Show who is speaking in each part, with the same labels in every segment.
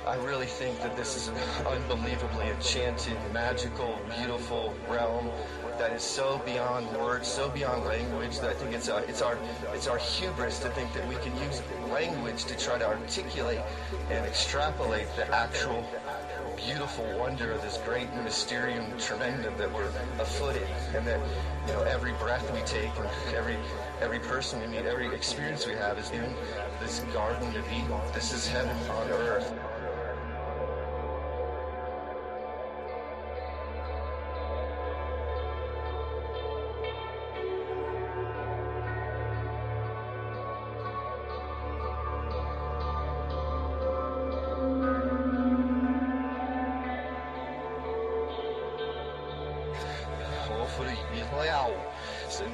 Speaker 1: I really think that this is an unbelievably enchanted, magical, beautiful realm that is so beyond words, so beyond language, that I think it's our hubris to think that we can use language to try to articulate and extrapolate the actual beautiful wonder of this great mysterium tremendum that we're afoot in, and that every breath we take and every person we meet, every experience we have is in this Garden of Eden. This is heaven on earth.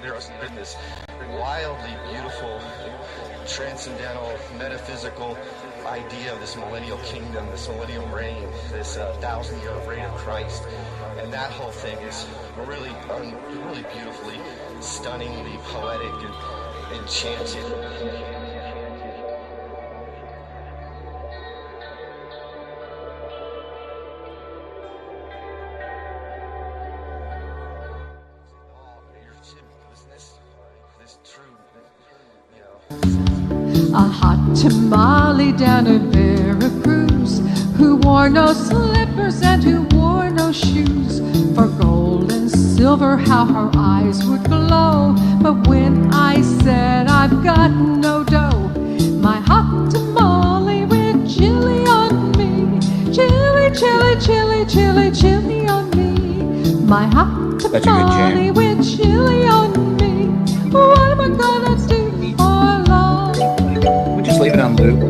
Speaker 1: There's this wildly beautiful, transcendental, metaphysical idea of this millennial kingdom, this millennial reign, this 1,000-year reign of Christ, and that whole thing is really beautifully, stunningly poetic and enchanted.
Speaker 2: A hot tamale down at Veracruz, who wore no slippers and who wore no shoes. For gold and silver, how her eyes would glow. But when I said I've got no dough, my hot tamale with chili on me, chili, chili, chili, chili, chili on me. My hot tamale with chili on me. What am I gonna do?
Speaker 3: Just leave it on loop.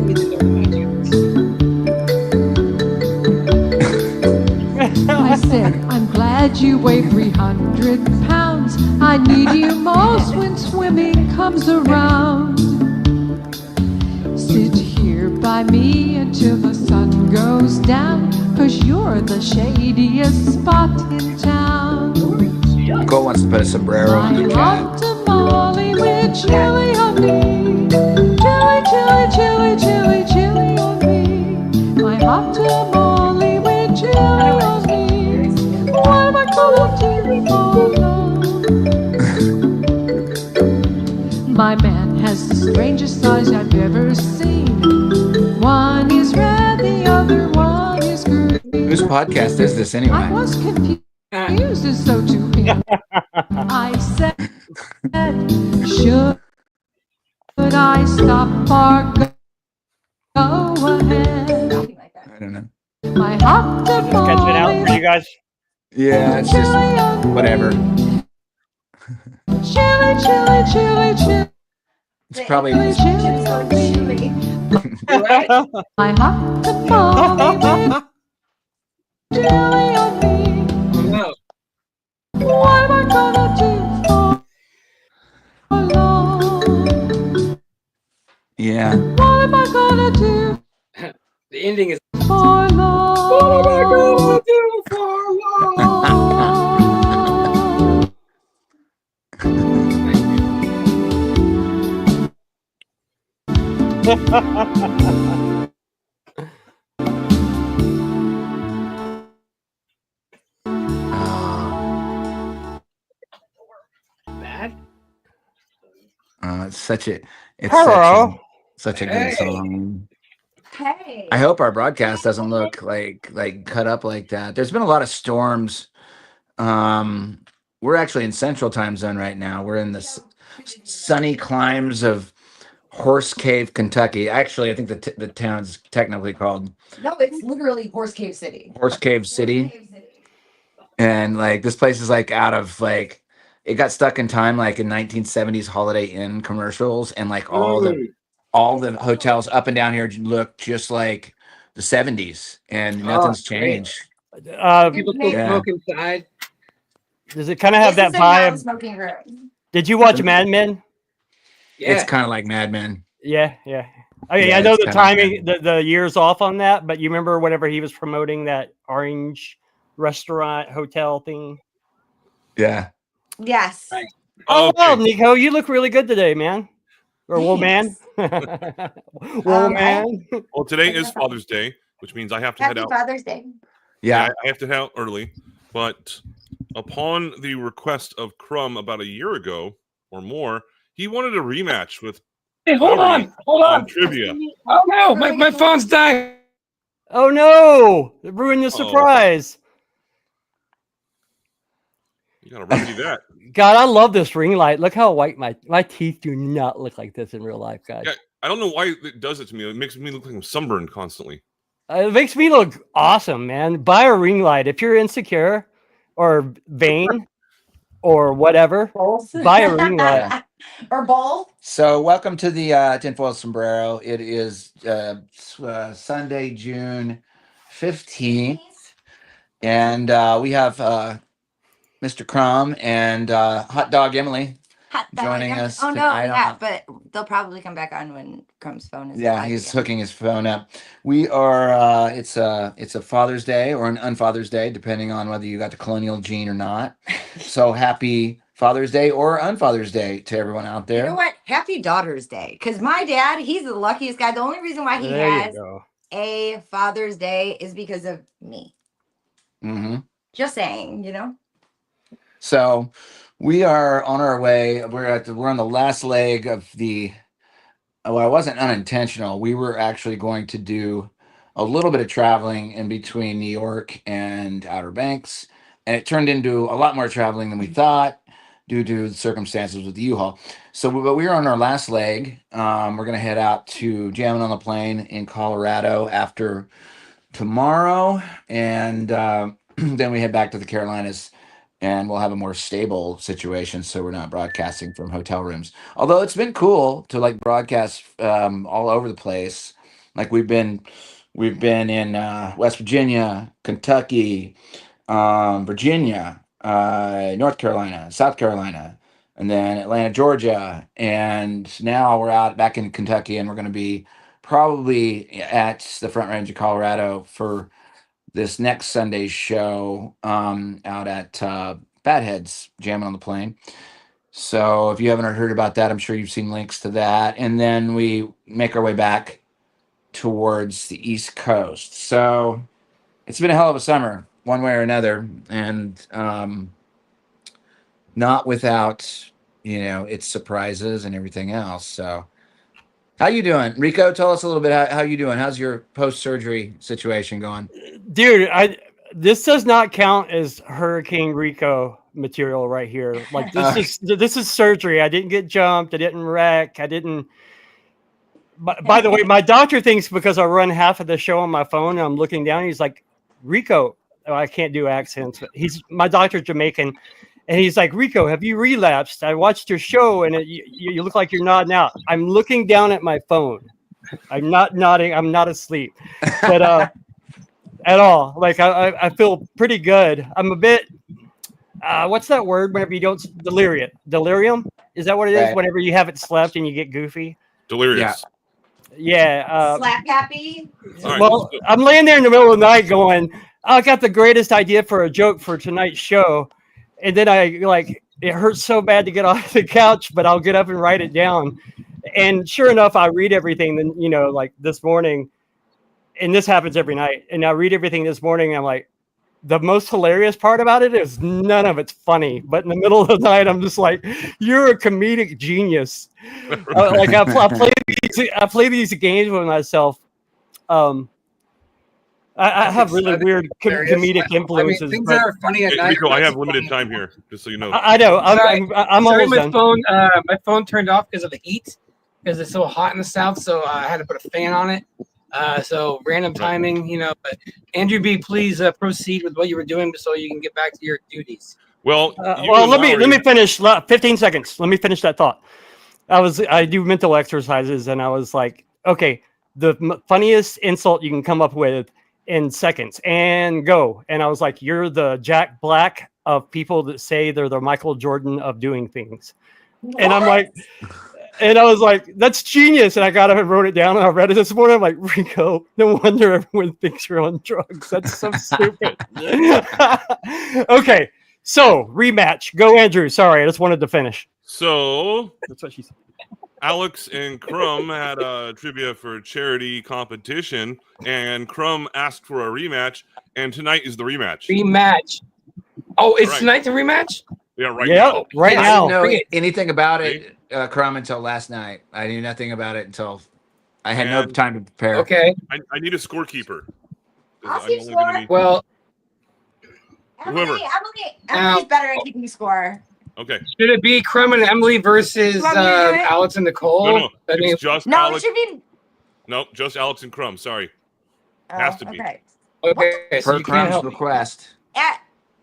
Speaker 2: I said, I'm glad you weigh 300 pounds. I need you most when swimming comes around. Sit here by me until the sun goes down, 'cause you're the shadiest spot in town.
Speaker 3: Nicole wants to put a sombrero on the cat.
Speaker 2: Tamale with chili on me. Chili, chili, chili, chili on me. My hot tamale with chili on me. What am I gonna do for love? My man has the strangest eyes I've ever seen. One is red, the other one is green.
Speaker 3: Whose podcast is this anyway?
Speaker 2: I was confused and so to him. I said, should I stop or go ahead?
Speaker 3: I don't know.
Speaker 2: My hot
Speaker 4: Just catching it out for you guys.
Speaker 3: Yeah, it's just whatever.
Speaker 2: Chili, chili, chili, chili.
Speaker 3: It's probably
Speaker 2: chili. My hot tamale with chili on me. What am I gonna do for love?
Speaker 3: Yeah.
Speaker 2: What am I gonna do?
Speaker 5: The ending is
Speaker 2: for love.
Speaker 5: What am I gonna do for love? Bad?
Speaker 3: It's such a such a good song.
Speaker 6: Hey.
Speaker 3: I hope our broadcast doesn't look like cut up like that. There's been a lot of storms. We're actually in Central Time Zone right now. We're in the sunny climes of Horse Cave, Kentucky. Actually, I think the town's technically called
Speaker 6: No, it's literally Horse Cave City.
Speaker 3: Horse Cave City. And like this place is like out of like it got stuck in time like in 1970s Holiday Inn commercials, and like all the hotels up and down here look just like the 70s, and nothing's changed.
Speaker 5: People still smoke inside.
Speaker 4: Does it kind of have that vibe?
Speaker 6: Smoking room.
Speaker 4: Did you watch Mad Men?
Speaker 5: Yeah.
Speaker 3: It's kind of like Mad Men.
Speaker 4: Yeah. I mean, I know the timing, the years off on that, but you remember whenever he was promoting that orange restaurant hotel thing?
Speaker 3: Yeah.
Speaker 6: Yes.
Speaker 4: Oh, wow, Nico, you look really good today, man. or woman. Woman.
Speaker 7: Well, today is Father's Day, which means I have to head out.
Speaker 6: Happy Father's Day.
Speaker 3: Yeah.
Speaker 7: I have to head out early. But upon the request of Crumb about a year ago or more, he wanted a rematch with.
Speaker 5: Hey, hold
Speaker 7: Lowry
Speaker 5: on.
Speaker 7: Trivia.
Speaker 5: Oh no, my phone's dying.
Speaker 4: Oh no! It ruined the surprise.
Speaker 7: You gotta remedy that.
Speaker 4: God, I love this ring light. Look how white my teeth do not look like this in real life, guys.
Speaker 7: Yeah, I don't know why it does it to me. It makes me look like I'm sunburned constantly.
Speaker 4: It makes me look awesome, man. Buy a ring light if you're insecure or vain or whatever.
Speaker 6: Both.
Speaker 4: Buy a ring light.
Speaker 6: Or both.
Speaker 3: So welcome to the Tinfoil Sombrero. It is Sunday, June 15th. And we have Mr. Crumb and Hot Dog Emily joining us.
Speaker 6: Oh no,
Speaker 3: tonight.
Speaker 6: yeah, but they'll probably come back on when Crumb's phone is.
Speaker 3: Yeah, he's hooking his phone up. We are. It's a Father's Day or an Unfather's Day, depending on whether you got the colonial gene or not. So happy Father's Day or Unfather's Day to everyone out there.
Speaker 6: You know what? Happy Daughter's Day, because my dad, he's the luckiest guy. The only reason why he has a Father's Day is because of me.
Speaker 3: Mm-hmm.
Speaker 6: Just saying, you know.
Speaker 3: So we are on our way. We're on the last leg of the. Well, it wasn't unintentional. We were actually going to do a little bit of traveling in between New York and Outer Banks, and it turned into a lot more traveling than we thought due to the circumstances with the U-Haul. So, but we were on our last leg. We're going to head out to Jamming on the Plain in Colorado after tomorrow, and then we head back to the Carolinas. And we'll have a more stable situation, so we're not broadcasting from hotel rooms. Although it's been cool to like broadcast all over the place. Like we've been in West Virginia, Kentucky, Virginia, North Carolina, South Carolina, and then Atlanta, Georgia, and now we're out back in Kentucky, and we're going to be probably at the Front Range of Colorado for this next Sunday's show out at Fatheads Jamming on the Plain. So if you haven't heard about that, I'm sure you've seen links to that. And then we make our way back towards the East Coast. So it's been a hell of a summer, one way or another, and not without, its surprises and everything else. So how you doing, Rico? Tell us a little bit how you doing. How's your post-surgery situation going?
Speaker 4: Dude, this does not count as Hurricane Rico material right here. Like this is surgery. I didn't get jumped. I didn't wreck. I didn't. By the way, my doctor thinks because I run half of the show on my phone and I'm looking down, he's like, Rico. Oh, I can't do accents, but my doctor's Jamaican. And he's like, Rico, have you relapsed? I watched your show and you look like you're nodding out. I'm looking down at my phone. I'm not nodding. I'm not asleep. But at all. Like I feel pretty good. I'm a bit what's that word whenever you don't delirium? Is that what it is? Right. Whenever you haven't slept and you get goofy?
Speaker 7: Delirious.
Speaker 6: Yeah. Slap happy.
Speaker 4: Well, I'm laying there in the middle of the night going, I got the greatest idea for a joke for tonight's show. And then it hurts so bad to get off the couch, but I'll get up and write it down. And sure enough, I read everything. Then, like this morning, and this happens every night. And I read everything this morning. And I'm like, the most hilarious part about it is none of it's funny. But in the middle of the night, I'm just like, you're a comedic genius. I play these games with myself. I have really weird comedic influences.
Speaker 5: Things that are funny at night.
Speaker 7: Rico, I have limited time here, just so you know.
Speaker 4: I know. I'm almost done.
Speaker 5: My phone turned off because of the heat, because it's so hot in the south. So I had to put a fan on it. So random timing, But Andrew B, please proceed with what you were doing, so you can get back to your duties.
Speaker 7: Well,
Speaker 4: let me finish. 15 seconds. Let me finish that thought. I do mental exercises, and I was like, okay, the funniest insult you can come up with in seconds, and go. And I was like, you're the Jack Black of people that say they're the Michael Jordan of doing things. What? And I'm like, and I was like, that's genius. And I got up and wrote it down, and I read it this morning. I'm like, Rico, no wonder everyone thinks you're on drugs. That's so stupid. Okay, so rematch. Go, Andrew. Sorry, I just wanted to finish.
Speaker 7: So
Speaker 4: that's what she said.
Speaker 7: Alex and Crumb had a trivia for a charity competition, and Crumb asked for a rematch, and tonight is the rematch.
Speaker 5: Rematch. Oh, it's
Speaker 7: Right.
Speaker 5: tonight the rematch?
Speaker 7: Yeah, right
Speaker 4: Yep,
Speaker 7: now.
Speaker 4: right
Speaker 3: I
Speaker 4: now.
Speaker 3: didn't know
Speaker 5: Bring it.
Speaker 3: anything about it, Crumb, until last night. I knew nothing about it until I had no
Speaker 7: And-
Speaker 3: time to prepare.
Speaker 5: Okay.
Speaker 7: I need a scorekeeper.
Speaker 6: I'll
Speaker 7: I'm
Speaker 6: keep
Speaker 7: only gonna
Speaker 6: score.
Speaker 7: be-
Speaker 5: Well,
Speaker 7: Whoever.
Speaker 6: Emily's better at keeping score.
Speaker 7: Okay.
Speaker 5: should it be Crumb and Emily versus
Speaker 6: You want me to do it?
Speaker 5: Alex and Nicole?
Speaker 7: No,
Speaker 5: I mean,
Speaker 7: it's just
Speaker 6: No,
Speaker 7: Alex.
Speaker 6: it should be.
Speaker 7: No, just Alex and Crumb. Sorry.
Speaker 6: Oh,
Speaker 7: Has to be.
Speaker 6: Okay.
Speaker 5: okay, so
Speaker 3: Per
Speaker 5: you can't
Speaker 3: Crumb's
Speaker 5: help me.
Speaker 3: request.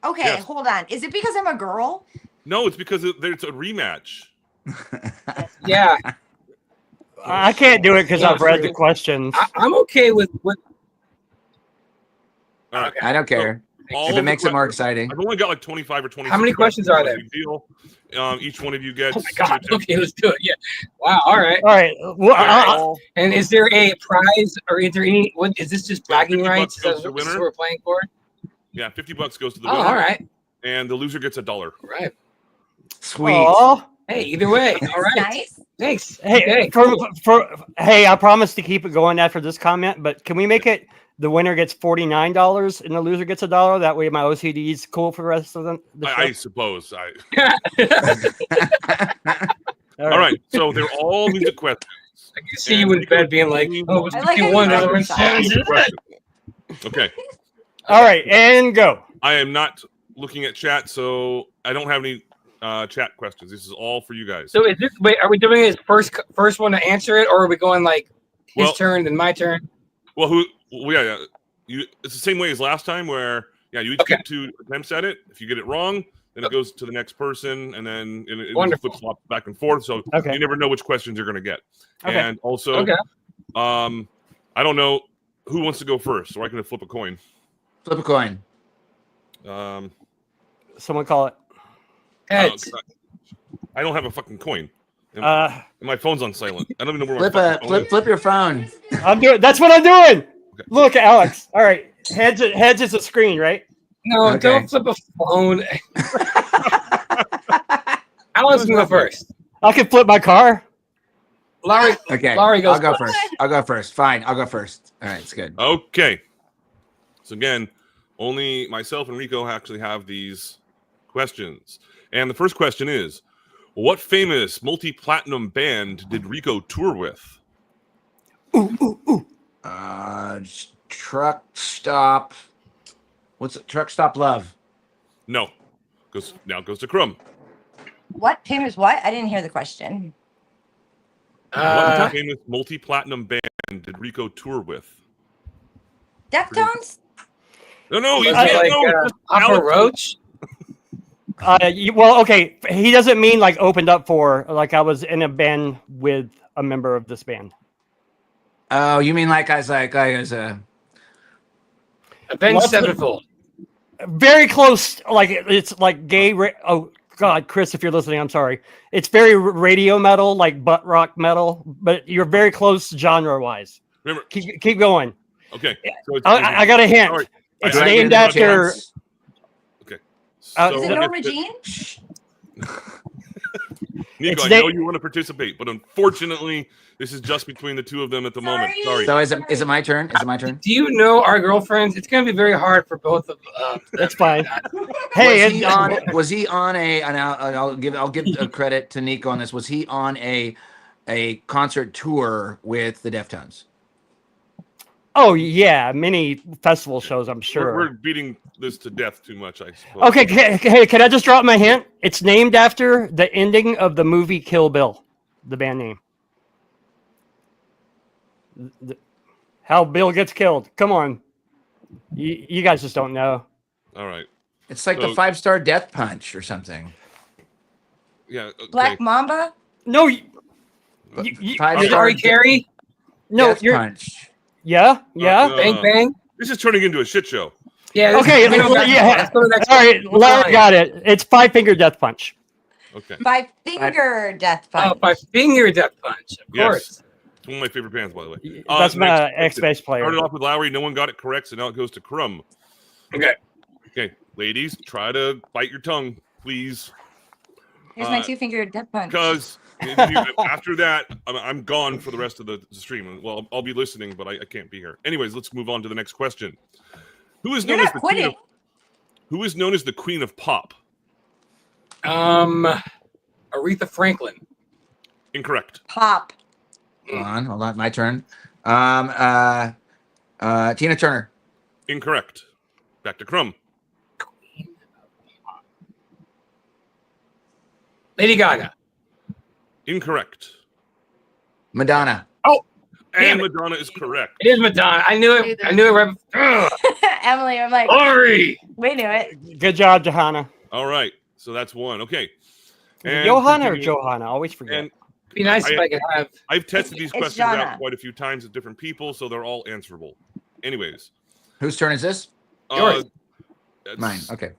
Speaker 6: Okay,
Speaker 7: Yes.
Speaker 6: hold on. Is it because I'm a girl?
Speaker 7: No, it's because there's a rematch.
Speaker 5: Yeah,
Speaker 4: I can't do it because
Speaker 5: Yeah,
Speaker 4: I've read the
Speaker 5: true.
Speaker 4: questions.
Speaker 5: I'm okay with.
Speaker 7: All right.
Speaker 5: Okay.
Speaker 3: I don't care.
Speaker 7: All
Speaker 3: If
Speaker 7: of
Speaker 3: it
Speaker 7: the
Speaker 3: makes it more
Speaker 7: questions-
Speaker 3: exciting.
Speaker 7: I've only got like 25 or 26.
Speaker 5: How many questions are
Speaker 7: not a
Speaker 5: there?
Speaker 7: big deal. Each one of you gets.
Speaker 5: Oh my god.
Speaker 7: two
Speaker 5: Okay, let's do it. Yeah. Wow. All right.
Speaker 4: All right. Well,
Speaker 7: attempts.
Speaker 5: And is there a prize or is there any? What is this? Just bragging
Speaker 7: 50
Speaker 5: rights?
Speaker 7: bucks goes
Speaker 5: Is
Speaker 7: to the
Speaker 5: that what
Speaker 7: winner.
Speaker 5: we're playing for?
Speaker 7: Yeah, $50 goes to the
Speaker 5: Oh,
Speaker 7: winner.
Speaker 5: all right.
Speaker 7: And the loser gets $1.
Speaker 5: All right.
Speaker 3: Sweet.
Speaker 4: aw.
Speaker 5: Hey, either way.
Speaker 6: That's
Speaker 5: All right.
Speaker 6: nice.
Speaker 5: Thanks.
Speaker 4: Hey,
Speaker 5: Okay.
Speaker 4: hey, I promise to keep it going after this comment, but can we make it the winner gets $49 and the loser gets $1? That way my OCD is cool for the rest of the show.
Speaker 7: I suppose.
Speaker 4: All
Speaker 7: All right. So they're all music questions.
Speaker 5: I can see you in bed being like, oh, it's
Speaker 6: I like how you
Speaker 5: 51.
Speaker 6: know
Speaker 5: Everyone's
Speaker 6: yourself.
Speaker 7: Okay.
Speaker 4: All right, and go.
Speaker 7: I am not looking at chat, so I don't have any chat questions. This is all for you guys.
Speaker 5: So is this? Wait, are we doing his first one to answer it, or are we going like his
Speaker 7: Well-
Speaker 5: turn then my turn?
Speaker 7: Well, yeah. It's the same way as last time, where you each get 2 attempts at it. If you get it wrong, then it goes to the next person, and then it
Speaker 5: Wonderful.
Speaker 7: flip flop back and forth. So
Speaker 4: Okay.
Speaker 7: you never know which questions you're going to get.
Speaker 4: Okay.
Speaker 7: And also,
Speaker 5: Okay.
Speaker 7: I don't know who wants to go first, so I can flip a coin.
Speaker 3: Flip a coin.
Speaker 4: Someone call it.
Speaker 5: Heads.
Speaker 7: I don't have a fucking coin. And my phone's on silent. I don't even know where my fucking phone is.
Speaker 3: Flip your phone.
Speaker 4: I'm doing. That's what I'm doing. Look, Alex. All right, heads is a screen, right?
Speaker 5: No,
Speaker 3: Okay.
Speaker 5: don't flip a phone. Alex can go first.
Speaker 4: I can flip my car.
Speaker 5: Lowry.
Speaker 3: Okay.
Speaker 5: Lowry goes
Speaker 3: I'll go
Speaker 5: first.
Speaker 3: first. I'll go first. Fine. I'll go first. All right. It's good.
Speaker 7: Okay. So again, only myself and Rico actually have these questions. And the first question is, what famous multi-platinum band did Rico tour with?
Speaker 3: Truck Stop. What's it? Truck Stop Love.
Speaker 7: No. Now goes to Crumb.
Speaker 6: What? Famous what? I didn't hear the question.
Speaker 7: What famous multi-platinum band did Rico tour with?
Speaker 6: Deftones?
Speaker 7: No,
Speaker 5: Was
Speaker 7: you
Speaker 5: it
Speaker 7: can't
Speaker 5: like
Speaker 7: know. Just
Speaker 5: Papa
Speaker 7: Alex-
Speaker 5: Roach?
Speaker 4: Well, okay. He doesn't mean like opened up for. Like I was in a band with a member of this band.
Speaker 3: Oh, you mean like I was a
Speaker 5: Avenged
Speaker 4: What's the-
Speaker 5: Sevenfold.
Speaker 4: Very close. Like it's like gay. Oh God, Chris, if you're listening, I'm sorry. It's very radio metal, like butt rock metal, but you're very close genre wise.
Speaker 7: Remember,
Speaker 4: Keep going.
Speaker 7: okay. So it's,
Speaker 4: I got a hint.
Speaker 7: Sorry.
Speaker 4: It's
Speaker 7: I
Speaker 4: named
Speaker 7: didn't
Speaker 4: after.
Speaker 3: chance?
Speaker 7: Okay.
Speaker 6: Is it
Speaker 7: if-
Speaker 6: Norma Jean?
Speaker 7: Nico,
Speaker 4: It's
Speaker 7: I know you want to participate, but unfortunately, this is just between the two of them at the moment. Sorry.
Speaker 3: So is it my turn? Is it my turn?
Speaker 5: Do you know our girlfriends? It's going to be very hard for both of
Speaker 4: That's fine. Hey,
Speaker 3: Was he on a? And I'll give a credit to Nico on this. Was he on a concert tour with the Deftones?
Speaker 4: oh yeah, many festival shows, I'm sure.
Speaker 7: We're beating this to death too much, I suppose.
Speaker 4: Okay, hey, can I just drop my hint? It's named after the ending of the movie Kill Bill, the band name. How Bill gets killed. Come on. You guys just don't know.
Speaker 7: All right.
Speaker 3: It's like the
Speaker 7: So-
Speaker 3: 5-star Death Punch or something.
Speaker 7: Yeah. Okay.
Speaker 6: Black Mamba?
Speaker 4: No,
Speaker 5: Sorry, Carrie.
Speaker 4: no,
Speaker 3: Death
Speaker 4: you're
Speaker 3: Punch.
Speaker 4: yeah.
Speaker 5: Bang, bang.
Speaker 7: This is turning into a shit show.
Speaker 5: Yeah.
Speaker 4: Okay,
Speaker 5: Let's go back.
Speaker 4: yeah.
Speaker 5: Let's go to the next
Speaker 4: All
Speaker 5: one.
Speaker 4: right, Larry got it. It's 5-finger death punch.
Speaker 7: Okay.
Speaker 6: Five-finger Death
Speaker 5: Oh,
Speaker 6: Punch.
Speaker 5: by finger death punch. Of
Speaker 7: Yes.
Speaker 5: course.
Speaker 7: It's one of my favorite bands, by the way.
Speaker 4: That's my
Speaker 7: next question.
Speaker 4: ex-bass player.
Speaker 7: Started off with Lowry. No one got it correct, so now it goes to Crumb.
Speaker 5: Okay.
Speaker 7: Okay, ladies, try to bite your tongue, please.
Speaker 6: Here's my two-finger Death Punch.
Speaker 7: Because After that, I'm gone for the rest of the stream. Well, I'll be listening, but I can't be here. Anyways, let's move on to the next question. Who is known as the queen of, who is known as the Queen of Pop?
Speaker 5: Aretha Franklin.
Speaker 7: Incorrect.
Speaker 6: Pop.
Speaker 3: Hold on, my turn. Tina Turner.
Speaker 7: Incorrect. Back to Crumb.
Speaker 5: Lady Gaga.
Speaker 7: Incorrect.
Speaker 3: Madonna.
Speaker 5: Oh,
Speaker 7: and Madonna is correct.
Speaker 5: It is Madonna. I knew it. I knew it. Right.
Speaker 6: Emily, I'm like,
Speaker 5: Lowry.
Speaker 6: We knew it.
Speaker 4: Good job, Johanna.
Speaker 7: All right, so that's one. Okay.
Speaker 4: Johanna or Johanna? I always forget.
Speaker 7: And
Speaker 5: be nice if I could have.
Speaker 7: I've tested these questions
Speaker 6: Jana.
Speaker 7: out quite a few times with different people, so they're all answerable. Anyways.
Speaker 3: Whose turn is this?
Speaker 5: Yours.
Speaker 3: Mine. Okay.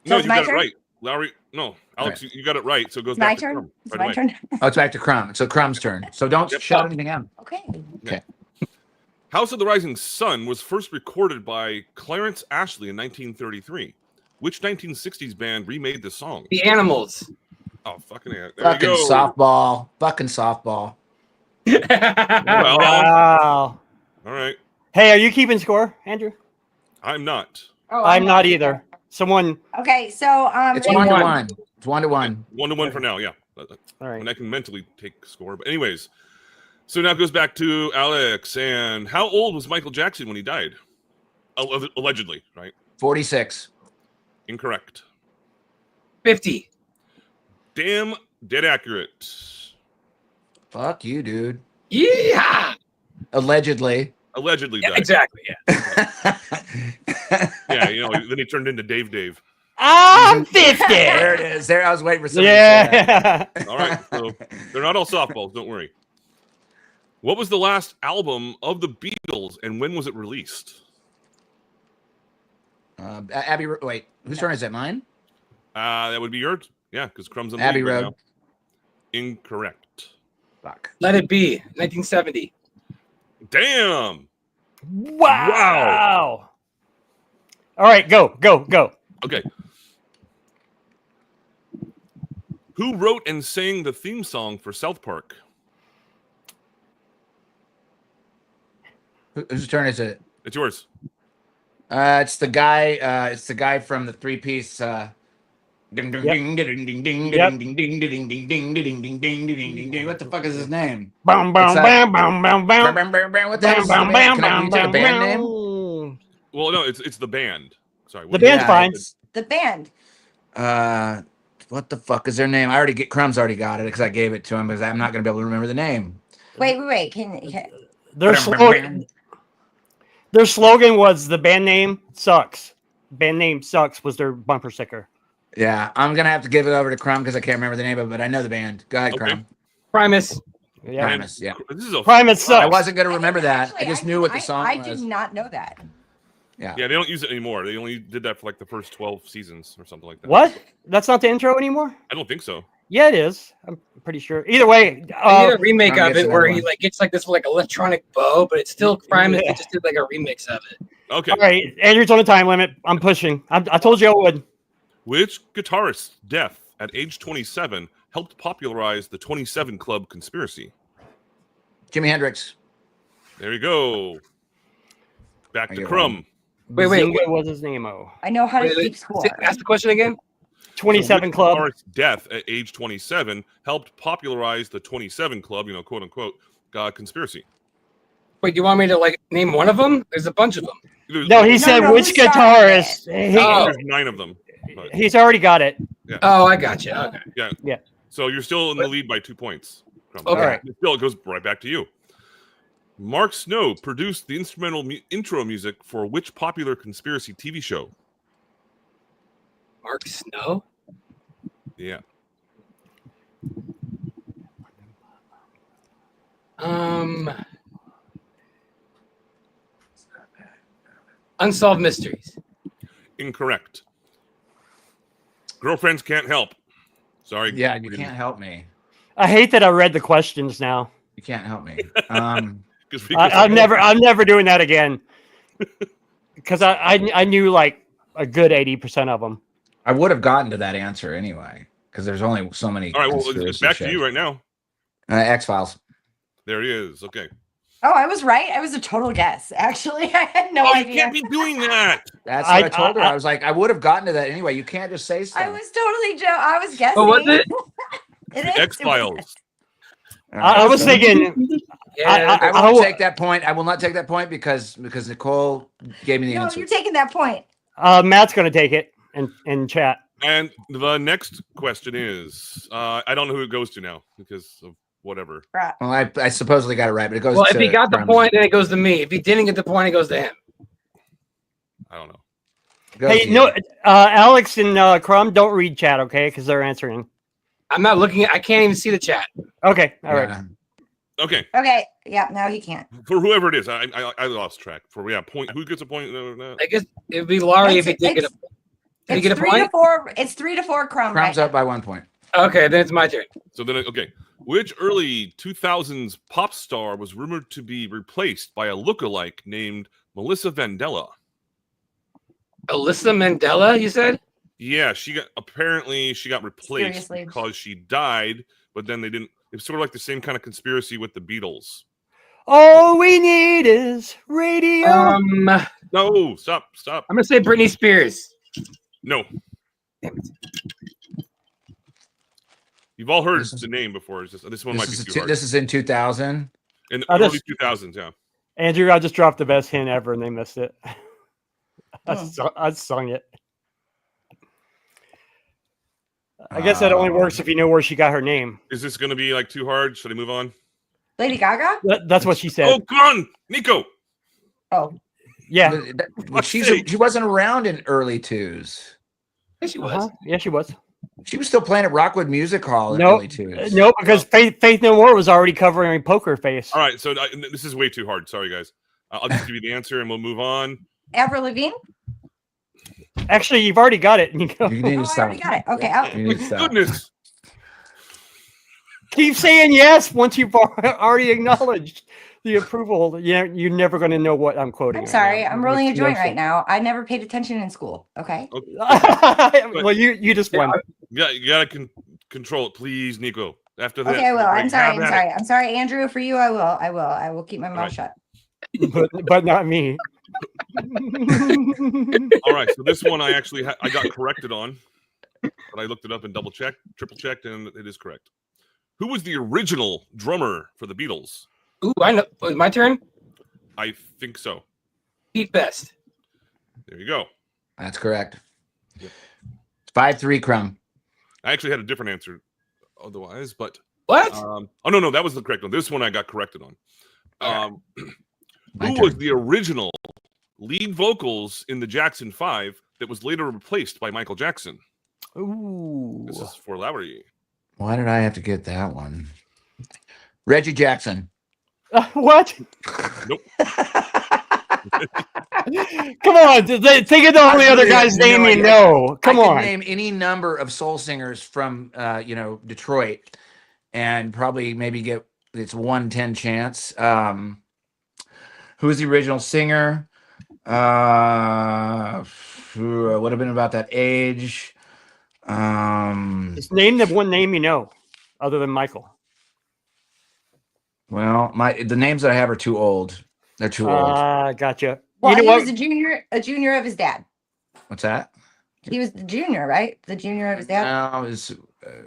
Speaker 7: No,
Speaker 6: So
Speaker 7: you got it right. Lowry, no. Alex, you got it right, so it goes back to Crumb.
Speaker 6: It's my turn.
Speaker 3: Oh, it's back to Crumb. So Crumb's turn. So don't shout anything out.
Speaker 6: Okay.
Speaker 3: Okay.
Speaker 7: House of the Rising Sun was first recorded by Clarence Ashley in 1933. Which 1960s band remade the song?
Speaker 5: The Animals.
Speaker 7: Oh, fucking hell. There
Speaker 3: Fucking
Speaker 7: you go.
Speaker 3: softball. Fucking softball.
Speaker 7: Well,
Speaker 4: Wow.
Speaker 7: all right.
Speaker 4: Hey, are you keeping score, Andrew?
Speaker 7: I'm not.
Speaker 6: Oh,
Speaker 4: I'm not either. Someone.
Speaker 6: Okay, so
Speaker 3: It's 1-1. It's 1-1.
Speaker 7: 1-1 for now, yeah.
Speaker 4: All right.
Speaker 7: And I can mentally take score. But anyways, so now it goes back to Alex. And how old was Michael Jackson when he died? Allegedly, right?
Speaker 3: 46.
Speaker 7: Incorrect.
Speaker 5: 50.
Speaker 7: Damn, dead accurate.
Speaker 3: Fuck you, dude.
Speaker 5: Yeah.
Speaker 3: Allegedly.
Speaker 7: Allegedly
Speaker 5: Yeah,
Speaker 7: died.
Speaker 5: exactly. Yeah.
Speaker 7: Yeah, you know, then he turned into Dave.
Speaker 4: I'm 50.
Speaker 3: There it is. There, I was waiting for somebody to say that.
Speaker 4: Yeah.
Speaker 7: All right, so they're not all softballs, don't worry. What was the last album of the Beatles and when was it released?
Speaker 3: Abbey Road. Wait, whose turn is it? Mine?
Speaker 7: That would be yours. Yeah, because Crumb's on the
Speaker 3: Abbey
Speaker 7: lead right
Speaker 3: Road.
Speaker 7: now. Incorrect.
Speaker 3: Fuck.
Speaker 5: Let It Be. 1970.
Speaker 7: Damn.
Speaker 4: Wow. All right, go.
Speaker 7: Okay. Who wrote and sang the theme song for South Park?
Speaker 3: Whose turn is it?
Speaker 7: It's yours.
Speaker 3: It's the guy. It's the guy from the three-piece. Ding ding ding ding ding ding ding ding ding ding ding ding ding ding ding ding ding. What the fuck is his name?
Speaker 4: Bam, bam, bam, bam, bam, bam.
Speaker 3: What the hell is his name? Can you take a band name?
Speaker 7: Well, no, it's the band. Sorry.
Speaker 4: The band's fine.
Speaker 6: The band.
Speaker 3: What the fuck is their name? I already get Crumb's already got it because I gave it to him because I'm not gonna be able to remember the name.
Speaker 6: Wait.
Speaker 4: Their slogan was the band name sucks. Band name sucks was their bumper sticker.
Speaker 3: Yeah, I'm gonna have to give it over to Crumb because I can't remember the name of it, but I know the band. Go ahead,
Speaker 7: Okay.
Speaker 3: Crumb.
Speaker 5: Primus.
Speaker 4: Yeah.
Speaker 3: Primus, yeah.
Speaker 7: This is a
Speaker 4: Primus sucks.
Speaker 3: I wasn't gonna remember that.
Speaker 6: Actually,
Speaker 3: I just knew what the song
Speaker 6: I
Speaker 3: was.
Speaker 6: did not know that.
Speaker 3: Yeah.
Speaker 7: Yeah, they don't use it anymore. They only did that for like the first 12 seasons or something like that.
Speaker 4: What? That's not the intro anymore?
Speaker 7: I don't think so.
Speaker 4: Yeah, it is. I'm pretty sure. Either way,
Speaker 5: I did a remake
Speaker 3: Trying to
Speaker 5: of
Speaker 3: get
Speaker 5: it where
Speaker 3: another
Speaker 5: he
Speaker 3: one.
Speaker 5: like gets like this like electronic bow, but it's still Primus.
Speaker 4: Yeah.
Speaker 5: They just did like a remix of it.
Speaker 7: Okay.
Speaker 4: all right. Andrew's on the time limit. I'm pushing. I told you I would.
Speaker 7: Which guitarist's death at age 27 helped popularize the 27 Club conspiracy?
Speaker 3: Jimi Hendrix.
Speaker 7: There you go. Back
Speaker 3: I
Speaker 7: to
Speaker 3: get
Speaker 7: Crumb.
Speaker 5: Wait.
Speaker 4: Zinga was his name. Oh.
Speaker 6: I know how to
Speaker 5: Wait,
Speaker 6: keep score.
Speaker 5: ask the question again.
Speaker 4: 27
Speaker 7: Which
Speaker 4: Club.
Speaker 7: guitarist's death at age 27 helped popularize the 27 Club, quote unquote, conspiracy.
Speaker 5: Wait, do you want me to like name one of them? There's a bunch of them.
Speaker 4: No, he said
Speaker 6: no,
Speaker 4: which
Speaker 6: who started
Speaker 4: guitarist.
Speaker 7: There's 9 of them. But,
Speaker 4: He's already got it.
Speaker 5: Oh, I got you. Okay.
Speaker 7: yeah. So you're still in the lead by 2 points. Crumb.
Speaker 5: Okay.
Speaker 4: All right.
Speaker 7: Still, it goes right back to you. Mark Snow produced the instrumental intro music for which popular conspiracy TV show?
Speaker 5: Mark Snow.
Speaker 7: Yeah.
Speaker 5: Unsolved Mysteries.
Speaker 7: Incorrect. Girlfriends Can't Help. Sorry.
Speaker 3: Yeah, you can't help me.
Speaker 4: I hate that I read the questions now.
Speaker 3: You can't help me.
Speaker 7: 'Cause
Speaker 4: I'm never doing that again. Because I knew like a good 80% of them.
Speaker 3: I would have gotten to that answer anyway because there's only so many.
Speaker 7: All right, well, it's
Speaker 3: conspiracy
Speaker 7: back
Speaker 3: shows.
Speaker 7: to you right now.
Speaker 3: X-Files.
Speaker 7: There he is. Okay.
Speaker 6: Oh, I was right. I was a total guess. Actually, I had no idea.
Speaker 7: You can't be doing that.
Speaker 3: That's what I told her. I was like, I would have gotten to that anyway. You can't just say stuff.
Speaker 6: I was totally I was guessing.
Speaker 5: Oh, was it?
Speaker 7: The X-Files.
Speaker 4: I was thinking.
Speaker 5: Yeah,
Speaker 3: I won't take that point. I will not take that point because Nicole gave me the answer.
Speaker 6: No, you're taking that point.
Speaker 4: Matt's going to take it in chat.
Speaker 7: And the next question is, I don't know who it goes to now because of whatever.
Speaker 6: Right.
Speaker 3: Well, I supposedly got it right, but it goes.
Speaker 5: Well,
Speaker 3: to
Speaker 5: if he got the
Speaker 3: Crumb.
Speaker 5: point, then it goes to me. If he didn't get the point, it goes to him.
Speaker 7: I don't know.
Speaker 4: Hey, no, Alex and Crumb, don't read chat, okay? Because they're answering.
Speaker 5: I'm not looking at. I can't even see the chat.
Speaker 4: Okay, all right.
Speaker 7: Okay.
Speaker 6: Okay. Yeah. No, he can't.
Speaker 7: For whoever it is, I lost track. For point, who gets a point?
Speaker 5: I guess it'd be Lowry if he did get a. Did he get a point?
Speaker 6: 3-4. It's 3-4. Crumb.
Speaker 3: Crumb's
Speaker 6: right
Speaker 3: up by 1 point.
Speaker 5: Okay, then it's my turn.
Speaker 7: So then, okay. Which early 2000s pop star was rumored to be replaced by a lookalike named Melissa Vandella?
Speaker 5: Alyssa Mandela, you said?
Speaker 7: Yeah, she got replaced
Speaker 6: Seriously?
Speaker 7: because she died, but then they didn't. It's sort of like the same kind of conspiracy with the Beatles.
Speaker 4: All we need is radio.
Speaker 7: No, stop.
Speaker 5: I'm gonna say Britney Spears.
Speaker 7: No.
Speaker 5: Damn it.
Speaker 7: You've all heard the name before. It's just, this one might be too hard.
Speaker 3: This is in 2000.
Speaker 7: In the early 2000s, yeah.
Speaker 4: Andrew, I just dropped the best hint ever, and they missed it. I sung it. I guess that only works if you know where she got her name.
Speaker 7: Is this going to be like too hard? Should I move on?
Speaker 6: Lady Gaga?
Speaker 4: That's what she said.
Speaker 7: Oh, come on, Nico.
Speaker 6: Oh.
Speaker 4: Yeah.
Speaker 3: She wasn't around in early 2s.
Speaker 5: Yeah, she was.
Speaker 4: Yeah, she was.
Speaker 3: She was still playing at Rockwood Music Hall in early 2s.
Speaker 4: No, because Faith No More was already covering Poker Face.
Speaker 7: All right, so this is way too hard. Sorry, guys. I'll just give you the answer and we'll move on.
Speaker 6: Avril Lavigne?
Speaker 4: Actually, you've already got it.
Speaker 3: You need to stop.
Speaker 6: I already got it. Okay.
Speaker 3: You need to stop.
Speaker 7: Goodness.
Speaker 4: Keep saying yes once you've already acknowledged the approval. Yeah, you're never going to know what I'm quoting.
Speaker 6: I'm sorry. I'm rolling a joint right now. I never paid attention in school. Okay.
Speaker 4: Well, you just won.
Speaker 7: Yeah, you gotta control it, please, Nico. After that.
Speaker 6: Okay, I will. I'm sorry. I'm sorry, Andrew. For you, I will. I will keep my mouth shut.
Speaker 4: But not me.
Speaker 7: All right, so this one I got corrected on, but I looked it up and triple checked, and it is correct. Who was the original drummer for the Beatles?
Speaker 5: Ooh, I know. Was my turn?
Speaker 7: I think so.
Speaker 5: Pete Best.
Speaker 7: There you go.
Speaker 3: That's correct. 5-3 Crumb.
Speaker 7: I actually had a different answer otherwise, but
Speaker 5: what?
Speaker 7: Oh no, that was the correct one. This one I got corrected on.
Speaker 3: My
Speaker 7: Who
Speaker 3: turn.
Speaker 7: was the original lead vocals in the Jackson 5 that was later replaced by Michael Jackson?
Speaker 4: Ooh.
Speaker 7: This is for Lowry.
Speaker 3: Why did I have to get that one? Reggie Jackson.
Speaker 4: What?
Speaker 7: Nope.
Speaker 4: Come on. Think of the only other guy's name you know. Come
Speaker 3: I
Speaker 4: on.
Speaker 3: can name any number of soul singers from Detroit and probably maybe get it's 1-10 chance. Who was the original singer? Would have been about that age.
Speaker 4: Just name the one name you know, other than Michael.
Speaker 3: Well, the names that I have are too old. They're too old.
Speaker 4: Gotcha.
Speaker 6: Well,
Speaker 4: You know
Speaker 6: he
Speaker 4: what?
Speaker 6: was a junior of his dad.
Speaker 3: What's that?
Speaker 6: He was the junior, right? The junior of his dad.
Speaker 3: No,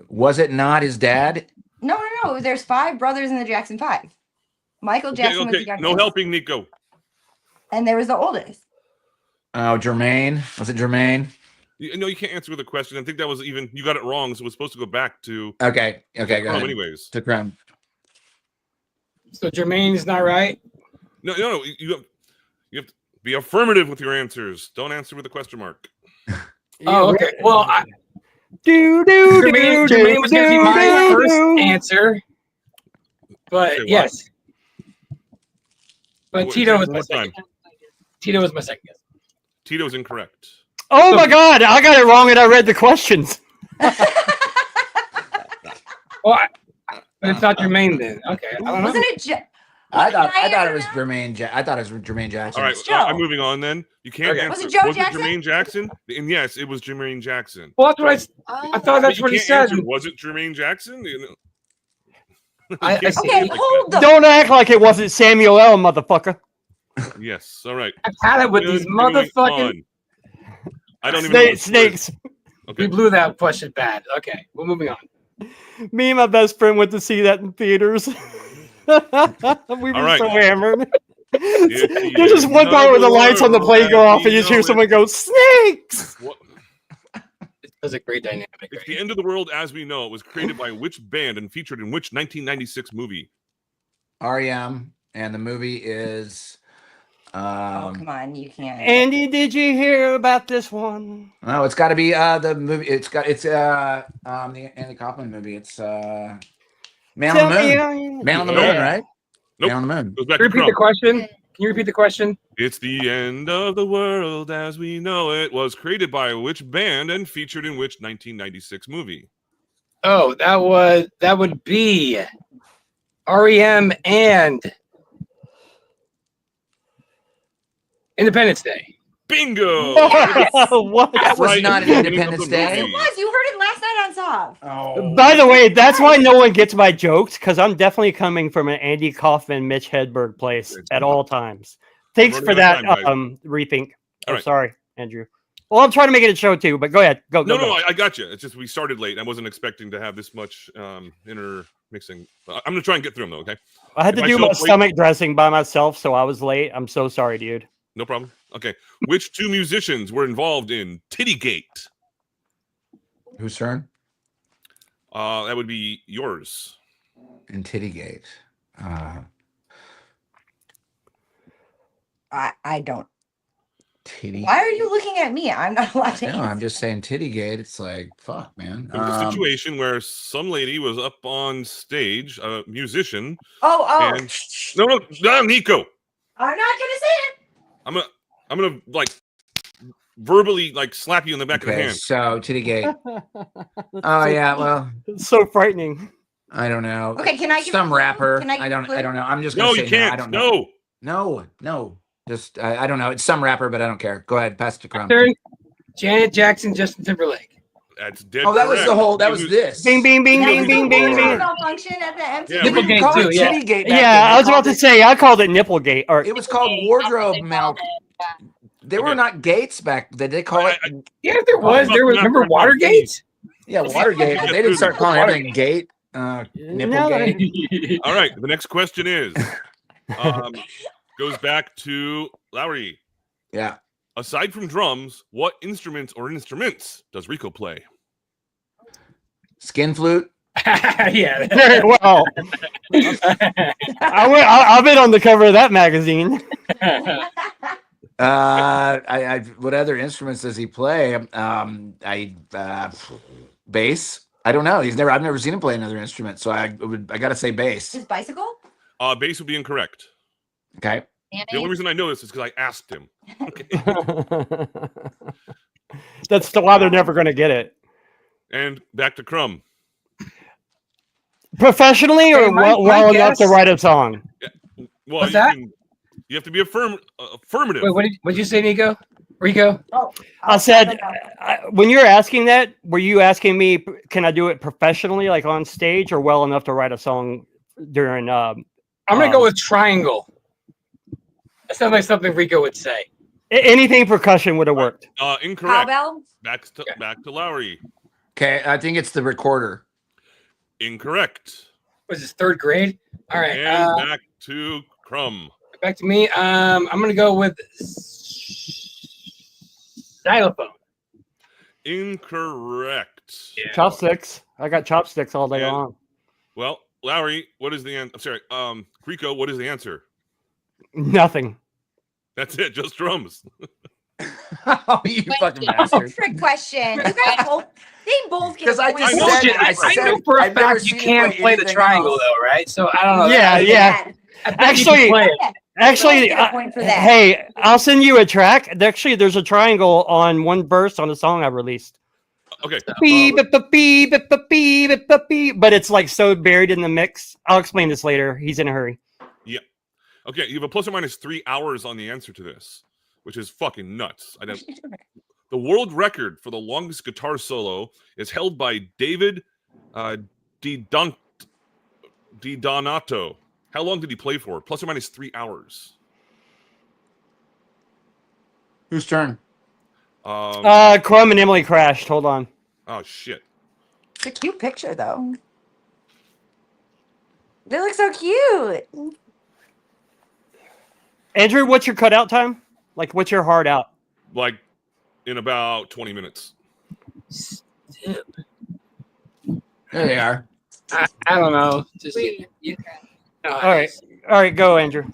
Speaker 3: was it not his dad?
Speaker 6: No. There's 5 brothers in the Jackson 5. Michael Jackson was the youngest.
Speaker 7: No helping, Nico.
Speaker 6: And there was the oldest.
Speaker 3: Oh, Jermaine. Was it Jermaine?
Speaker 7: No, you can't answer with a question. I think that was you got it wrong, so it was supposed to go back to.
Speaker 3: Okay, go ahead.
Speaker 7: Anyways,
Speaker 3: To Crumb.
Speaker 5: So Jermaine's not right.
Speaker 7: No. You have to be affirmative with your answers. Don't answer with a question mark.
Speaker 5: Oh, okay. Well,
Speaker 4: Jermaine
Speaker 5: was going to be my first answer, but yes. But Tito was my second. Tito was my second guess.
Speaker 7: Tito's incorrect.
Speaker 4: Oh my God! I got it wrong, and I read the questions.
Speaker 5: Well, but it's not Jermaine then. Okay, I don't know.
Speaker 6: Wasn't it?
Speaker 3: I thought it was Jermaine. I thought it was Jermaine Jackson.
Speaker 7: All right,
Speaker 6: Joe.
Speaker 7: I'm moving on then. You can't
Speaker 5: Okay.
Speaker 7: answer.
Speaker 6: Was it Joe
Speaker 7: was
Speaker 6: Jackson?
Speaker 7: it Jermaine Jackson? And yes, it was Jermaine Jackson.
Speaker 5: Well, that's what I thought. That's
Speaker 7: But
Speaker 5: what
Speaker 7: you
Speaker 5: he
Speaker 7: can't
Speaker 5: said.
Speaker 7: answer, was it Jermaine Jackson?
Speaker 5: I see.
Speaker 6: Okay, hold the.
Speaker 4: Don't act like it wasn't Samuel L. Motherfucker.
Speaker 7: Yes. All right.
Speaker 5: I've had it with these
Speaker 7: Continuing
Speaker 5: motherfucking
Speaker 7: on. I don't even know what this
Speaker 4: Snakes.
Speaker 7: is.
Speaker 5: We
Speaker 7: Okay.
Speaker 5: blew that question bad. Okay, we're moving on.
Speaker 4: Me and my best friend went to see that in theaters. We were
Speaker 7: right.
Speaker 4: so hammered.
Speaker 7: It's the
Speaker 4: There's this
Speaker 7: end
Speaker 4: one
Speaker 7: of
Speaker 4: part where the
Speaker 7: the
Speaker 4: lights on the
Speaker 7: world
Speaker 4: plane go
Speaker 7: as
Speaker 4: off
Speaker 7: we
Speaker 4: and you just hear
Speaker 7: know it.
Speaker 4: someone go, snakes!
Speaker 7: What?
Speaker 5: It was a great dynamic.
Speaker 7: It's
Speaker 5: Right?
Speaker 7: the end of the world as we know it was created by which band and featured in which 1996 movie?
Speaker 3: REM, and the movie is.
Speaker 6: Oh, come on, you can't.
Speaker 4: Andy, did you hear about this one?
Speaker 3: Oh, it's got to be the movie. It's the Andy Kaufman movie. It's Man on the Moon. Man on the Moon, right?
Speaker 7: Nope.
Speaker 3: Man on the Moon.
Speaker 7: Goes back
Speaker 5: Can you
Speaker 7: to
Speaker 5: repeat the
Speaker 7: Crumb.
Speaker 5: question? Can you repeat the question?
Speaker 7: It's the end of the world as we know it was created by which band and featured in which 1996 movie?
Speaker 5: Oh, that would be REM and Independence Day.
Speaker 7: Bingo!
Speaker 4: What?
Speaker 3: That was
Speaker 7: Right
Speaker 3: not
Speaker 7: at the
Speaker 3: an
Speaker 7: beginning of
Speaker 3: Independence
Speaker 7: the
Speaker 3: Day.
Speaker 6: It
Speaker 7: movie.
Speaker 6: was. You heard it last night on Soft.
Speaker 3: Oh.
Speaker 4: By the way, that's why no one gets my jokes, because I'm definitely coming from an Andy Kaufman, Mitch Hedberg place at all times. Thanks
Speaker 7: running
Speaker 4: for
Speaker 7: out of
Speaker 4: that
Speaker 7: time,
Speaker 4: rethink.
Speaker 7: All
Speaker 4: Oh,
Speaker 7: right.
Speaker 4: sorry, Andrew. Well, I'm trying to make it a show too, but go ahead. Go.
Speaker 7: No, I got you. It's just we started late. I wasn't expecting to have this much intermixing. I'm going to try and get through them, though, okay?
Speaker 4: I had to
Speaker 7: If I
Speaker 4: do
Speaker 7: show
Speaker 4: my
Speaker 7: up late-
Speaker 4: stomach dressing by myself, so I was late. I'm so sorry, dude.
Speaker 7: No problem. Okay. Which two musicians were involved in Tittygate?
Speaker 3: Whose turn?
Speaker 7: That would be yours.
Speaker 3: In Tittygate.
Speaker 6: I don't.
Speaker 3: Titty.
Speaker 6: Why are you looking at me? I'm not allowed to
Speaker 3: No,
Speaker 6: answer.
Speaker 3: I'm just saying Tittygate. It's like, fuck, man.
Speaker 7: There was a situation where some lady was up on stage, a musician.
Speaker 6: Oh.
Speaker 7: And no, Nico.
Speaker 6: I'm not gonna say it.
Speaker 7: I'm gonna like verbally like slap you in the back of the
Speaker 3: Okay,
Speaker 7: hand.
Speaker 3: so Tittygate. Oh yeah, well,
Speaker 4: It's so frightening.
Speaker 3: I don't know.
Speaker 6: Okay, can I give
Speaker 3: some
Speaker 6: a clue?
Speaker 3: rapper?
Speaker 6: Can I give a
Speaker 3: don't.
Speaker 6: clue?
Speaker 3: I don't know. I'm just gonna
Speaker 7: No,
Speaker 3: say
Speaker 7: you can't.
Speaker 3: I don't know.
Speaker 7: No.
Speaker 3: No. Just I don't know. It's some rapper, but I don't care. Go ahead, pass it to Crumb.
Speaker 5: Turn. Janet Jackson, Justin Timberlake.
Speaker 7: That's dead.
Speaker 3: Oh, that was
Speaker 7: correct.
Speaker 3: the whole. That was this.
Speaker 4: Bing, bing, bing,
Speaker 6: That
Speaker 4: bing,
Speaker 6: was
Speaker 4: bing,
Speaker 6: the
Speaker 4: bing,
Speaker 6: whole
Speaker 4: bing.
Speaker 6: malfunction at the MTV.
Speaker 7: Yeah,
Speaker 3: They didn't
Speaker 5: Nipplegate
Speaker 3: call
Speaker 5: too,
Speaker 3: it
Speaker 5: yeah.
Speaker 3: Tittygate. back
Speaker 4: Yeah,
Speaker 3: then.
Speaker 4: I
Speaker 3: They
Speaker 4: was about
Speaker 3: called
Speaker 4: to
Speaker 3: it-
Speaker 4: say I called it Nipplegate. Or
Speaker 3: It was called wardrobe mount. They were
Speaker 7: Okay.
Speaker 3: not gates back. Did they call it?
Speaker 5: Yeah, there was.
Speaker 7: Oh,
Speaker 5: There was.
Speaker 7: not
Speaker 5: Remember
Speaker 7: correct.
Speaker 5: Watergate?
Speaker 3: Yeah, Watergate. But they didn't start calling everything gate. Nipplegate.
Speaker 7: All right. The next question is goes back to Lowry.
Speaker 3: Yeah.
Speaker 7: Aside from drums, what instruments does Rico play?
Speaker 3: Skin flute.
Speaker 5: Yeah.
Speaker 4: very well. I've been on the cover of that magazine.
Speaker 3: I what other instruments does he play? Bass. I don't know. I've never seen him play another instrument, so I gotta say bass.
Speaker 6: His bicycle?
Speaker 7: Bass would be incorrect.
Speaker 3: Okay.
Speaker 7: The only reason I know this is because I asked him.
Speaker 4: That's why they're never going to get it.
Speaker 7: And back to Crumb.
Speaker 4: Professionally or
Speaker 5: Hey, my
Speaker 4: well enough to
Speaker 5: guess-
Speaker 4: write a song?
Speaker 7: Well,
Speaker 5: What's that?
Speaker 7: You have to be affirmative.
Speaker 5: Wait, what'd you say, Nico? Rico?
Speaker 6: Oh,
Speaker 4: I said, when you're asking that, were you asking me, can I do it professionally, like on stage, or well enough to write a song during?
Speaker 5: I'm gonna go with triangle. That sounds like something Rico would say.
Speaker 4: Anything percussion would have worked.
Speaker 7: Incorrect.
Speaker 6: cowbell?
Speaker 7: Back to Lowry.
Speaker 3: Okay. I think it's the recorder.
Speaker 7: Incorrect.
Speaker 5: Was this third grade? All right.
Speaker 7: And back to Crumb.
Speaker 5: Back to me. I'm gonna go with xylophone.
Speaker 7: Incorrect.
Speaker 5: Yeah.
Speaker 4: Chopsticks. I got chopsticks all day
Speaker 7: Yeah.
Speaker 4: long.
Speaker 7: Well, Lowry, what is the answer? I'm sorry. Rico, what is the answer?
Speaker 4: Nothing.
Speaker 7: That's it. Just drums.
Speaker 3: Oh, you fucking bastard.
Speaker 6: Trick question. You guys both, they both get
Speaker 3: 'Cause I
Speaker 6: points.
Speaker 3: just
Speaker 5: Bullshit.
Speaker 3: said-
Speaker 5: I
Speaker 3: said
Speaker 5: know for a
Speaker 3: I've never
Speaker 5: fact you
Speaker 3: seen him
Speaker 5: can't
Speaker 3: play
Speaker 5: play the
Speaker 3: anything
Speaker 5: triangle
Speaker 3: else.
Speaker 5: though, right? So I don't know.
Speaker 4: Yeah,
Speaker 6: Look at
Speaker 4: yeah.
Speaker 6: that.
Speaker 5: I bet you
Speaker 4: Actually-
Speaker 5: can play it.
Speaker 4: Actually,
Speaker 6: Get a point for that.
Speaker 4: hey, I'll send you a track. Actually, there's a triangle on one verse on a song I released.
Speaker 7: Okay.
Speaker 4: Beep, beep, beep, beep, beep, beep, beep, beep, beep. But it's like so buried in the mix. I'll explain this later. He's in a hurry.
Speaker 7: Okay. You have a plus or minus 3 hours on the answer to this, which is fucking nuts. I don't. The world record for the longest guitar solo is held by David Di Donato. How long did he play for? Plus or minus 3 hours.
Speaker 3: Whose turn?
Speaker 4: Crumb and Emily crashed. Hold on.
Speaker 7: Oh shit.
Speaker 6: It's a cute picture, though. They look so cute.
Speaker 4: Andrew, what's your cutout time? Like, what's your hard out?
Speaker 7: Like in about 20 minutes.
Speaker 3: There they are.
Speaker 5: I don't know. Just
Speaker 4: All right, go, Andrew.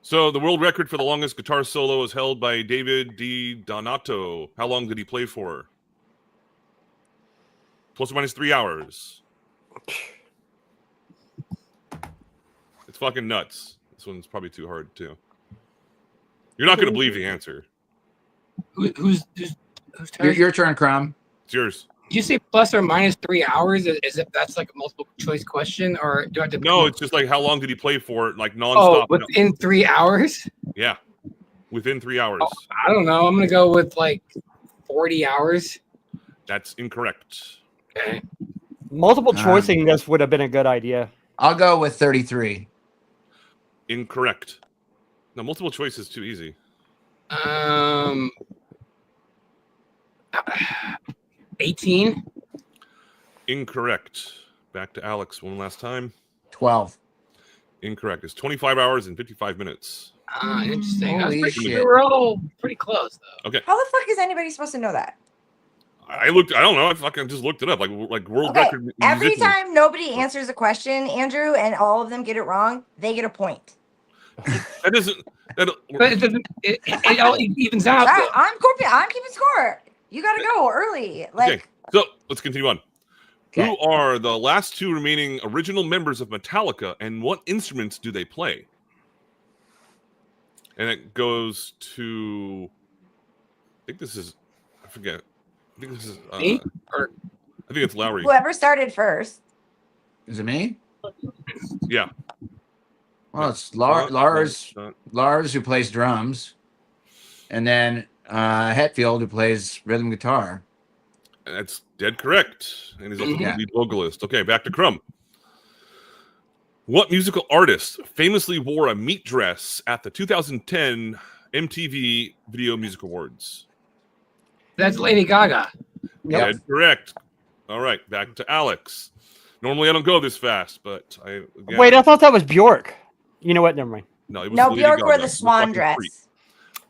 Speaker 7: So the world record for the longest guitar solo is held by David Di Donato. How long did he play for? Plus or minus 3 hours. It's fucking nuts. This one's probably too hard too. You're not going to believe the answer.
Speaker 5: Who's turn?
Speaker 3: Your turn, Crumb.
Speaker 7: It's yours.
Speaker 5: Did you say plus or minus 3 hours? Is if that's like a multiple choice question, or do I have to?
Speaker 7: No, it's just like how long did he play for? Like
Speaker 5: Oh,
Speaker 7: nonstop.
Speaker 5: within 3 hours?
Speaker 7: Yeah, within 3 hours.
Speaker 5: Oh, I don't know. I'm gonna go with like 40 hours.
Speaker 7: That's incorrect.
Speaker 5: Okay.
Speaker 4: Multiple choicing this would have been a good idea.
Speaker 3: I'll go with 33.
Speaker 7: Incorrect. No, multiple choice is too easy.
Speaker 5: 18.
Speaker 7: Incorrect. Back to Alex one last time.
Speaker 3: 12.
Speaker 7: Incorrect. It's 25 hours and 55 minutes.
Speaker 5: Interesting.
Speaker 3: Holy shit.
Speaker 5: We were all pretty close, though.
Speaker 7: Okay.
Speaker 6: How the fuck is anybody supposed to know that?
Speaker 7: I don't know. I fucking just looked it up. Like world
Speaker 6: Okay,
Speaker 7: record.
Speaker 6: every
Speaker 7: musician.
Speaker 6: time nobody answers a question, Andrew, and all of them get it wrong, they get a point.
Speaker 7: That doesn't. That,
Speaker 5: But it all evens out. Though.
Speaker 6: I'm keeping score. You got to go early. Like,
Speaker 7: okay. So let's continue on.
Speaker 3: Okay.
Speaker 7: Who are the last two remaining original members of Metallica, and what instruments do they play? And it goes to. I think this is. I forget. I think this is.
Speaker 5: Me? Or
Speaker 7: I think it's Lowry.
Speaker 6: whoever started first.
Speaker 3: Is it me?
Speaker 7: Yeah.
Speaker 3: Well, it's Lars who plays drums, and then Hetfield who plays rhythm guitar.
Speaker 7: That's dead correct. And he's also the lead vocalist. Okay, back to Crumb. What musical artist famously wore a meat dress at the 2010 MTV Video Music Awards?
Speaker 5: that's Lady Gaga.
Speaker 7: Dead correct. All right, back to Alex. Normally I don't go this fast, but
Speaker 4: Wait, I thought that was Bjork. You know what? Never mind.
Speaker 7: No, it was
Speaker 6: No,
Speaker 7: Lady
Speaker 6: Bjork wore
Speaker 7: Gaga.
Speaker 6: the swan
Speaker 7: Fucking
Speaker 6: dress.
Speaker 7: freak.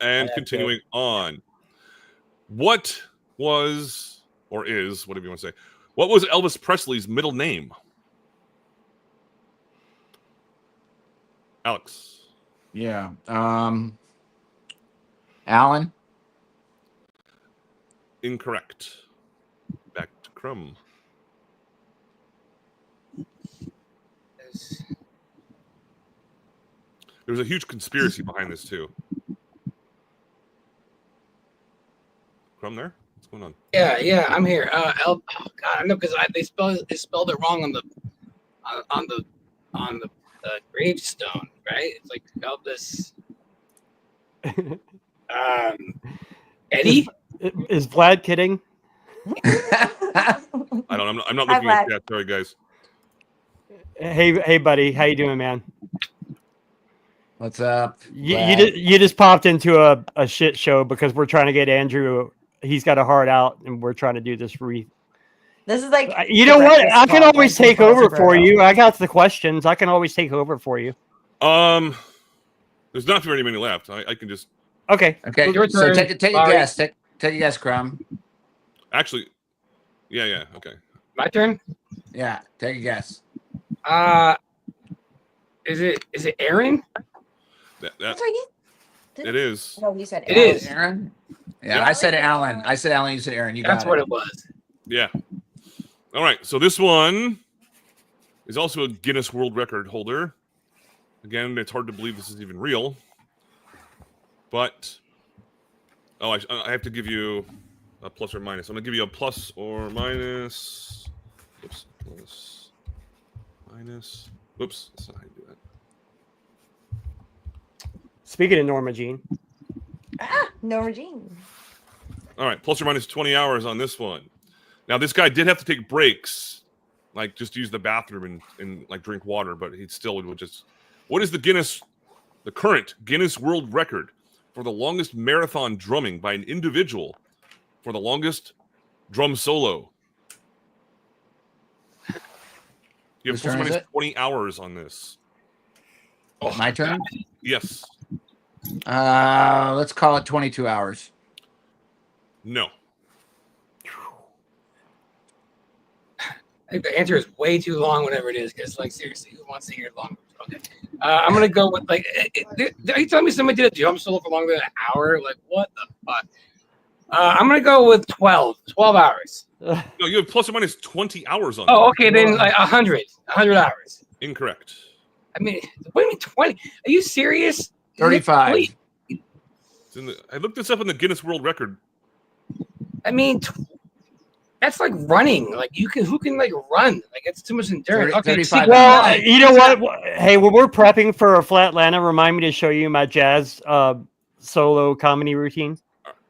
Speaker 7: And continuing on. What was, or is, whatever you want to say, what was Elvis Presley's middle name? Alex.
Speaker 3: Yeah. Alan.
Speaker 7: Incorrect. Back to Crumb. There was a huge conspiracy behind this too. Crumb there? What's going on?
Speaker 5: Yeah, I'm here. Oh God, I know because they spelled it wrong on the gravestone, right? It's like Elvis. Eddie?
Speaker 4: Is Vlad kidding?
Speaker 7: I don't know. I'm not looking at that. Sorry, guys.
Speaker 4: Hey, buddy. How you doing, man?
Speaker 3: What's up?
Speaker 4: You just popped into a shit show because we're trying to get Andrew. He's got a heart out, and we're trying to do this wreath.
Speaker 6: This is like
Speaker 4: You know what? I can always take over for you. I got the questions. I can always take over for you.
Speaker 7: There's not very many left. I can just.
Speaker 4: Okay.
Speaker 3: Okay.
Speaker 5: Your
Speaker 3: So
Speaker 5: turn.
Speaker 3: take a guess. Take a guess, Crumb.
Speaker 7: Actually, yeah. Okay.
Speaker 5: My turn.
Speaker 3: Yeah. Take a guess.
Speaker 5: Is it Aaron?
Speaker 6: That's what
Speaker 7: It is.
Speaker 6: No, you said
Speaker 5: It
Speaker 6: Aaron.
Speaker 5: is.
Speaker 3: Aaron. Yeah, I said Alan. I said Alan. You said Aaron. You got
Speaker 5: That's what it was.
Speaker 7: Yeah. All right. So this one is also a Guinness World Record holder. Again, it's hard to believe this is even real. But I have to give you a plus or minus. I'm gonna give you a plus or minus. Oops. Plus minus. Whoops. That's not how you do that.
Speaker 4: Speaking of Norma Jean.
Speaker 6: No, Regine.
Speaker 7: All right, plus or minus 20 hours on this one. Now, this guy did have to take breaks, like just use the bathroom and like drink water, but he still would just. What is the current Guinness World Record for the longest marathon drumming by an individual for the longest drum solo? You have plus or minus 20 hours on this.
Speaker 3: Oh, my turn?
Speaker 7: Yes.
Speaker 3: Let's call it 22 hours.
Speaker 7: No.
Speaker 5: I think the answer is way too long, whatever it is, because like seriously, who wants to hear it long? Okay, I'm gonna go with like. Are you telling me somebody did a drum solo for longer than an hour? Like what the fuck? I'm gonna go with 12 hours.
Speaker 7: No, you have plus or minus 20 hours on.
Speaker 5: Oh, okay, then like 100 hours.
Speaker 7: Incorrect.
Speaker 5: I mean, what do you mean 20? Are you serious?
Speaker 3: 35.
Speaker 7: I looked this up in the Guinness World Record.
Speaker 5: I mean, that's like running. Like who can like run? Like it's too much endurance.
Speaker 3: 30,
Speaker 5: okay,
Speaker 3: 35
Speaker 4: well, you know what? Hey, when we're prepping for a Flatlanta, remind me to show you my jazz solo comedy routine.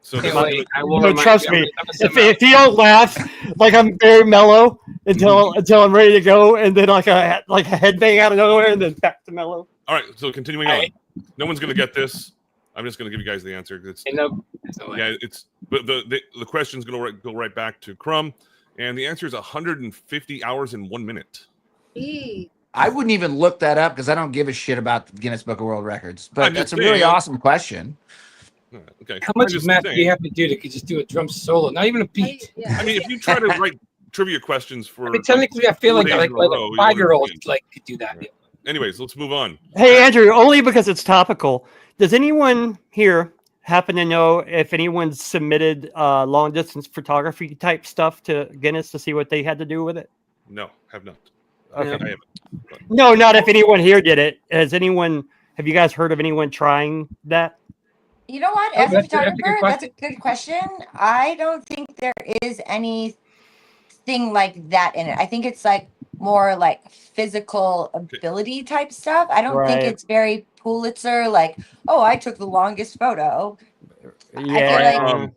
Speaker 7: So
Speaker 5: I will
Speaker 4: trust me. If you don't laugh, like I'm very mellow until I'm ready to go, and then like a headbang out of nowhere, and then back to mellow.
Speaker 7: All right, so continuing on. No one's gonna get this. I'm just gonna give you guys the answer. But the question's gonna go right back to Crumb, and the answer is 150 hours in 1 minute.
Speaker 3: I wouldn't even look that up because I don't give a shit about the Guinness Book of World Records. But that's a really awesome question.
Speaker 7: Okay.
Speaker 5: How much math do you have to do to just do a drum solo? Not even a beat.
Speaker 7: I mean, if you try to write trivia questions for,
Speaker 5: I mean, technically, I feel like a 5-year-old like could do that.
Speaker 7: Anyways, let's move on.
Speaker 4: Hey, Andrew, only because it's topical. Does anyone here happen to know if anyone submitted long distance photography type stuff to Guinness to see what they had to do with it?
Speaker 7: No, have not.
Speaker 4: Okay.
Speaker 7: I haven't.
Speaker 4: No, not if anyone here did it. Have you guys heard of anyone trying that?
Speaker 6: You know what? As a photographer, that's a good question. I don't think there is anything like that in it. I think it's like more like physical ability type stuff. I don't think it's very Pulitzer, like, oh, I took the longest photo.
Speaker 4: Yeah.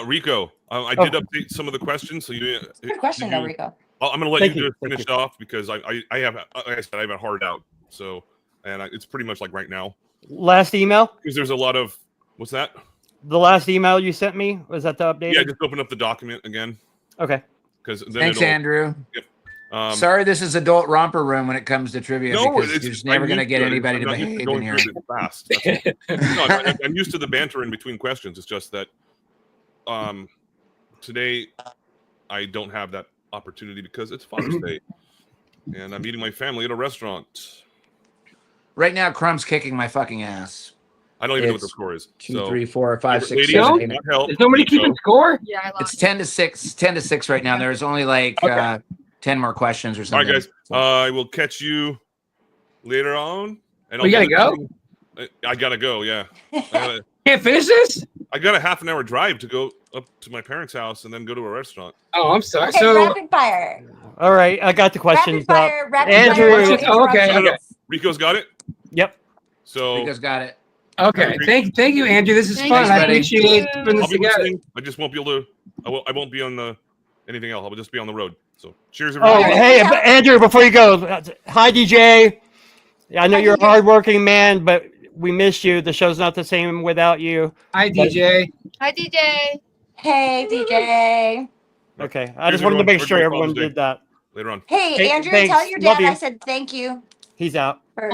Speaker 7: Rico, I did update some of the questions. So
Speaker 6: good question, though, Rico.
Speaker 7: I'm going to let you finish off because I have, like I said, I have a hard out. So, and it's pretty much like right now.
Speaker 4: Last email?
Speaker 7: Because there's a lot of, what's that?
Speaker 4: The last email you sent me, was that the update?
Speaker 7: Yeah, just open up the document again.
Speaker 4: Okay.
Speaker 3: Thanks, Andrew.
Speaker 7: Yep.
Speaker 3: Sorry, this is adult romper room when it comes to trivia.
Speaker 7: No,
Speaker 3: because you're just never going to get anybody to behave in here.
Speaker 7: Fast. I'm used to the banter in between questions. It's just that today I don't have that opportunity because it's Father's Day, and I'm eating my family at a restaurant.
Speaker 3: Right now, Crumb's kicking my fucking ass.
Speaker 7: I don't even know what the score is.
Speaker 3: 2, 3, 4, 5, 6,
Speaker 5: 7, 8. Is nobody keeping score?
Speaker 6: Yeah, I
Speaker 3: it's 10-6. 10-6 right now. There's only like 10 more questions or something.
Speaker 7: All right, guys. I will catch you later on. And
Speaker 5: you gotta go?
Speaker 7: I gotta go, yeah.
Speaker 5: Can't finish this?
Speaker 7: I got a half an hour drive to go up to my parents' house and then go to a restaurant.
Speaker 5: Oh, I'm sorry.
Speaker 6: Okay,
Speaker 5: so
Speaker 6: rapid fire.
Speaker 4: All right, I got the questions.
Speaker 6: Rapid
Speaker 4: Andrew.
Speaker 6: fire.
Speaker 5: Okay.
Speaker 7: Rico's got it?
Speaker 4: Yep.
Speaker 7: So
Speaker 3: Rico's got it.
Speaker 5: Okay. Thank you, Andrew. This is fun. I appreciate putting this together.
Speaker 7: I just won't be able to. I won't be on anything else. I will just be on the road. So cheers,
Speaker 4: Oh,
Speaker 7: everybody.
Speaker 4: hey, Andrew, before you go, hi, DJ. I know you're a hardworking man, but we missed you. The show's not the same without you.
Speaker 5: Hi, DJ.
Speaker 8: Hi, DJ.
Speaker 6: Hey, DJ.
Speaker 4: Okay, I just wanted to make sure everyone did that.
Speaker 7: Later on.
Speaker 6: Hey, Andrew,
Speaker 4: thanks.
Speaker 6: tell your
Speaker 4: Love
Speaker 6: dad
Speaker 4: you.
Speaker 6: I said thank you.
Speaker 4: He's out.
Speaker 6: For...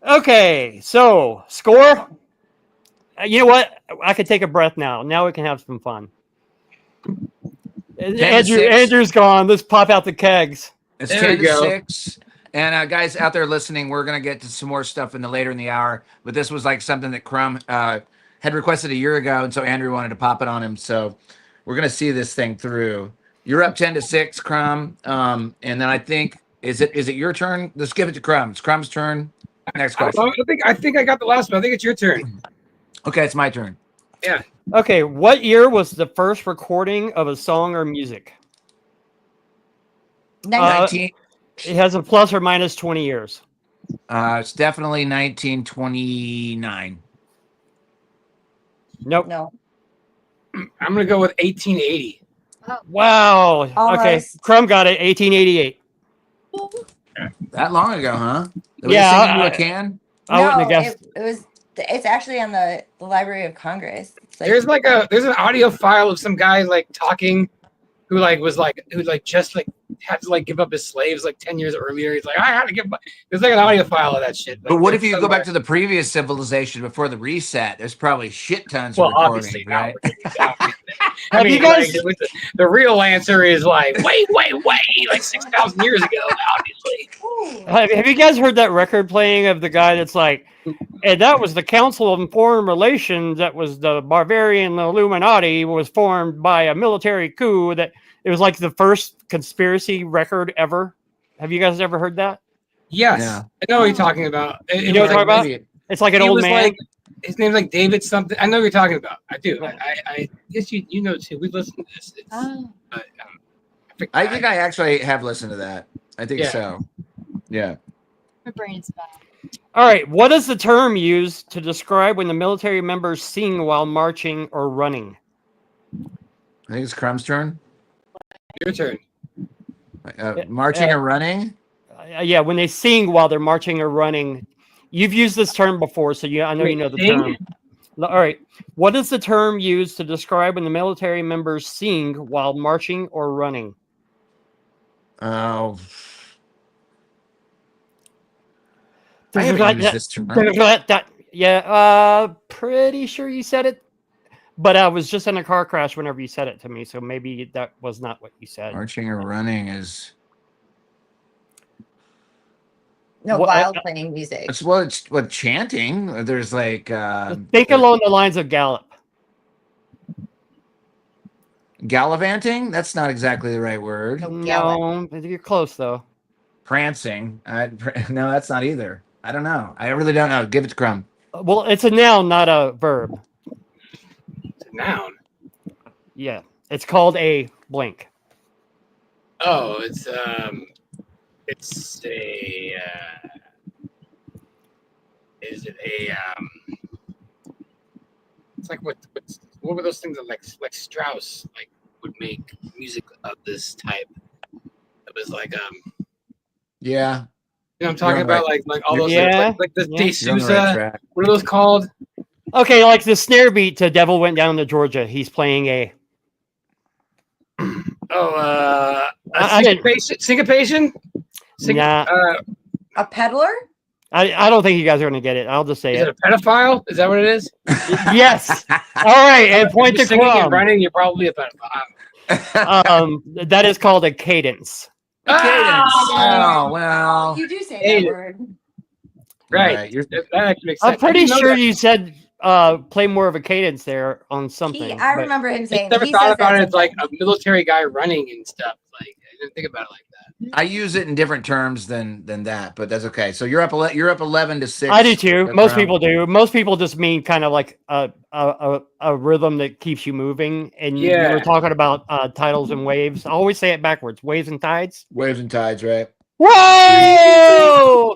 Speaker 4: Okay, so score. You know what? I could take a breath now. Now we can have some fun. Andrew's gone. Let's pop out the kegs.
Speaker 3: It's 10-6. And guys out there listening, we're gonna get to some more stuff later in the hour. But this was like something that Crumb had requested a year ago, and so Andrew wanted to pop it on him. So we're gonna see this thing through. You're up 10-6, Crumb. And then I think is it your turn? Let's give it to Crumb. It's Crumb's turn. Next question.
Speaker 5: I think I got the last one. I think it's your turn.
Speaker 3: Okay, it's my turn.
Speaker 5: Yeah.
Speaker 4: Okay, what year was the first recording of a song or music?
Speaker 3: 19.
Speaker 4: It has a plus or minus 20 years.
Speaker 3: It's definitely 1929.
Speaker 4: Nope.
Speaker 6: No.
Speaker 5: I'm gonna go with 1880.
Speaker 4: Wow.
Speaker 6: Almost.
Speaker 4: Okay, Crumb got it. 1888.
Speaker 3: That long ago, huh? Were they
Speaker 4: Yeah,
Speaker 3: singing into a can?
Speaker 4: I wouldn't have
Speaker 6: No,
Speaker 4: guessed.
Speaker 6: it was. It's actually on the Library of Congress. It's like,
Speaker 5: There's an audio file of some guy like talking, who just had to like give up his slaves like 10 years earlier. He's like, I had to give. There's like an audio file of that shit.
Speaker 3: But what if you go back to the previous civilization before the reset? There's probably shit tons of recordings,
Speaker 5: obviously,
Speaker 3: right?
Speaker 4: Have you guys?
Speaker 5: The real answer is like way, like 6,000 years ago. Obviously.
Speaker 4: Have you guys heard that record playing of the guy that's like, and that was the Council of Foreign Relations, that was the Bavarian Illuminati, was formed by a military coup, that it was like the first conspiracy record ever. Have you guys ever heard that?
Speaker 5: Yes,
Speaker 3: Yeah.
Speaker 5: I know what you're talking about.
Speaker 4: You know what I'm talking about? It's like an old man.
Speaker 5: Like, his name's like David something. I know what you're talking about. I do. I guess you know too. We listened to this.
Speaker 3: I think I actually have listened to that. I think so. Yeah.
Speaker 8: My brain's bad.
Speaker 4: All right. What is the term used to describe when the military members sing while marching or running?
Speaker 3: I think it's Crumb's turn.
Speaker 5: Your turn.
Speaker 3: Marching or running?
Speaker 4: Yeah, when they sing while they're marching or running. You've used this term before, so I know you know the term. All right. What is the term used to describe when the military members sing while marching or running?
Speaker 3: Oh. I haven't used this term.
Speaker 4: Yeah, pretty sure you said it, but I was just in a car crash whenever you said it to me, so maybe that was not what you said.
Speaker 3: Marching or running is...
Speaker 6: no, while playing music.
Speaker 3: It's chanting. There's like...
Speaker 4: think along the lines of gallop.
Speaker 3: Gallivanting? That's not exactly the right word.
Speaker 4: No, you're close, though.
Speaker 3: Prancing. No, that's not either. I don't know. I really don't know. Give it to Crumb.
Speaker 4: Well, it's a noun, not a verb.
Speaker 5: It's a noun.
Speaker 4: Yeah, it's called a blank.
Speaker 5: Oh, it's is it a it's like what were those things that like Strauss like would make music of this type? It was like
Speaker 3: yeah.
Speaker 5: You know what I'm talking about? Like all those like the De
Speaker 3: Souza.
Speaker 5: What are those called?
Speaker 4: Okay, like the snare beat to Devil Went Down to Georgia. He's playing a
Speaker 5: syncopation?
Speaker 6: A peddler?
Speaker 4: I don't think you guys are going to get it. I'll just say
Speaker 5: it. Is it a pedophile? Is that what it is?
Speaker 4: Yes. All right, and point to
Speaker 5: singing
Speaker 4: Crumb.
Speaker 5: and running, you're probably a pedophile.
Speaker 4: That is called a cadence.
Speaker 3: Cadence. Oh, well.
Speaker 6: You do say that word.
Speaker 5: Right. That actually makes sense.
Speaker 4: I'm pretty sure you said play more of a cadence there on something.
Speaker 6: I remember him saying
Speaker 5: I never thought about it as like a military guy running and stuff. Like I didn't think about it like that.
Speaker 3: I use it in different terms than that, but that's okay. So you're up 11-6.
Speaker 4: I do too. Most people do. Most people just mean kind of like a rhythm that keeps you moving. And you were talking about tidals and waves. I always say it backwards: waves and tides.
Speaker 3: Waves and tides, right?
Speaker 4: Whoa!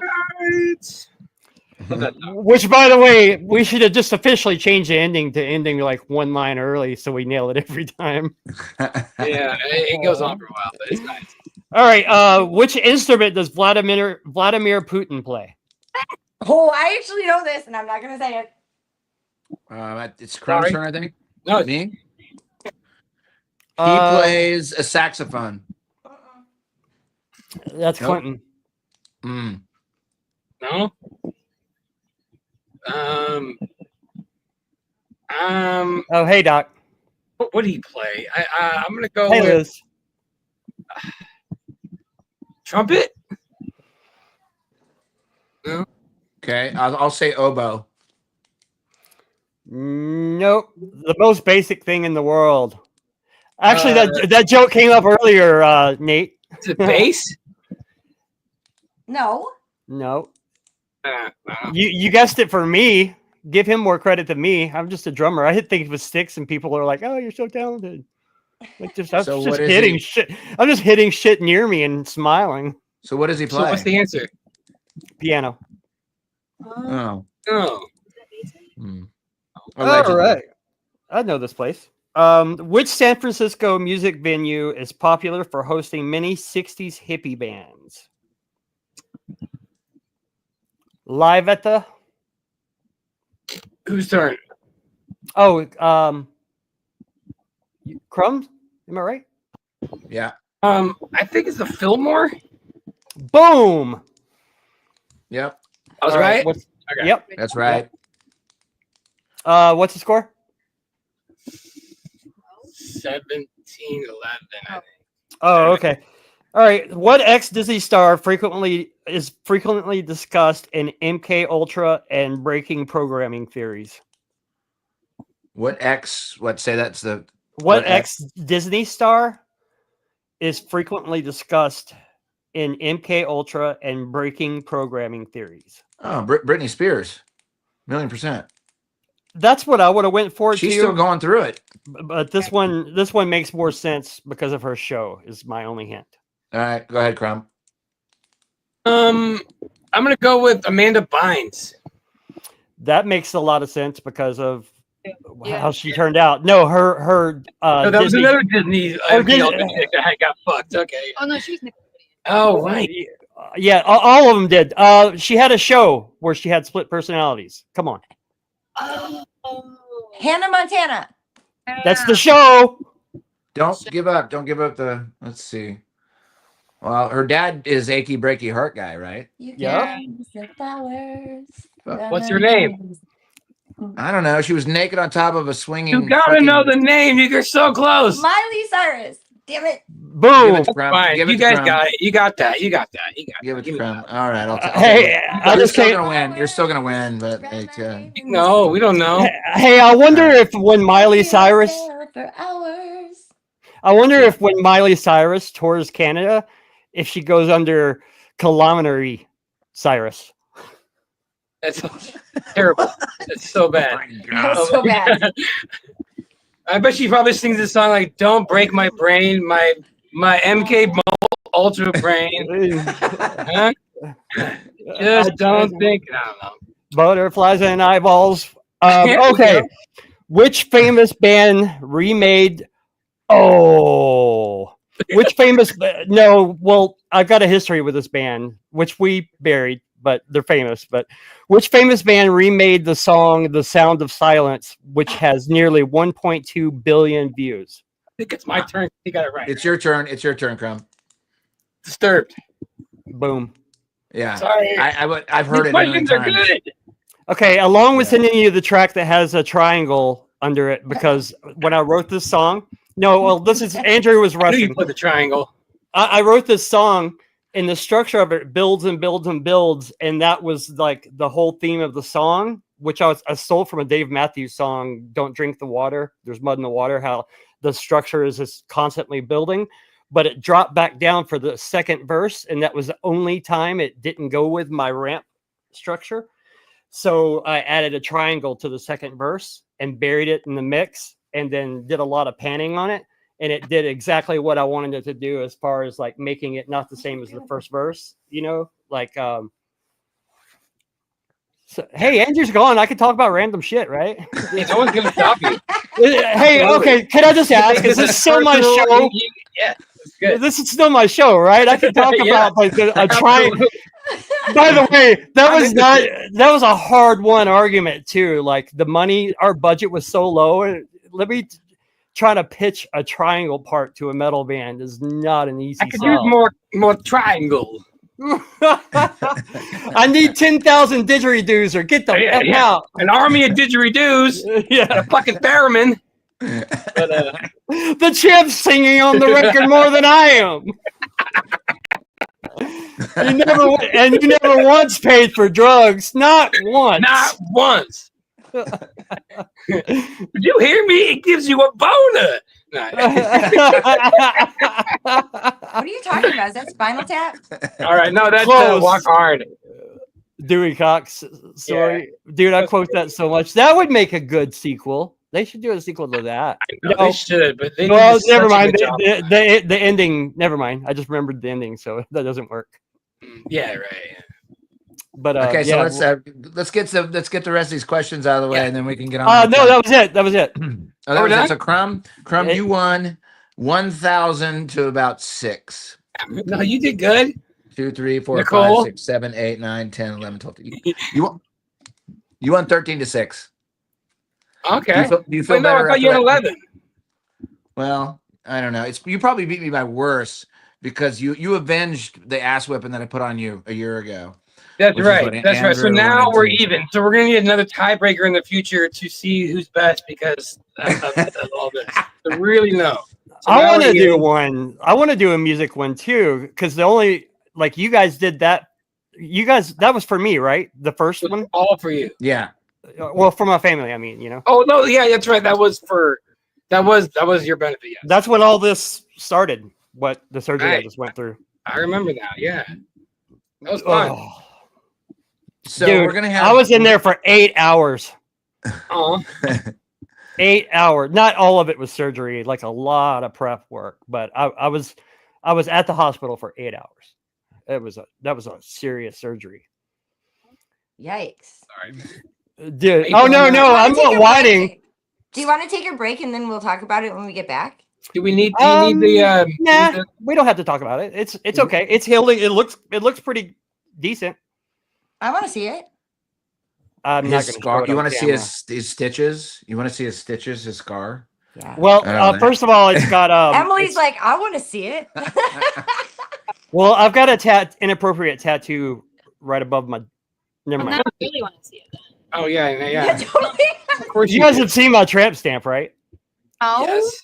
Speaker 4: Which, by the way, we should have just officially changed the ending to ending like one line early, so we nail it every time.
Speaker 5: Yeah, it goes on for a while, but it's nice.
Speaker 4: All right, which instrument does Vladimir Putin play?
Speaker 6: Oh, I actually know this, and I'm not going to say it.
Speaker 3: It's Crumb's turn, I think.
Speaker 5: No,
Speaker 3: me. He plays a saxophone.
Speaker 4: That's Clinton.
Speaker 5: No.
Speaker 4: Oh, hey, Doc.
Speaker 5: What do he play? I'm gonna go
Speaker 4: with
Speaker 5: Liz. Trumpet. No.
Speaker 3: Okay, I'll say oboe.
Speaker 4: Nope. The most basic thing in the world. Actually, that joke came up earlier, Nate.
Speaker 5: Is it bass?
Speaker 6: No.
Speaker 4: No. You guessed it for me. Give him more credit than me. I'm just a drummer. I hit things with sticks, and people are like, "Oh, you're so talented." Like I'm just hitting shit. I'm just hitting shit near me and smiling.
Speaker 3: So what does he play?
Speaker 5: So what's the answer?
Speaker 4: Piano.
Speaker 3: Oh.
Speaker 4: All right. I know this place. Which San Francisco music venue is popular for hosting many 60s hippie bands? Live at the.
Speaker 5: Whose turn?
Speaker 4: Oh, Crumb. Am I right?
Speaker 3: Yeah.
Speaker 5: I think it's the Fillmore.
Speaker 4: Boom.
Speaker 3: Yep.
Speaker 5: I was
Speaker 4: All
Speaker 5: right.
Speaker 4: What's,
Speaker 5: Okay.
Speaker 4: Yep.
Speaker 3: That's right.
Speaker 4: What's the score?
Speaker 5: 17-11. I think.
Speaker 4: Oh, okay. All right. What ex-Disney star is frequently discussed in MK Ultra and breaking programming theories?
Speaker 3: What say that's the
Speaker 4: What ex-Disney star is frequently discussed in MK Ultra and breaking programming theories?
Speaker 3: Oh, Britney Spears. 1,000,000%.
Speaker 4: That's what I would have went for
Speaker 3: She's
Speaker 4: too.
Speaker 3: still going through it.
Speaker 4: But this one makes more sense because of her show. Is my only hint.
Speaker 3: All right, go ahead, Crumb.
Speaker 5: I'm gonna go with Amanda Bynes.
Speaker 4: That makes a lot of sense because of how she turned out. No, her.
Speaker 5: No, that was
Speaker 4: Disney,
Speaker 5: another Disney chick that got fucked. Okay.
Speaker 8: Oh no, she was Nickelodeon.
Speaker 5: Oh right.
Speaker 4: Yeah, all of them did. She had a show where she had split personalities. Come on.
Speaker 8: Oh.
Speaker 6: Hannah Montana.
Speaker 4: That's the show.
Speaker 3: Don't give up. Don't give up the. Let's see. Well, her dad is Achy Breaky Heart guy, right?
Speaker 6: You
Speaker 4: Yep.
Speaker 6: can use the flowers.
Speaker 5: What's her name?
Speaker 3: I don't know. She was naked on top of a swinging.
Speaker 5: You gotta know the name. You're so close.
Speaker 6: Miley Cyrus. Damn it.
Speaker 4: Boom.
Speaker 3: Give it to Crumb.
Speaker 5: Fine.
Speaker 3: Give it
Speaker 5: You
Speaker 3: to
Speaker 5: guys
Speaker 3: Crumb.
Speaker 5: got it. You got that. You got that. You got
Speaker 3: Give it
Speaker 5: Give
Speaker 3: to
Speaker 5: me
Speaker 3: Crumb.
Speaker 5: that.
Speaker 3: All right, I'll tell
Speaker 4: Hey, I
Speaker 3: You're
Speaker 4: just
Speaker 3: still
Speaker 4: can't.
Speaker 3: gonna win. You're still gonna win, but
Speaker 5: No, we don't know.
Speaker 4: Hey, I wonder if when Miley Cyrus.
Speaker 6: For hours.
Speaker 4: I wonder if when Miley Cyrus tours Canada, if she goes under Kilometer Cyrus.
Speaker 5: That's terrible. That's so bad.
Speaker 6: That's so bad.
Speaker 5: I bet she probably sings this song like "Don't Break My Brain, my MK Ultra Brain." Huh? Just don't think. I don't know.
Speaker 4: Butterflies and eyeballs. Okay. Which famous band remade? Oh. Which famous? No. Well, I've got a history with this band, which we buried, but they're famous. But which famous band remade the song "The Sound of Silence," which has nearly 1.2 billion views?
Speaker 5: I think it's my turn. You got it right.
Speaker 3: It's your turn. It's your turn, Crumb.
Speaker 5: Disturbed.
Speaker 4: Boom.
Speaker 3: Yeah.
Speaker 5: Sorry.
Speaker 3: I've heard
Speaker 5: These
Speaker 3: it a million
Speaker 5: questions are
Speaker 3: times.
Speaker 5: good.
Speaker 4: Okay, along with sending you the track that has a triangle under it, because when I wrote this song, this is Andrew was
Speaker 5: I knew you
Speaker 4: rushing.
Speaker 5: put the triangle.
Speaker 4: I wrote this song, and the structure of it builds and builds and builds, and that was like the whole theme of the song, which I stole from a Dave Matthews song, "Don't Drink the Water." There's mud in the water. How the structure is just constantly building, but it dropped back down for the second verse, and that was the only time it didn't go with my ramp structure. So I added a triangle to the second verse and buried it in the mix, and then did a lot of panning on it. And it did exactly what I wanted it to do as far as like making it not the same as the first verse, so, hey, Andrew's gone. I could talk about random shit, right?
Speaker 5: Hey, no one's gonna stop you.
Speaker 4: Hey, okay. Can I just ask? Is this still my show?
Speaker 5: Yeah, it's good.
Speaker 4: This is still my show, right? I can talk
Speaker 5: Yeah.
Speaker 4: about like a triangle. By the way, that was a hard won argument too. Like the money, our budget was so low, and let me try to pitch a triangle part to a metal band is not an easy.
Speaker 5: I could use more triangle.
Speaker 4: I need 10,000 didgeridoos or get the F out.
Speaker 5: An army of didgeridoos.
Speaker 4: Yeah,
Speaker 5: a fucking theremin. But,
Speaker 4: the champ's singing on the record more than I am. You never once paid for drugs. Not once.
Speaker 5: Not once. Did you hear me? It gives you a boner.
Speaker 6: What are you talking about? Is that Spinal Tap?
Speaker 5: All right, no, that's
Speaker 4: Close.
Speaker 5: Walk Hard.
Speaker 4: Dewey Cox story. Dude, I quote that so much. That would make a good sequel. They should do a sequel to that.
Speaker 5: They should, but they
Speaker 4: well,
Speaker 5: did
Speaker 4: never
Speaker 5: such a
Speaker 4: mind.
Speaker 5: good job.
Speaker 4: The ending. Never mind. I just remembered the ending, so that doesn't work.
Speaker 5: Yeah, right.
Speaker 4: But
Speaker 3: okay, so
Speaker 4: yeah,
Speaker 3: let's get the rest of these questions out of the way, and then we can get on.
Speaker 4: No, that was it. That was it.
Speaker 3: Oh, that was it. So Crumb, you won 1,000 to about 6.
Speaker 5: No, you did good.
Speaker 3: 2, 3, 4,
Speaker 5: Nicole?
Speaker 3: 5, 6, 7, 8, 9, 10, 11, 12. You won 13-6.
Speaker 5: Okay.
Speaker 3: Do you feel
Speaker 5: Wait, no,
Speaker 3: better
Speaker 5: I thought you
Speaker 3: after
Speaker 5: had
Speaker 3: that?
Speaker 5: 11.
Speaker 3: Well, I don't know. You probably beat me by worse because you avenged the ass whipping that I put on you a year ago.
Speaker 5: That's right. That's right. So
Speaker 3: Andrew
Speaker 5: now
Speaker 3: wanted
Speaker 5: we're
Speaker 3: to.
Speaker 5: even. So we're gonna need another tiebreaker in the future to see who's best because of all this. To really know. So
Speaker 4: I
Speaker 5: now
Speaker 4: want to
Speaker 5: we're
Speaker 4: do
Speaker 5: even.
Speaker 4: one. I want to do a music one too, because the only like you guys did that. You guys, that was for me, right? The first one.
Speaker 5: All for you.
Speaker 3: Yeah.
Speaker 4: Well, for my family, I mean, you know.
Speaker 5: Oh no, yeah, that's right. That was your benefit. Yes.
Speaker 4: That's when all this started. What the surgery I
Speaker 5: Right.
Speaker 4: just went through.
Speaker 5: I remember now. Yeah. That was fun.
Speaker 4: Oh,
Speaker 3: So
Speaker 4: dude,
Speaker 3: we're gonna have.
Speaker 4: I was in there for 8 hours.
Speaker 5: Oh.
Speaker 4: 8 hours. Not all of it was surgery, like a lot of prep work, but I was at the hospital for 8 hours. That was a serious surgery.
Speaker 6: Yikes.
Speaker 5: Sorry.
Speaker 4: Dude.
Speaker 5: You
Speaker 4: Oh
Speaker 5: wanna-
Speaker 4: no,
Speaker 6: Do you
Speaker 4: no,
Speaker 6: wanna
Speaker 4: I'm
Speaker 6: take
Speaker 4: not
Speaker 6: a
Speaker 4: whining.
Speaker 6: break? Do you want to take a break and then we'll talk about it when we get back?
Speaker 5: Do you need the
Speaker 4: Nah, we don't have to talk about it. It's okay. It's healing. It looks pretty decent.
Speaker 6: I want to see it.
Speaker 4: I'm
Speaker 3: His
Speaker 4: not going to show
Speaker 3: scar.
Speaker 4: it
Speaker 3: You
Speaker 4: on
Speaker 3: want to see
Speaker 4: camera.
Speaker 3: his stitches? You want to see his stitches? His scar?
Speaker 6: Yeah.
Speaker 4: Well,
Speaker 3: Oh,
Speaker 4: first of all, it's got
Speaker 6: Emily's like, I want to see it.
Speaker 4: well, I've got a inappropriate tattoo right above my. Never
Speaker 8: And
Speaker 4: mind.
Speaker 8: I really want to see it then.
Speaker 5: Oh yeah, yeah.
Speaker 6: Yeah, totally.
Speaker 5: Of course
Speaker 4: You guys have seen my tramp stamp, right?
Speaker 8: Oh,
Speaker 5: Yes.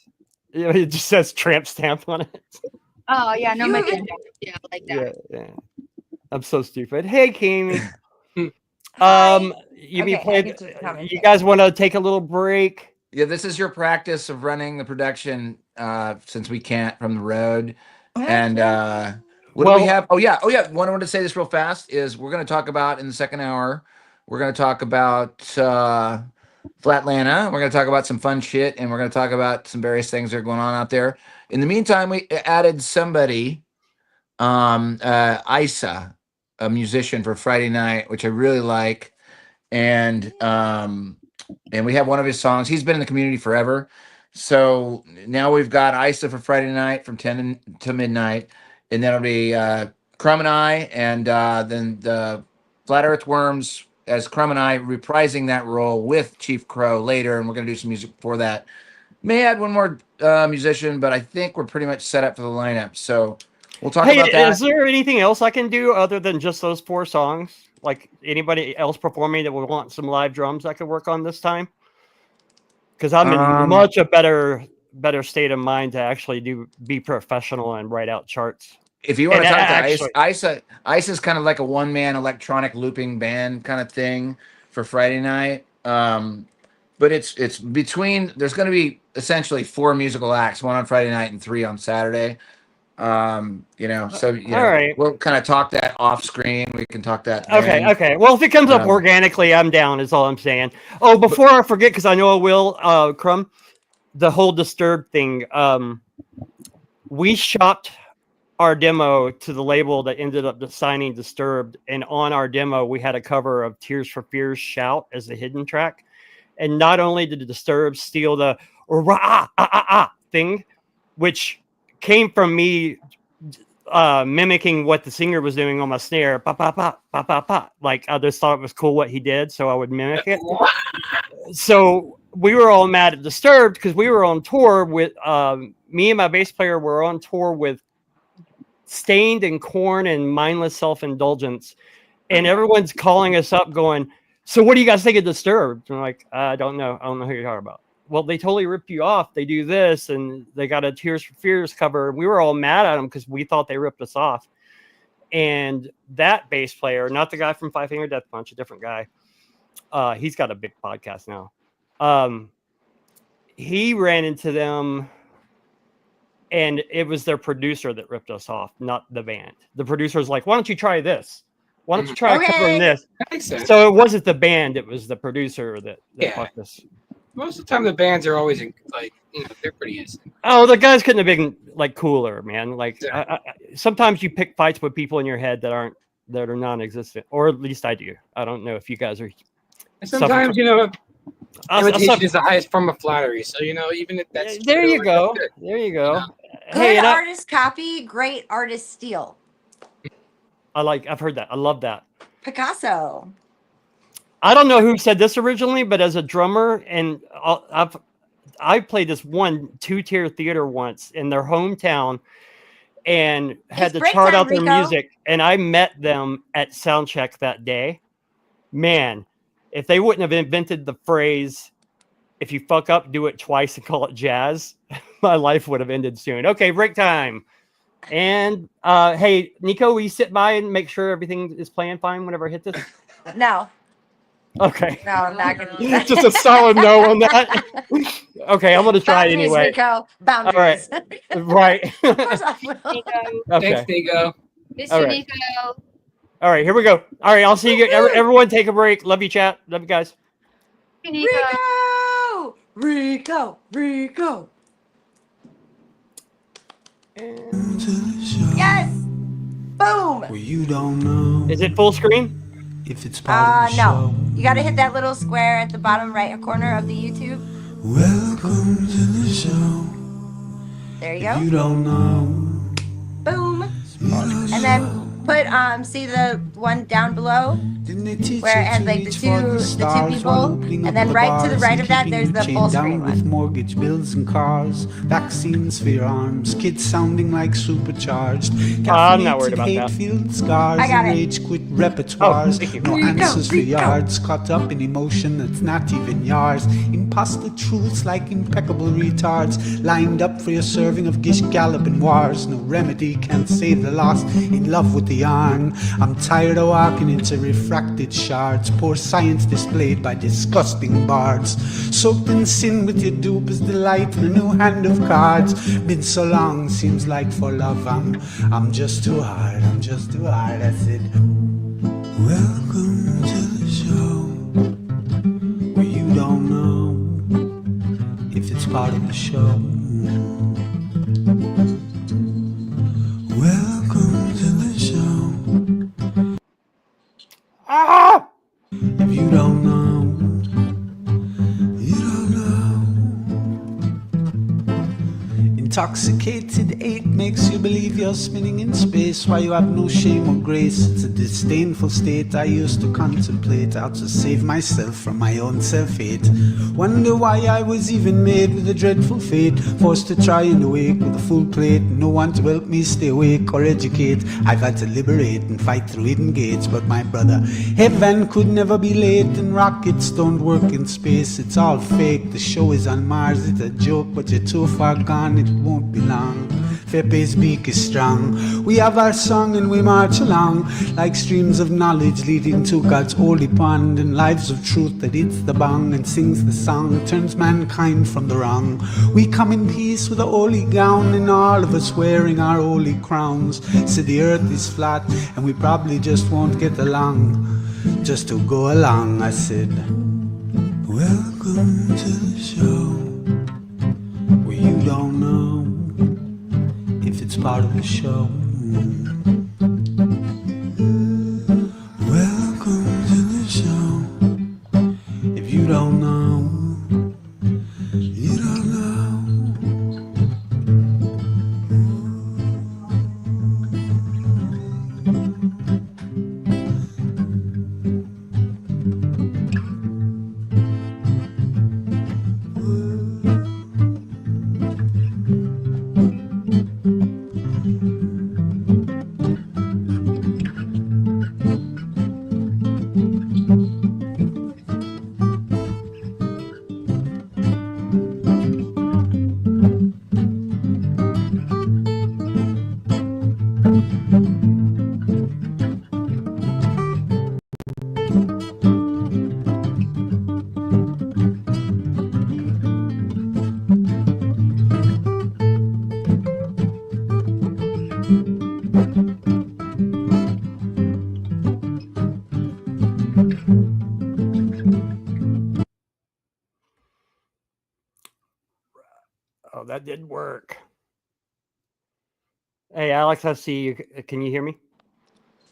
Speaker 4: Yeah, it just says tramp stamp on it.
Speaker 8: oh yeah, no,
Speaker 6: You
Speaker 8: my
Speaker 6: haven't-
Speaker 8: yeah, like that.
Speaker 4: Yeah. I'm so stupid. Hey, Kami.
Speaker 6: Hi.
Speaker 4: You
Speaker 6: Okay, I
Speaker 4: played.
Speaker 6: get to comment.
Speaker 4: You guys want to take a little break?
Speaker 3: Yeah, this is your practice of running the production since we can't from the road. And what do we have? Oh yeah. What I want to say this real fast is we're going to talk about in the second hour. We're going to talk about Flatlanta. We're going to talk about some fun shit, and we're going to talk about some various things that are going on out there. In the meantime, we added somebody, Isa, a musician for Friday night, which I really like, and we have one of his songs. He's been in the community forever. So now we've got Isa for Friday night from 10 to midnight. And then it'll be Crumb and I, and then the Flat Earth Worms as Crumb and I reprising that role with Chief Crow later. And we're going to do some music before that. May add one more musician, but I think we're pretty much set up for the lineup. So we'll talk about that.
Speaker 4: Is there anything else I can do other than just those 4 songs? Like anybody else performing that would want some live drums I could work on this time? Because I'm in much a better state of mind to actually be professional and write out charts.
Speaker 3: If you want to talk to Isa's kind of like a one-man electronic looping band kind of thing for Friday night. But it's between, there's going to be essentially 4 musical acts, 1 on Friday night and 3 on Saturday. So
Speaker 4: All right.
Speaker 3: We'll kind of talk that off screen. We can talk that.
Speaker 4: Okay. Well, if it comes up organically, I'm down. Is all I'm saying. Oh, before I forget, because I know I will. Crumb, the whole Disturbed thing. We shopped our demo to the label that ended up signing Disturbed, and on our demo we had a cover of Tears for Fears "Shout" as the hidden track. And not only did the Disturbed steal the thing, which came from me mimicking what the singer was doing on my snare, pa pa pa pa pa pa. Like I just thought it was cool what he did, so I would mimic it. So we were all mad at Disturbed because we were on tour with me and my bass player were on tour with Stained and Korn and Mindless Self-Indulgence, and everyone's calling us up going, so what do you guys think of Disturbed? And I'm like, I don't know who you're talking about. Well, they totally ripped you off. They do this, and they got a Tears for Fears cover. We were all mad at them because we thought they ripped us off. And that bass player, not the guy from Five Finger Death Punch, a different guy. He's got a big podcast now. He ran into them, and it was their producer that ripped us off, not the band. The producer's like, why don't you try this? Why don't you try covering this?
Speaker 5: That makes sense.
Speaker 4: So it wasn't the band, it was the producer that fucked us.
Speaker 5: Most of the time, the bands are always they're pretty innocent.
Speaker 4: Oh, the guys couldn't have been like cooler, man. Like sometimes you pick fights with people in your head that are non-existent, or at least I do. I don't know if you guys are.
Speaker 5: And sometimes imitation is the highest form of flattery. So even if that's
Speaker 4: there you go. There you go.
Speaker 6: Good artist copy, great artist steal.
Speaker 4: I've heard that. I love that.
Speaker 6: Picasso.
Speaker 4: I don't know who said this originally, but as a drummer, and I played this 2-tier theater once in their hometown, and had to chart out their music. And I met them at soundcheck that day. Man, if they wouldn't have invented the phrase, "If you fuck up, do it twice and call it jazz," my life would have ended soon. Okay, break time. And hey, Nico, will you sit by and make sure everything is playing fine whenever I hit this?
Speaker 6: No.
Speaker 4: Okay.
Speaker 6: No, I'm not gonna.
Speaker 4: Just a solid no on that. Okay, I'm gonna try it anyway.
Speaker 6: Nico. Boundaries.
Speaker 4: All right. Right.
Speaker 8: Nico.
Speaker 4: Okay.
Speaker 5: Thanks, Nico.
Speaker 8: Mr. Nico.
Speaker 4: All right, here we go. All right, I'll see you. Everyone, take a break. Love you, chat. Love you guys.
Speaker 6: Rico. Rico. Rico. Yes. Boom.
Speaker 9: Well, you don't know.
Speaker 4: Is it full screen?
Speaker 9: If it's part of the
Speaker 6: no.
Speaker 9: show.
Speaker 6: You got to hit that little square at the bottom right corner of the YouTube.
Speaker 9: Welcome to the show.
Speaker 6: There you
Speaker 9: If
Speaker 6: go.
Speaker 9: you don't know.
Speaker 6: Boom. And then put see the one down below where it has like the two people, and then right to the right of that there's the full screen one.
Speaker 9: With mortgage bills and cars, vaccines for your arms, kids sounding like supercharged.
Speaker 4: I'm not worried about that.
Speaker 9: Hate-filled scars,
Speaker 6: I got it.
Speaker 9: rage quit repertoires. No answers for yards, caught up in emotion that's not even yours. Imposter truths like impeccable retards, lined up for your serving of gish galloping wars. No remedy can save the lost, in love with the yarn. I'm tired of walking into refracted shards, poor science displayed by disgusting bards. Soaked in sin with your dupe is delight and a new hand of cards. Been so long, seems like for love I'm just too hard, I'm just too hard. I said, welcome to the show, where you don't know if it's part of the show. Welcome to the show.
Speaker 4: Ah!
Speaker 9: If you don't know, you don't know. Intoxicated 8 makes you believe you're spinning in space, while you have no shame or grace. It's a disdainful state I used to contemplate, how to save myself from my own self-hate. Wonder why I was even made with a dreadful fate, forced to try and awake with a full plate, no one to help me stay awake or educate. I've had to liberate and fight through hidden gates, but my brother, heaven could never be late, and rockets don't work in space. It's all fake, the show is on Mars, it's a joke, but you're too far gone, it won't be long. Fepe's beak is strong. We have our song and we march along like streams of knowledge leading to God's holy pond, and lives of truth that hits the bong and sings the song, turns mankind from the wrong. We come in peace with a holy gown, and all of us wearing our holy crowns. So the earth is flat and we probably just won't get along, just to go along. I said, welcome to the show, where you don't know if it's part of the show. Welcome to the show. If you don't know, you don't know.
Speaker 4: Oh, that did work. Hey, Alex, I see you. Can you hear me?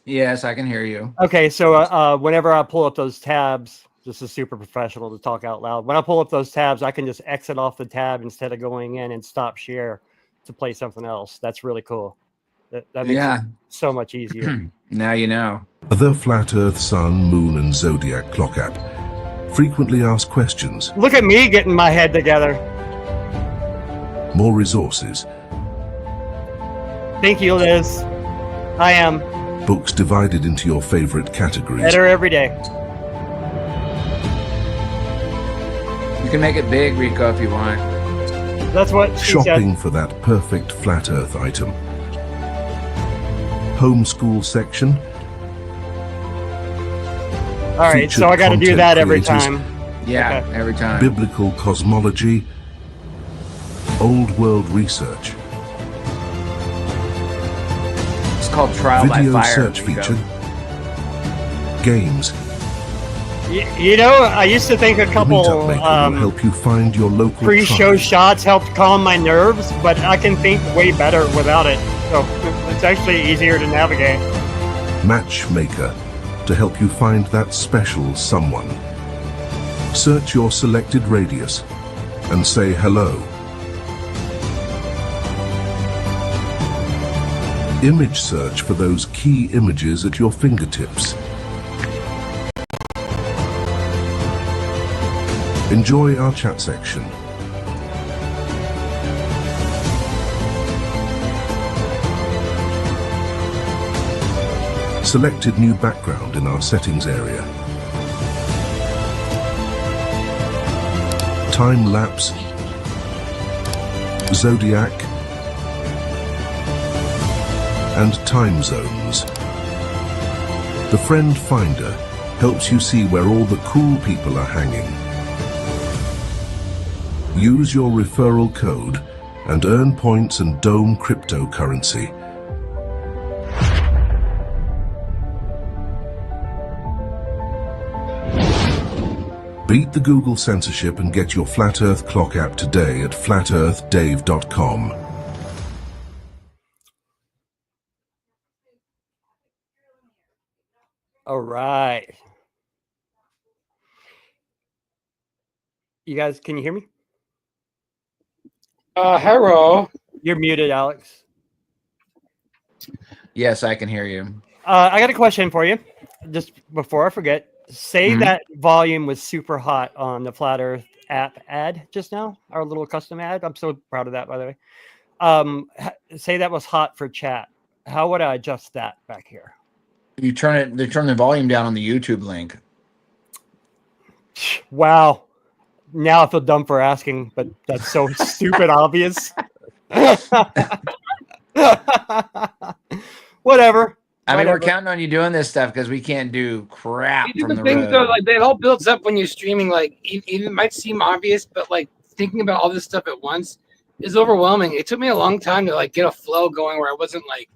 Speaker 3: Yes, I can hear you.
Speaker 4: Okay, so whenever I pull up those tabs, this is super professional to talk out loud. When I pull up those tabs, I can just exit off the tab instead of going in and stop share to play something else. That's really cool. That makes it so much easier.
Speaker 3: Now you know.
Speaker 10: The Flat Earth, Sun, Moon, and Zodiac Clock app. Frequently asked questions.
Speaker 4: Look at me getting my head together.
Speaker 10: More resources.
Speaker 4: Thank you, Liz. I am.
Speaker 10: Books divided into your favorite categories.
Speaker 4: Better every day.
Speaker 3: You can make it big, Rico, if you want.
Speaker 4: That's what she
Speaker 10: Shopping
Speaker 4: said.
Speaker 10: for that perfect Flat Earth item. Homeschool section.
Speaker 4: All right, so I got to do that every time.
Speaker 3: Yeah,
Speaker 4: Okay.
Speaker 3: every time.
Speaker 10: Biblical cosmology. Old world research.
Speaker 3: It's called Trial
Speaker 10: Video
Speaker 3: by Fire.
Speaker 10: search
Speaker 3: Rico.
Speaker 10: feature. Games.
Speaker 4: You know, I used to think a couple
Speaker 10: Meetup Maker will help you find your local
Speaker 4: pre-show
Speaker 10: tribe.
Speaker 4: shots helped calm my nerves, but I can think way better without it. So it's actually easier to navigate.
Speaker 10: Matchmaker to help you find that special someone. Search your selected radius and say hello. Image search for those key images at your fingertips. Enjoy our chat section. Selected new background in our settings area. Time lapse. Zodiac. And time zones. The Friend Finder helps you see where all the cool people are hanging. Use your referral code and earn points and Dome cryptocurrency. Beat the Google censorship and get your Flat Earth Clock app today at flatearthdave.com.
Speaker 4: All right. You guys, can you hear me?
Speaker 5: Hello.
Speaker 4: You're muted, Alex.
Speaker 3: Yes, I can hear you.
Speaker 4: I got a question for you. Just before I forget, say that volume was super hot on the Flat Earth app ad just now, our little custom ad. I'm so proud of that, by the way. Say that was hot for chat. How would I adjust that back here?
Speaker 3: You turn the volume down on the YouTube link.
Speaker 4: Wow. Now I feel dumb for asking, but that's so stupid obvious. Whatever.
Speaker 3: I mean, we're counting on you doing this stuff because we can't do crap from the road.
Speaker 5: Though, like, it all builds up when you're streaming. Like, it might seem obvious, but like thinking about all this stuff at once is overwhelming. It took me a long time to like get a flow going where I wasn't like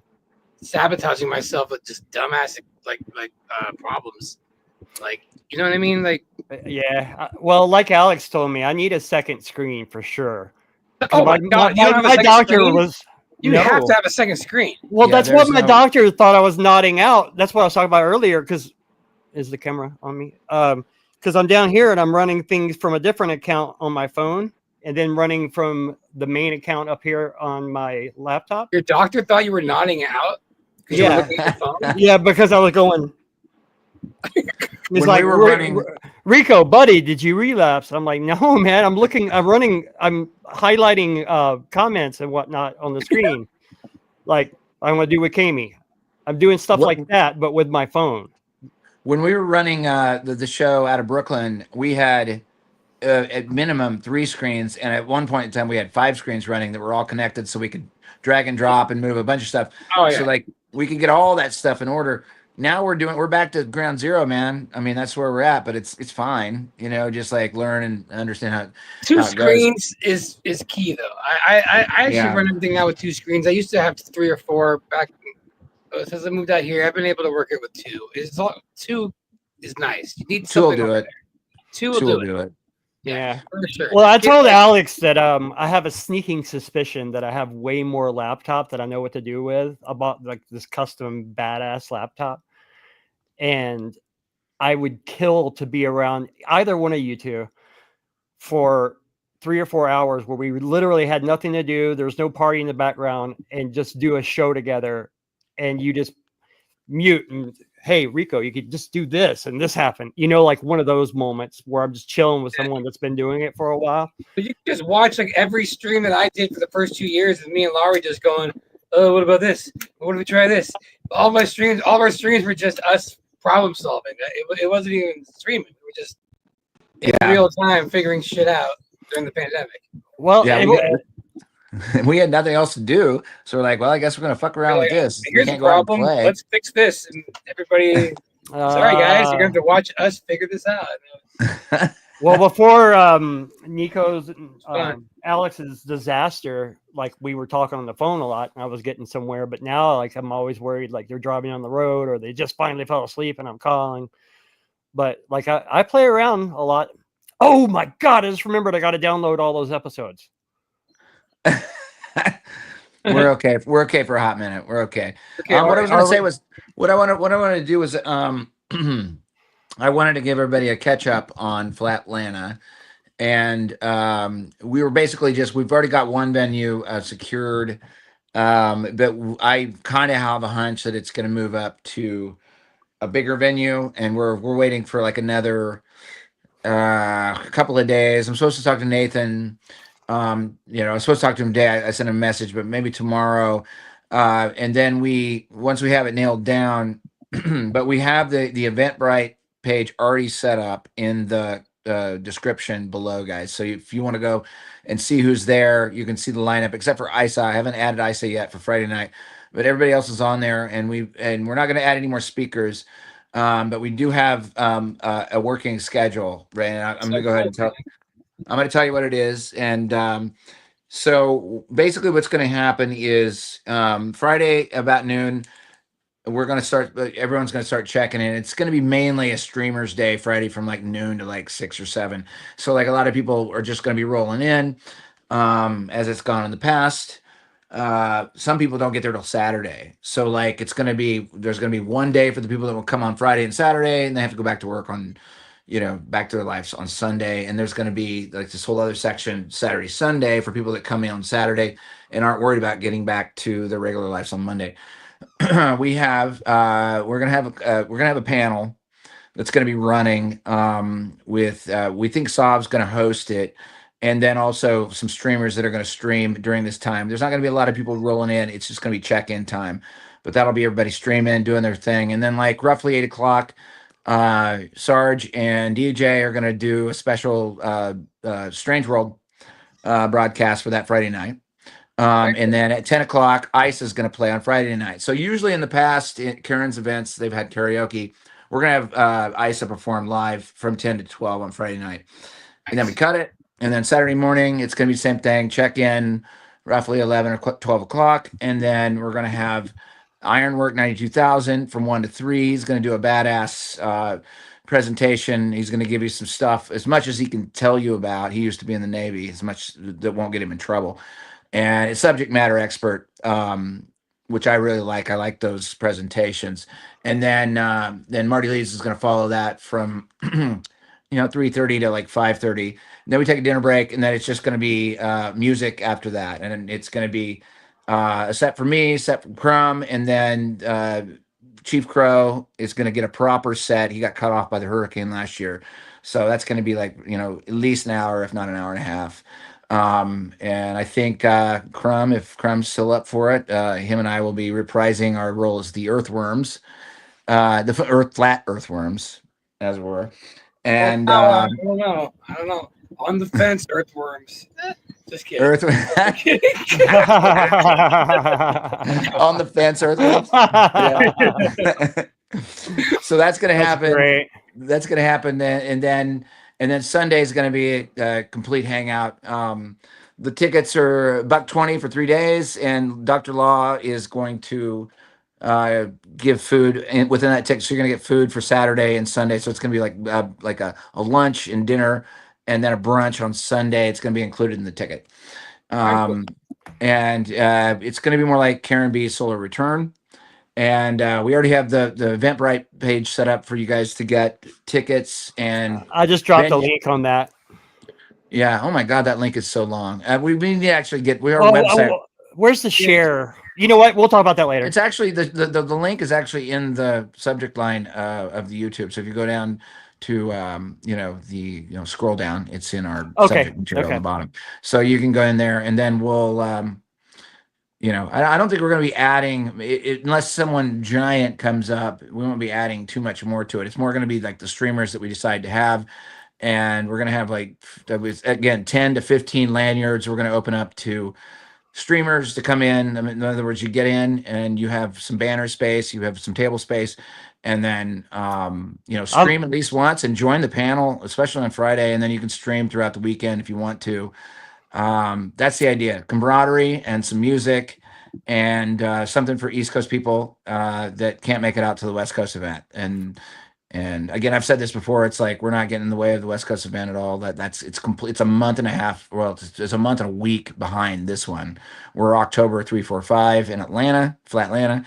Speaker 5: sabotaging myself with just dumbass problems. Like, you know what I mean? Like,
Speaker 4: yeah. Well, like Alex told me, I need a second screen for sure.
Speaker 5: Oh my God!
Speaker 4: My doctor was.
Speaker 5: You have to have a second screen.
Speaker 4: Well, that's what my doctor thought I was nodding out. That's what I was talking about earlier. Because is the camera on me? Because I'm down here and I'm running things from a different account on my phone, and then running from the main account up here on my laptop.
Speaker 5: Your doctor thought you were nodding out.
Speaker 4: Yeah, yeah, because I was going. It's like, Rico, buddy, did you relapse? I'm like, no, man. I'm highlighting comments and whatnot on the screen, like I'm gonna do with Kami. I'm doing stuff like that, but with my phone.
Speaker 3: When we were running the show out of Brooklyn, we had at minimum 3 screens, and at one point in time, we had 5 screens running that were all connected, so we could drag and drop and move a bunch of stuff.
Speaker 5: Oh yeah.
Speaker 3: So like we could get all that stuff in order. Now we're back to ground zero, man. I mean, that's where we're at, but it's fine, you know. Just like learn and understand how.
Speaker 5: 2 screens is key, though. I actually run everything now with 2 screens. I used to have 3 or 4 back. Since I moved out here, I've been able to work it with 2. 2 is nice. You need
Speaker 3: 2 will
Speaker 5: something.
Speaker 3: do it.
Speaker 5: 2 will do it.
Speaker 4: Yeah.
Speaker 5: For sure.
Speaker 4: Well, I told Alex that I have a sneaking suspicion that I have way more laptop that I know what to do with. I bought like this custom badass laptop, and I would kill to be around either one of you two for 3 or 4 hours where we literally had nothing to do. There was no party in the background, and just do a show together. And you just mute and, hey, Rico, you could just do this and this happened. Like one of those moments where I'm just chilling with someone that's been doing it for a while.
Speaker 5: But you can just watch like every stream that I did for the first 2 years, and me and Lowry just going, "Oh, what about this? What if we try this?" All our streams were just us problem solving. It wasn't even streaming. We were just in real time figuring shit out during the pandemic.
Speaker 4: Well,
Speaker 3: we had nothing else to do, so we're like, well, I guess we're gonna fuck around with this.
Speaker 5: Here's the problem. Let's fix this, and everybody. Sorry, guys, you're going to have to watch us figure this out.
Speaker 4: Well, before Nico's, Alex's disaster, like we were talking on the phone a lot, and I was getting somewhere. But now, like, I'm always worried, like they're driving on the road, or they just finally fell asleep, and I'm calling. But like, I play around a lot. Oh my God! I just remembered I got to download all those episodes.
Speaker 3: We're okay. We're okay for a hot minute. We're okay. What I was going to say was what I wanted to do was I wanted to give everybody a catch up on Flatlanta, and we were basically we've already got one venue secured, but I kind of have a hunch that it's going to move up to a bigger venue, and we're waiting for like another couple of days. I'm supposed to talk to Nathan. I was supposed to talk to him today. I sent him a message, but maybe tomorrow. And then once we have it nailed down, but we have the Eventbrite page already set up in the description below, guys. So if you want to go and see who's there, you can see the lineup, except for Isa. I haven't added Isa yet for Friday night, but everybody else is on there, and we're not going to add any more speakers. But we do have a working schedule, right? And I'm going to go ahead and I'm going to tell you what it is. And so basically what's going to happen is Friday about noon, everyone's going to start checking in. It's going to be mainly a streamer's day Friday from like noon to like 6 or 7. So like a lot of people are just going to be rolling in as it's gone in the past. Some people don't get there till Saturday. So like there's going to be one day for the people that will come on Friday and Saturday, and they have to go back to work on back to their lives on Sunday. And there's going to be like this whole other section Saturday, Sunday for people that come in on Saturday and aren't worried about getting back to their regular lives on Monday. We're going to have a panel that's going to be running with we think Sav's going to host it, and then also some streamers that are going to stream during this time. There's not going to be a lot of people rolling in. It's just going to be check-in time, but that'll be everybody streaming, doing their thing. And then like roughly 8 o'clock, Sarge and DJ are going to do a special Strange World broadcast for that Friday night. And then at 10 o'clock, Ice is going to play on Friday night. So usually in the past, at Karen's events, they've had karaoke. We're going to have Isa perform live from 10 to 12 on Friday night. And then we cut it. And then Saturday morning, it's going to be the same thing. Check in roughly 11 or 12 o'clock. And then we're going to have Ironwork 92,000 from 1 to 3. He's going to do a badass presentation. He's going to give you some stuff, as much as he can tell you about. He used to be in the Navy, as much that won't get him in trouble. And it's subject matter expert, which I really like. I like those presentations. And then Marty Leeds is going to follow that from 3:30 to like 5:30. Then we take a dinner break, and then it's just going to be music after that. And it's going to be a set for me, set for Crumb, and then Chief Crow is going to get a proper set. He got cut off by the hurricane last year, so that's going to be like at least an hour, if not an hour and a half. And I think Crumb, if Crumb's still up for it, him and I will be reprising our role as the earthworms, the flat earthworms, as it were. And
Speaker 5: I don't know. On the fence, earthworms. Just kidding.
Speaker 3: On the fence, earthworms. Yeah. So that's going to happen.
Speaker 4: Great.
Speaker 3: That's going to happen then, and then Sunday is going to be a complete hangout. The tickets are $120 for 3 days, and Dr. Law is going to give food within that ticket. So you're going to get food for Saturday and Sunday. So it's going to be like a lunch and dinner, and then a brunch on Sunday. It's going to be included in the ticket. And it's going to be more like Karen B's Solar Return. And we already have the Eventbrite page set up for you guys to get tickets. And
Speaker 4: I just dropped a link on that.
Speaker 3: Yeah. Oh my God, that link is so long. We need to actually get our website.
Speaker 4: Where's the share? You know what? We'll talk about that later.
Speaker 3: It's actually the link is actually in the subject line of the YouTube. So if you go down to scroll down, it's in our subject material on the bottom. So you can go in there, and then we'll I don't think we're going to be adding unless someone giant comes up. We won't be adding too much more to it. It's more going to be like the streamers that we decide to have. And we're going to have again 10 to 15 lanyards. We're going to open up to streamers to come in. I mean, in other words, you get in and you have some banner space, you have some table space, and then stream at least once and join the panel, especially on Friday, and then you can stream throughout the weekend if you want to. That's the idea: camaraderie and some music, and something for East Coast people that can't make it out to the West Coast event. And again, I've said this before. It's like we're not getting in the way of the West Coast event at all. It's complete. It's a month and a half. Well, it's a month and a week behind this one. We're October 3, 4, 5 in Atlanta, Flatlanta,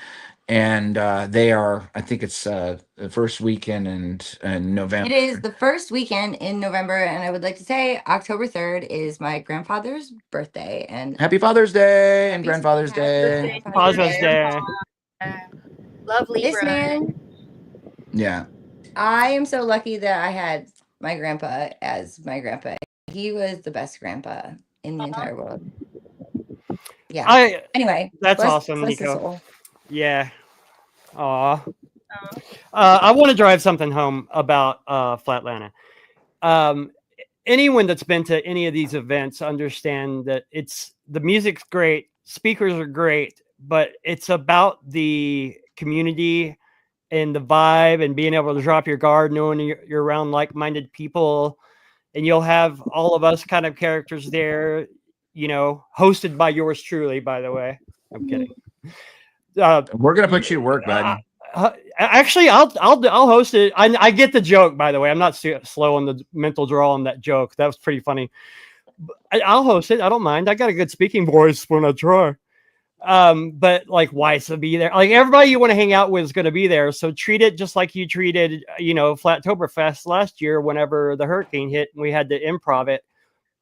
Speaker 3: and they are. I think it's the first weekend in November.
Speaker 6: It is the first weekend in November, and I would like to say October 3rd is my grandfather's birthday. And
Speaker 3: Happy Father's Day and Grandfather's Day.
Speaker 4: Father's Day.
Speaker 8: Lovely.
Speaker 6: This man.
Speaker 3: Yeah.
Speaker 6: I am so lucky that I had my grandpa as my grandpa. He was the best grandpa in the entire world. Yeah. Anyway,
Speaker 4: that's awesome, Nico. Yeah. Aw. I want to drive something home about Flatlanta. Anyone that's been to any of these events understand that the music's great, speakers are great, but it's about the community and the vibe and being able to drop your guard, knowing you're around like-minded people, and you'll have all of us kind of characters there, hosted by yours truly, by the way. I'm kidding.
Speaker 3: We're going to put you to work, bud.
Speaker 4: Actually, I'll host it. I get the joke, by the way. I'm not slow on the mental draw on that joke. That was pretty funny. I'll host it. I don't mind. I got a good speaking voice when I try. But like Weiss will be there. Like everybody you want to hang out with is going to be there. So treat it just like you treated, Flattoberfest last year whenever the hurricane hit and we had to improv it.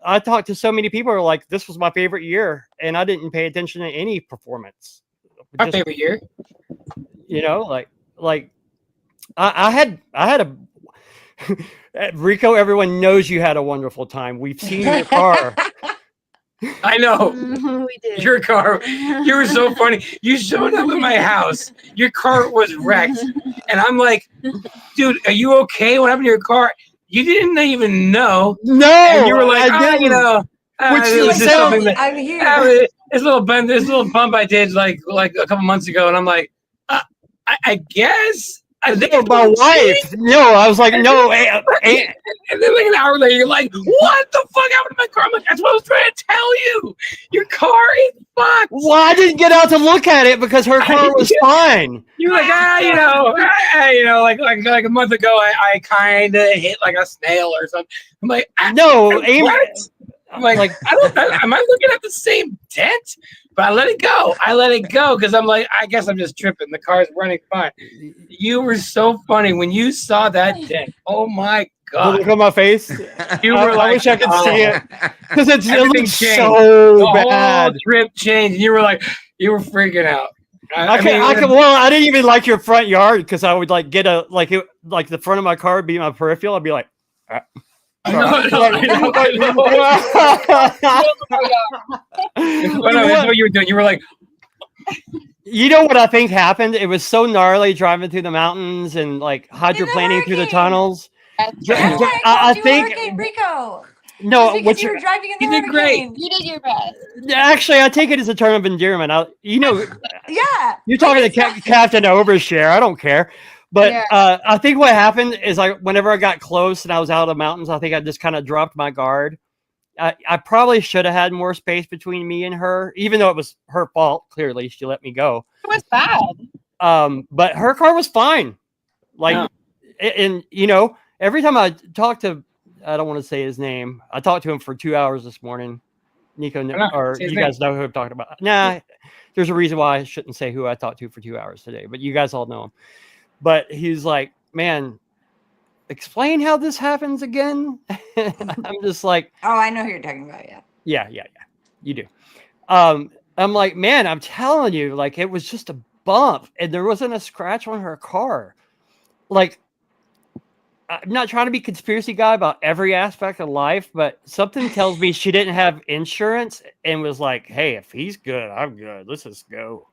Speaker 4: I talked to so many people who are like, this was my favorite year, and I didn't pay attention to any performance.
Speaker 5: My favorite year.
Speaker 4: I had a Rico, everyone knows you had a wonderful time. We've seen your car.
Speaker 5: I know.
Speaker 8: We did.
Speaker 5: Your car. You were so funny. You showed up at my house. Your car was wrecked. And I'm like, dude, are you okay? What happened to your car? You didn't even know.
Speaker 4: No.
Speaker 5: And you were like,
Speaker 6: I'm here.
Speaker 5: This little bump I did like a couple months ago. And I'm like, I guess. I think
Speaker 4: it's my wife. No, I was like, no.
Speaker 5: And then like an hour later, you're like, what the fuck happened to my car? I'm like, that's what I was trying to tell you. Your car is fucked.
Speaker 4: Well, I didn't get out to look at it because her car was fine.
Speaker 5: You're like, like a month ago, I kind of hit like a snail or something. I'm like,
Speaker 4: no, Amy.
Speaker 5: I'm like, am I looking at the same dent? But I let it go because I'm like, I guess I'm just tripping. The car's running fine. You were so funny when you saw that dent. Oh my God.
Speaker 4: Look at my face.
Speaker 5: You were
Speaker 4: I wish I could see it. Because it looks
Speaker 5: changed.
Speaker 4: So bad.
Speaker 5: The whole trip changed. You were freaking out.
Speaker 4: I didn't even like your front yard because I would like get the front of my car would be my peripheral. I'd be like,
Speaker 5: That's what you were doing. You were like,
Speaker 4: you know what I think happened? It was so gnarly driving through the mountains and like hydroplaning through the tunnels.
Speaker 6: I think Rico.
Speaker 4: No,
Speaker 6: what you were driving in the
Speaker 5: hurricane. Did great.
Speaker 8: You did your best.
Speaker 4: Actually, I take it as a term of endearment.
Speaker 6: Yeah.
Speaker 4: You're talking to Captain Overshare. I don't care. But yeah. I think what happened is whenever I got close and I was out of the mountains, I think I just kind of dropped my guard. I probably should have had more space between me and her, even though it was her fault. Clearly, she let me go.
Speaker 8: It was bad.
Speaker 4: But her car was fine. And every time I talk to, I don't want to say his name. I talked to him for 2 hours this morning. Nico, or you guys know who I'm talking about. Nah, there's a reason why I shouldn't say who I talked to for 2 hours today, but you guys all know him. But he's like, man, explain how this happens again. I'm just like,
Speaker 6: oh, I know who you're talking about.
Speaker 4: Yeah, you do. I'm like, man, I'm telling you, like, it was just a bump and there wasn't a scratch on her car. Like, I'm not trying to be conspiracy guy about every aspect of life, but something tells me she didn't have insurance and was like, hey, if he's good, I'm good. Let's just go.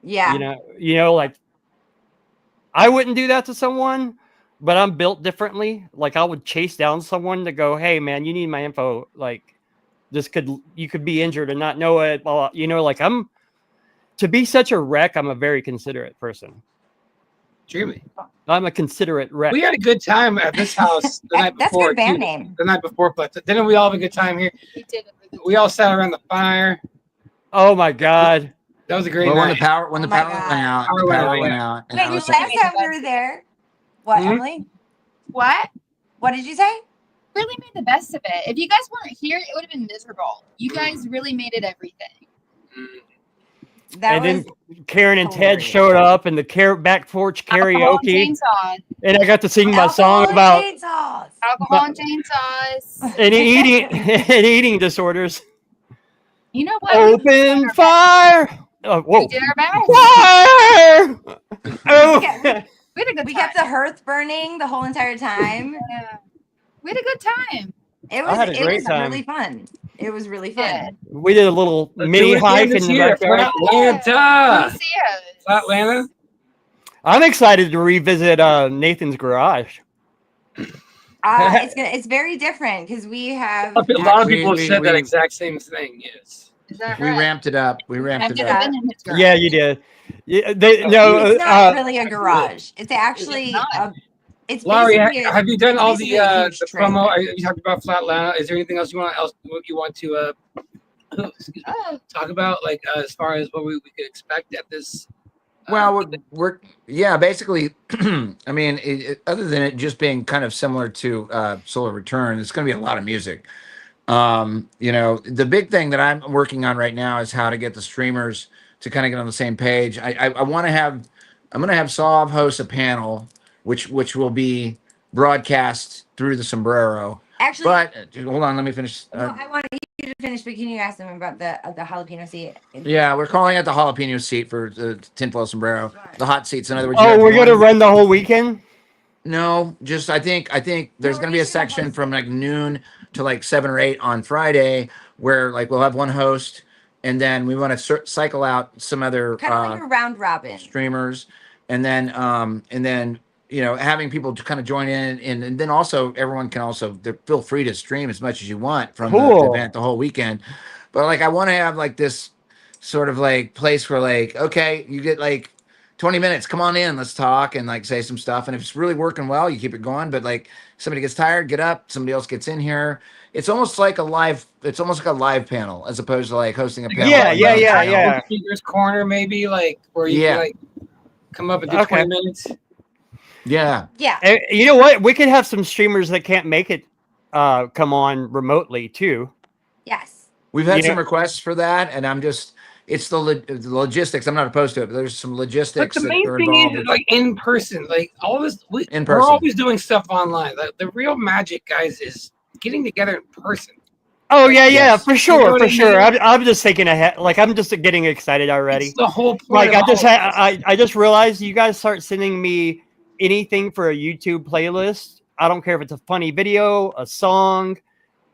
Speaker 6: Yeah.
Speaker 4: You know, like, I wouldn't do that to someone, but I'm built differently. Like, I would chase down someone to go, hey, man, you need my info. Like, you could be injured and not know it. Blah, blah. You know, like, to be such a wreck, I'm a very considerate person.
Speaker 5: Truly.
Speaker 4: I'm a considerate wreck.
Speaker 5: We had a good time at this house the night before.
Speaker 6: That's a good band name.
Speaker 5: The night before, but didn't we all have a good time here?
Speaker 8: We did.
Speaker 5: We all sat around the fire.
Speaker 4: Oh my God.
Speaker 5: That was a great
Speaker 3: Well,
Speaker 5: night.
Speaker 3: when the power went out.
Speaker 6: Wait, last time we were there. What, Emily?
Speaker 8: What?
Speaker 6: What did you say?
Speaker 8: Really made the best of it. If you guys weren't here, it would have been miserable. You guys really made it everything.
Speaker 4: Then Karen and Ted showed up in the back porch karaoke. And I got to sing my song about
Speaker 8: alcohol and chainsaws
Speaker 4: and eating disorders.
Speaker 8: You know what?
Speaker 4: Open fire! Oh, whoa!
Speaker 8: We did our best.
Speaker 4: Fire! Oh.
Speaker 6: We kept the hearth burning the whole entire time.
Speaker 8: Yeah. We had a good time.
Speaker 6: It
Speaker 4: had a great
Speaker 6: was
Speaker 4: time.
Speaker 6: really fun. It was really fun.
Speaker 4: We did a little mini hike in the backyard.
Speaker 5: Flatlanta. Flatlanta.
Speaker 4: I'm excited to revisit Nathan's garage.
Speaker 6: It's very different because we have
Speaker 5: A lot of people have said that exact same thing. Yes.
Speaker 8: Is that
Speaker 3: We ramped it up.
Speaker 4: Yeah, you did. Yeah,
Speaker 6: it's not really a garage. It's actually it's
Speaker 5: Laurie,
Speaker 6: basically
Speaker 5: have you done all the
Speaker 6: huge
Speaker 5: promo? You talked about Flatlanta. Is there anything else you want to talk about, like as far as what we could expect at this?
Speaker 3: Well, we're basically. I mean, other than it just being kind of similar to Solar Return, it's going to be a lot of music. You know, the big thing that I'm working on right now is how to get the streamers to kind of get on the same page. I'm going to have Sov host a panel, which will be broadcast through the Sombrero.
Speaker 6: Actually,
Speaker 3: but hold on, let me finish.
Speaker 6: No, I want you to finish, but can you ask them about the jalapeno seat?
Speaker 3: Yeah, we're calling it the jalapeno seat for the tinfoil sombrero. The hot seats, in other words.
Speaker 4: Oh, we're gonna run the whole weekend?
Speaker 3: No, just I think there's gonna be a section from like noon to like 7 or 8 on Friday where like we'll have one host, and then we want to cycle out some other
Speaker 6: kind of like a round robin
Speaker 3: streamers, and then you know, having people to kind of join in, and then also everyone can also feel free to stream as much as you want from the event the whole weekend. But like I want to have like this sort of like place where like, okay, you get like 20 minutes, come on in, let's talk and like say some stuff. And if it's really working well, you keep it going. But like somebody gets tired, get up, somebody else gets in here. It's almost like a live panel as opposed to like hosting a panel.
Speaker 5: Yeah. Speaker's corner, maybe like where you can like come up and do 20 minutes.
Speaker 3: Yeah.
Speaker 4: You know what? We could have some streamers that can't make it come on remotely too.
Speaker 6: Yes.
Speaker 3: We've had some requests for that, and I'm just it's the logistics. I'm not opposed to it, but there's some logistics.
Speaker 5: But the main thing is like in person, like all this. We're always doing stuff online. Like, the real magic, guys, is getting together in person.
Speaker 4: Oh yeah, for sure, I'm just thinking ahead. Like I'm just getting excited already.
Speaker 5: It's the whole point.
Speaker 4: Like I just realized you guys start sending me anything for a YouTube playlist. I don't care if it's a funny video, a song,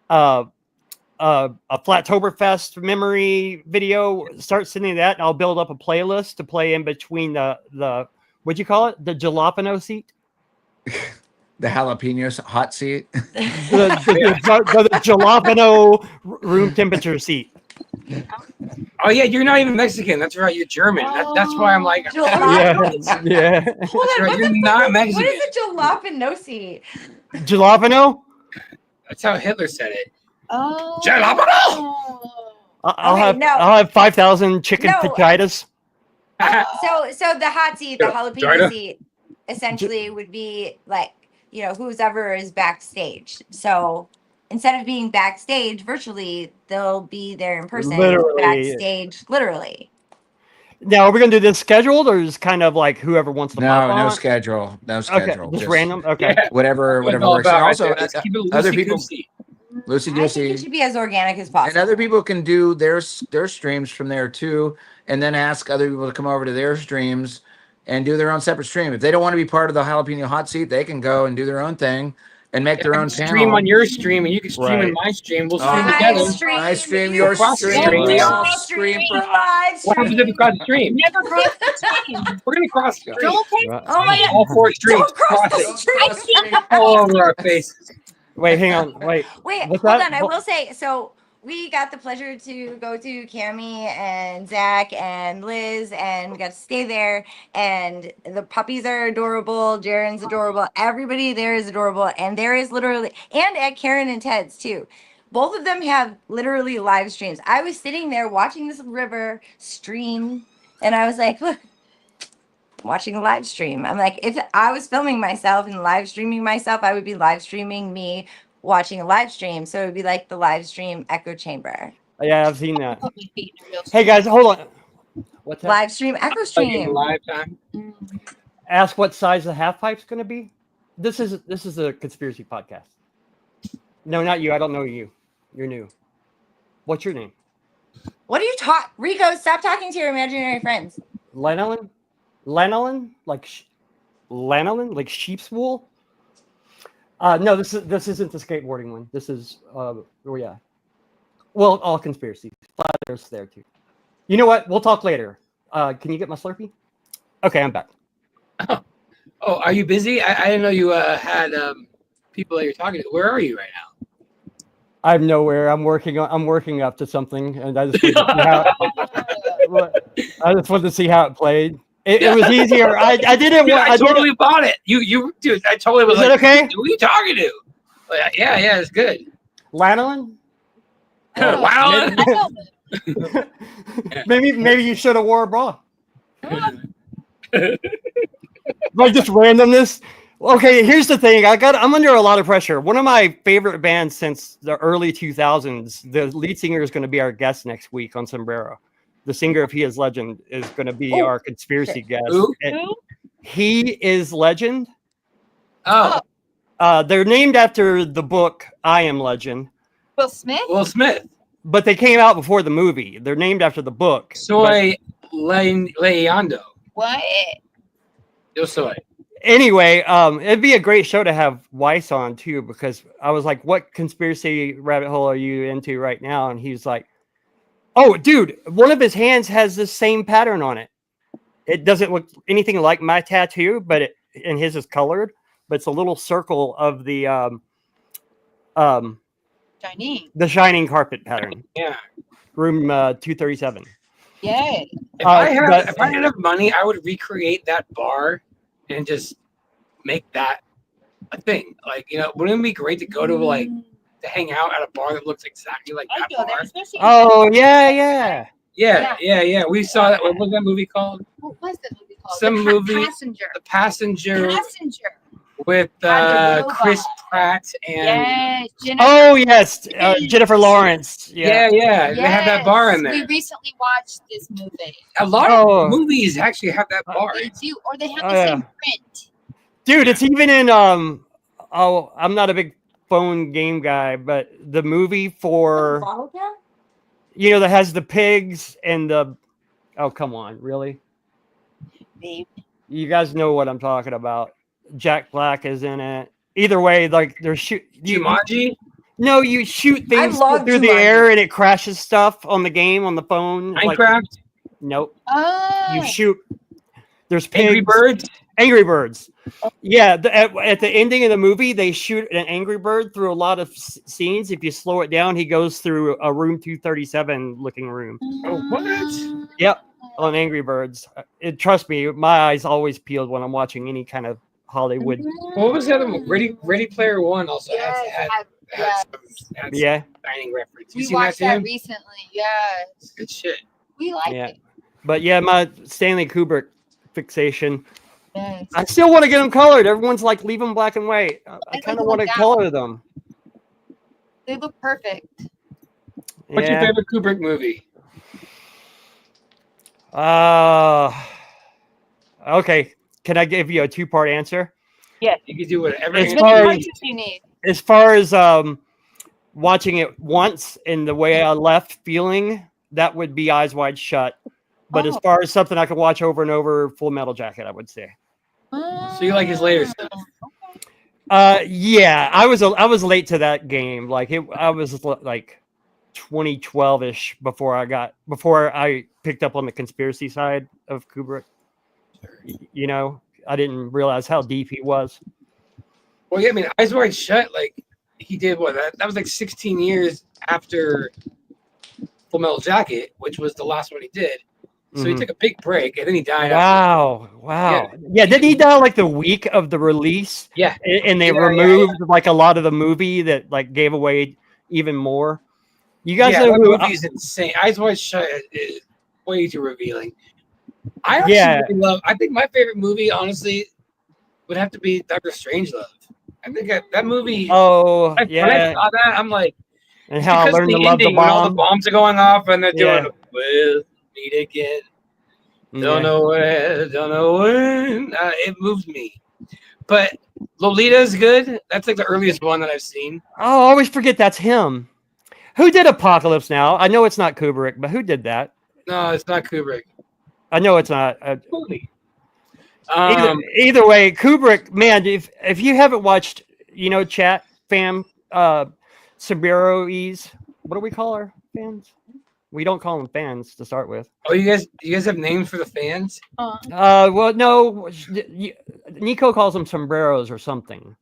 Speaker 4: a Flattoberfest memory video. Start sending that, and I'll build up a playlist to play in between the what'd you call it? The jalapeno seat.
Speaker 3: The jalapeno hot seat.
Speaker 4: the jalapeno room temperature seat.
Speaker 5: Oh yeah, you're not even Mexican. That's right, you're German. That's why I'm like,
Speaker 4: yeah.
Speaker 6: Hold on,
Speaker 5: right, you're not Mexican.
Speaker 6: What is a jalapeno seat?
Speaker 4: Jalapeno?
Speaker 5: That's how Hitler said it.
Speaker 8: Oh.
Speaker 5: Jalapeno.
Speaker 4: I'll have 5,000 chicken potatoes.
Speaker 6: So the hot seat, the jalapeno seat, essentially would be like, you know, whoever is backstage. So instead of being backstage virtually, they'll be there in person.
Speaker 4: Literally.
Speaker 6: Backstage, literally.
Speaker 4: Now, are we gonna do this scheduled, or just kind of like whoever wants to pop
Speaker 3: No
Speaker 4: on?
Speaker 3: schedule. No
Speaker 4: Okay,
Speaker 3: schedule.
Speaker 4: just random. Okay.
Speaker 5: Yeah.
Speaker 3: Whatever
Speaker 5: That's all
Speaker 3: works. And
Speaker 5: about right
Speaker 3: also,
Speaker 5: there. Let's keep it
Speaker 3: other people,
Speaker 5: loosey-goosey.
Speaker 3: loosey
Speaker 6: I think it
Speaker 3: goosey,
Speaker 6: should be as organic as
Speaker 3: and
Speaker 6: possible.
Speaker 3: other people can do their streams from there too, and then ask other people to come over to their streams and do their own separate stream. If they don't want to be part of the jalapeno hot seat, they can go and do their own thing and make their
Speaker 5: I
Speaker 3: own
Speaker 5: can stream
Speaker 3: channel.
Speaker 5: on your stream, and you can stream in
Speaker 4: Right.
Speaker 5: my stream. We'll
Speaker 3: Oh,
Speaker 5: stream
Speaker 6: My
Speaker 5: together.
Speaker 6: stream,
Speaker 3: I stream
Speaker 6: you
Speaker 3: your
Speaker 5: cross
Speaker 3: stream.
Speaker 5: stream.
Speaker 3: We all
Speaker 6: Right.
Speaker 3: stream for
Speaker 6: live
Speaker 5: What happens if we cross the stream?
Speaker 8: Never cross the stream.
Speaker 5: We're gonna cross the stream.
Speaker 8: Don't take
Speaker 4: Right.
Speaker 6: Oh my god.
Speaker 5: All 4 streams.
Speaker 6: Don't cross the
Speaker 5: Cross it
Speaker 6: stream.
Speaker 5: all over our faces.
Speaker 4: Wait, hang on. Wait.
Speaker 6: Wait,
Speaker 4: What's
Speaker 6: hold
Speaker 4: that?
Speaker 6: on. I will say, so we got the pleasure to go to Cammie and Zach and Liz, and we got to stay there. And the puppies are adorable. Jaren's adorable. Everybody there is adorable. And there is literally, and at Karen and Ted's too. Both of them have literally live streams. I was sitting there watching this river stream, and I was like, look, watching a live stream. I'm like, if I was filming myself and live streaming myself, I would be live streaming me watching a live stream. So it would be like the live stream echo chamber.
Speaker 4: Yeah, I've seen that.
Speaker 8: Put my feet in a real
Speaker 4: Hey guys, hold on. What's that?
Speaker 6: Live stream echo
Speaker 5: Like in
Speaker 6: stream.
Speaker 5: live time.
Speaker 4: Ask what size the half pipe's going to be. This is a conspiracy podcast. No, not you. I don't know you. You're new. What's your name?
Speaker 6: What are you talking? Rico, stop talking to your imaginary friends.
Speaker 4: Lanolin? Lanolin? Like lanolin? Like sheep's wool? No, this isn't the skateboarding one. This is oh yeah. Well, all conspiracy. Flat Earth's there too. You know what? We'll talk later. Can you get my Slurpee? Okay, I'm back.
Speaker 5: Oh, are you busy? I didn't know you had people that you're talking to. Where are you right now?
Speaker 4: I'm nowhere. I'm working up to something, and I just wanted to see how it played. It was easier. I didn't
Speaker 5: Dude,
Speaker 4: want.
Speaker 5: I totally bought it. You, dude. I totally was
Speaker 4: Is
Speaker 5: like,
Speaker 4: it okay?
Speaker 5: who are you talking to? Like, yeah, it's good.
Speaker 4: Lanolin?
Speaker 5: Wow.
Speaker 4: Maybe you should have wore a bra. Like just randomness. Okay, here's the thing. I'm under a lot of pressure. One of my favorite bands since the early 2000s, the lead singer is going to be our guest next week on Sombrero. The singer of He Is Legend is going to be our conspiracy guest.
Speaker 5: Who?
Speaker 4: He Is Legend.
Speaker 5: Oh,
Speaker 4: They're named after the book I Am Legend,
Speaker 8: Will Smith?
Speaker 5: Will Smith.
Speaker 4: but they came out before the movie. They're named after the book.
Speaker 5: Soy Leando.
Speaker 8: What?
Speaker 5: Yo soy.
Speaker 4: Anyway, it'd be a great show to have Weiss on too, because I was like, what conspiracy rabbit hole are you into right now? And he's like, oh, dude, one of his hands has the same pattern on it. It doesn't look anything like my tattoo, but and his is colored, but it's a little circle of the shining carpet pattern.
Speaker 5: Yeah.
Speaker 4: Room 237.
Speaker 8: Yay.
Speaker 5: If I had enough money, I would recreate that bar and just make that a thing. Like, wouldn't it be great to go to to hang out at a bar that looks exactly like that bar?
Speaker 4: Oh yeah.
Speaker 5: Yeah. We saw that. What was that movie called?
Speaker 8: What was that movie called?
Speaker 5: Some movie.
Speaker 8: Passenger.
Speaker 5: The Passenger.
Speaker 8: Passenger.
Speaker 5: With Chris Pratt and
Speaker 4: yes, Jennifer Lawrence.
Speaker 5: Yeah. They have that bar in there.
Speaker 8: We recently watched this movie.
Speaker 5: A lot of movies actually have that bar.
Speaker 8: They do, or they have the same print.
Speaker 4: Dude, it's even in I'm not a big phone game guy, but the movie for that has the pigs and the come on, really?
Speaker 8: Babe.
Speaker 4: You guys know what I'm talking about. Jack Black is in it. Either way, like they're
Speaker 5: Jumanji?
Speaker 4: No, you shoot things through the air and it crashes stuff on the game on the phone.
Speaker 5: Minecraft?
Speaker 4: Nope.
Speaker 8: Oh.
Speaker 4: You shoot. There's pigs.
Speaker 5: Angry Birds?
Speaker 4: Angry Birds. Yeah, at the ending of the movie, they shoot an Angry Bird through a lot of scenes. If you slow it down, he goes through a room 237 looking room.
Speaker 5: Oh, what?
Speaker 4: Yep, on Angry Birds. Trust me, my eyes always peeled when I'm watching any kind of Hollywood.
Speaker 5: What was the other one? Ready Player One also had some dining reference.
Speaker 8: We watched that recently. Yeah.
Speaker 5: It's good shit.
Speaker 8: We like it.
Speaker 4: But yeah, my Stanley Kubrick fixation.
Speaker 8: Yes.
Speaker 4: I still want to get them colored. Everyone's like, leave them black and white. I kind of want to color them.
Speaker 8: They look perfect.
Speaker 5: What's your favorite Kubrick movie?
Speaker 4: Okay. Can I give you a 2-part answer?
Speaker 5: Yeah, you can do whatever.
Speaker 4: As
Speaker 8: As
Speaker 4: far
Speaker 8: much
Speaker 4: as,
Speaker 8: as you need.
Speaker 4: as far as watching it once and the way I left feeling, that would be Eyes Wide Shut. But as far as something I could watch over and over, Full Metal Jacket, I would say.
Speaker 5: So you like his later stuff?
Speaker 4: Yeah, I was late to that game. Like I was like 2012ish before I picked up on the conspiracy side of Kubrick. You know, I didn't realize how deep he was.
Speaker 5: Well, yeah, I mean, Eyes Wide Shut, like he did what? That was like 16 years after Full Metal Jacket, which was the last one he did. So he took a big break, and then he died.
Speaker 4: Wow. Yeah, didn't he die like the week of the release?
Speaker 5: Yeah.
Speaker 4: And they removed like a lot of the movie that like gave away even more. You guys know
Speaker 5: that
Speaker 4: who?
Speaker 5: movie's insane. Eyes Wide Shut is way too revealing. I actually really love. I think my favorite movie, honestly, would have to be Doctor Strangelove. I think that movie.
Speaker 4: Oh,
Speaker 5: when I saw that, I'm like,
Speaker 4: and how I learned to love the bomb.
Speaker 5: When all the bombs are going off and they're doing, we'll meet again. Don't know where, don't know when. It moved me. But Lolita's good. That's like the earliest one that I've seen.
Speaker 4: Oh, I always forget that's him. Who did Apocalypse Now? I know it's not Kubrick, but who did that?
Speaker 5: No, it's not Kubrick.
Speaker 4: I know it's not.
Speaker 5: Either
Speaker 4: way, Kubrick, man, if you haven't watched, chat fam, Sombrero-ese, what do we call our fans? We don't call them fans to start with.
Speaker 5: Oh, you guys have names for the fans?
Speaker 4: Well, no, Nico calls them sombreros or something.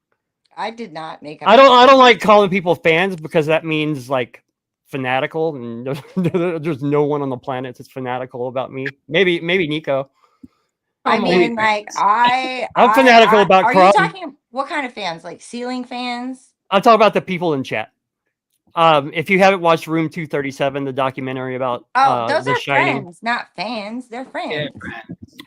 Speaker 6: I did not make.
Speaker 4: I don't like calling people fans because that means like fanatical, and there's no one on the planet that's fanatical about me. Maybe Nico.
Speaker 6: I mean, like
Speaker 4: I'm fanatical about
Speaker 6: Are
Speaker 4: Crumb.
Speaker 6: you talking what kind of fans? Like ceiling fans?
Speaker 4: I'm talking about the people in chat. If you haven't watched Room 237, the documentary about
Speaker 6: those
Speaker 4: The
Speaker 6: are
Speaker 4: Shining.
Speaker 6: friends, not fans. They're friends.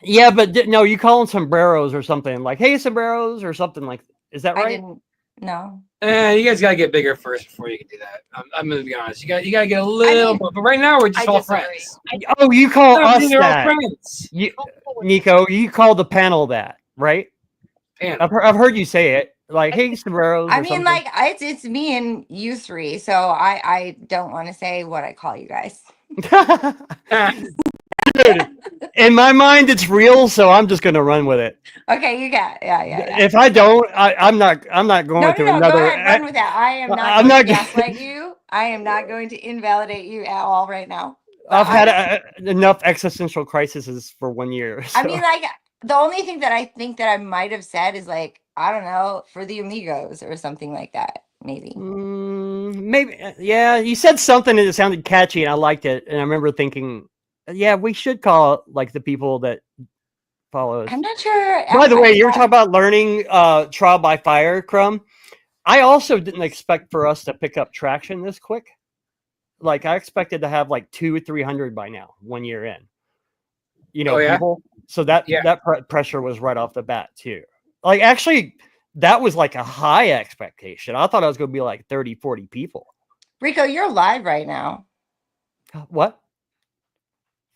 Speaker 4: Yeah, but no, you call them sombreros or something like, "Hey, sombreros" or something like. Is that right?
Speaker 6: I didn't. No.
Speaker 5: You guys gotta get bigger first before you can do that. I'm gonna be honest. You gotta get a little more. But right now we're just all friends.
Speaker 4: Oh, you call us
Speaker 5: they're all
Speaker 4: that,
Speaker 5: friends.
Speaker 4: Nico? You call the panel that, right? I've heard you say it. Like, "Hey, sombreros."
Speaker 6: I mean, like it's me and you three, so I don't want to say what I call you guys.
Speaker 4: Dude, in my mind, it's real, so I'm just gonna run with it.
Speaker 6: Okay, you got yeah.
Speaker 4: If I don't, I'm not going to another.
Speaker 6: Go ahead, run with that. I am not.
Speaker 4: I'm
Speaker 6: going
Speaker 4: not
Speaker 6: to gaslight you. I am not going to invalidate you at all right now.
Speaker 4: I've had enough existential crises for 1 year. So.
Speaker 6: I mean, like the only thing that I think that I might have said is like, I don't know, for the amigos or something like that. Maybe.
Speaker 4: Maybe. Yeah, you said something and it sounded catchy and I liked it. And I remember thinking, yeah, we should call it like the people that follow us.
Speaker 6: I'm not sure.
Speaker 4: By the way, you were talking about learning Trial by Fire, Crumb. I also didn't expect for us to pick up traction this quick. Like I expected to have like 200 or 300 by now, 1 year in. People. So that pressure was right off the bat too. Like actually, that was like a high expectation. I thought I was going to be like 30, 40 people.
Speaker 6: Rico, you're live right now.
Speaker 4: What?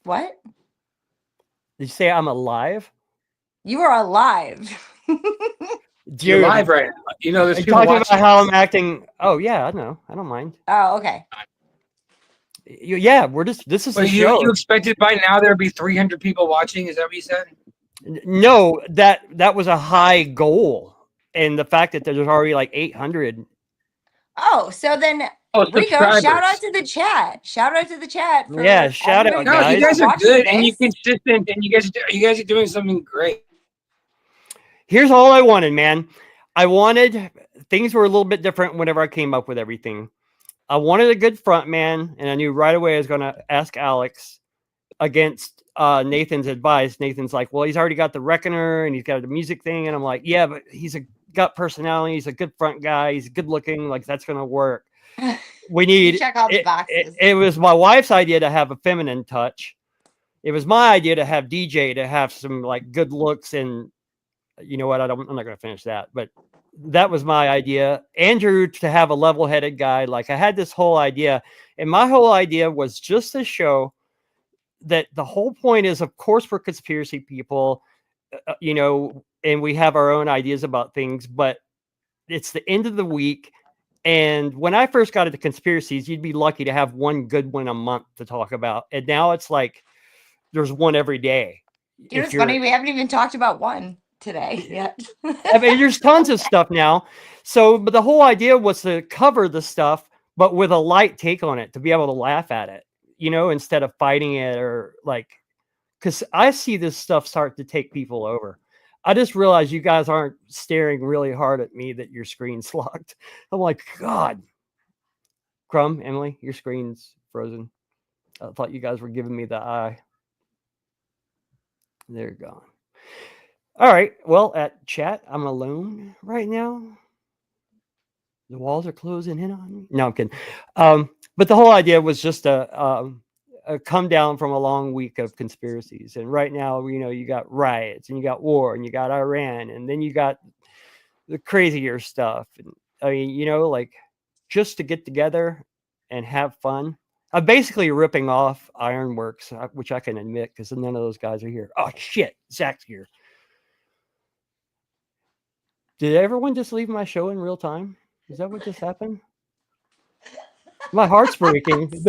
Speaker 6: What?
Speaker 4: Did you say I'm alive?
Speaker 6: You are alive.
Speaker 5: You're live right now. There's people
Speaker 4: talking
Speaker 5: watching
Speaker 4: about how I'm acting. Oh yeah, I know. I don't mind.
Speaker 6: Oh, okay.
Speaker 4: Yeah, this is the show.
Speaker 5: You expected by now there'd be 300 people watching? Is that what you said?
Speaker 4: No, that was a high goal, and the fact that there's already like 800.
Speaker 6: Oh, so then Rico, shout out to the chat. Shout out to the chat.
Speaker 4: Shout out, guys.
Speaker 5: You guys are good and you're consistent, and you guys are doing something great.
Speaker 4: Here's all I wanted, man. I wanted things were a little bit different whenever I came up with everything. I wanted a good front man, and I knew right away I was going to ask Alex against Nathan's advice. Nathan's like, well, he's already got the Reckoner and he's got the music thing, and I'm like, yeah, but he's got personality. He's a good front guy. He's good looking. Like that's going to work. We need
Speaker 6: check all the boxes.
Speaker 4: It was my wife's idea to have a feminine touch. It was my idea to have DJ to have some like good looks, and you know what? I'm not going to finish that, but that was my idea. Andrew to have a level-headed guy. Like I had this whole idea, and my whole idea was just to show that the whole point is, of course, we're conspiracy people, and we have our own ideas about things, but it's the end of the week. And when I first got into conspiracies, you'd be lucky to have one good one a month to talk about. And now it's like there's one every day.
Speaker 6: You know, it's funny. We haven't even talked about one today yet.
Speaker 4: I mean, there's tons of stuff now. So, but the whole idea was to cover the stuff, but with a light take on it, to be able to laugh at it, instead of fighting it, or like, because I see this stuff start to take people over. I just realized you guys aren't staring really hard at me, that your screen's locked. I'm like, God. Crumb, Emily, your screen's frozen. I thought you guys were giving me the eye. They're gone. All right. Well, at chat, I'm alone right now. The walls are closing in on me. No, I'm kidding. But the whole idea was just a come down from a long week of conspiracies. And right now, you got riots, and you got war, and you got Iran, and then you got the crazier stuff. And I mean, like, just to get together and have fun. I'm basically ripping off Ironworks, which I can admit, because none of those guys are here. Oh, shit. Zach's here. Did everyone just leave my show in real time? Is that what just happened? My heart's breaking.
Speaker 3: We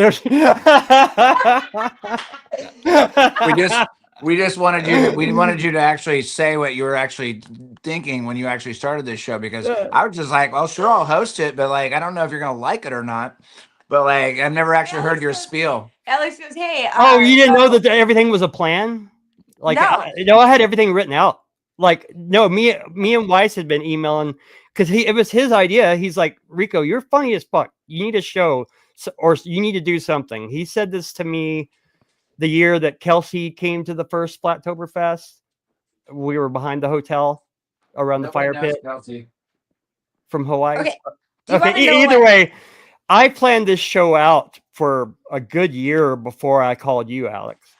Speaker 3: just wanted you to actually say what you were actually thinking when you actually started this show, because I was just like, well, sure, I'll host it, but like, I don't know if you're gonna like it or not. But like, I've never actually heard your spiel.
Speaker 6: Alex goes, "Hey."
Speaker 4: Oh, you didn't know that everything was a plan? Like,
Speaker 6: no.
Speaker 4: I had everything written out. Like, no, me and Weiss had been emailing, because it was his idea. He's like, Rico, you're funny as fuck. You need a show, or you need to do something. He said this to me the year that Kelsey came to the first Flattoberfest. We were behind the hotel around the fire pit.
Speaker 3: Kelsey.
Speaker 4: From Hawaii.
Speaker 6: Okay.
Speaker 4: Either way, I planned this show out for a good year before I called you, Alex.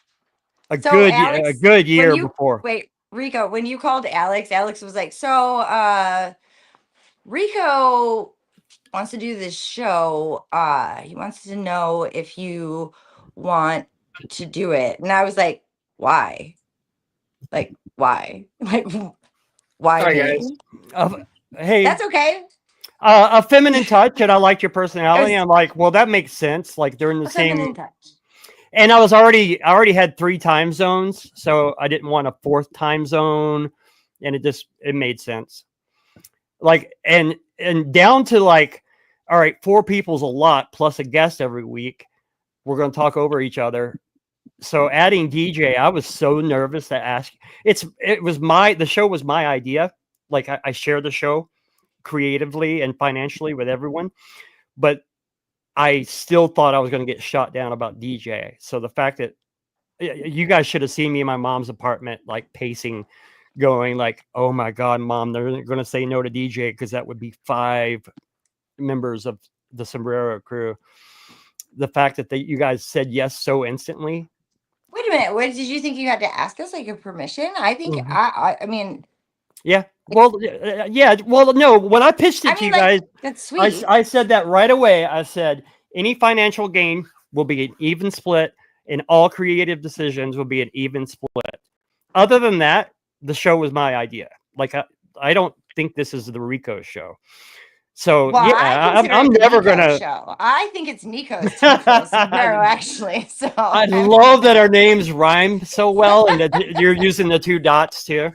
Speaker 4: A good year before.
Speaker 6: Wait, Rico, when you called Alex was like, so Rico wants to do this show. He wants to know if you want to do it. And I was like, why? Like, why? Like, why?
Speaker 4: Sorry, guys. Hey.
Speaker 6: That's okay.
Speaker 4: A feminine touch, and I liked your personality. I'm like, well, that makes sense. Like, they're in the same
Speaker 6: touch.
Speaker 4: And I already had 3 time zones, so I didn't want a 4th time zone, and it made sense. Like, and down to like, all right, 4 people's a lot, plus a guest every week. We're going to talk over each other. So adding DJ, I was so nervous to ask. The show was my idea. Like, I share the show creatively and financially with everyone, but I still thought I was going to get shot down about DJ. So the fact that you guys should have seen me in my mom's apartment, like pacing, going like, oh my God, Mom, they're going to say no to DJ, because that would be 5 members of the Sombrero crew. The fact that you guys said yes so instantly.
Speaker 6: Wait a minute. What did you think you had to ask us, like, a permission? I think I mean.
Speaker 4: Yeah. Well, yeah. Well, no. When I pitched it to you guys,
Speaker 6: that's sweet.
Speaker 4: I said that right away. I said any financial gain will be an even split, and all creative decisions will be an even split. Other than that, the show was my idea. Like, I don't think this is the Rico show. So yeah, I'm never gonna.
Speaker 6: Show. I think it's Nico's Sombrero, actually. So
Speaker 4: I love that our names rhyme so well, and that you're using the 2 dots too.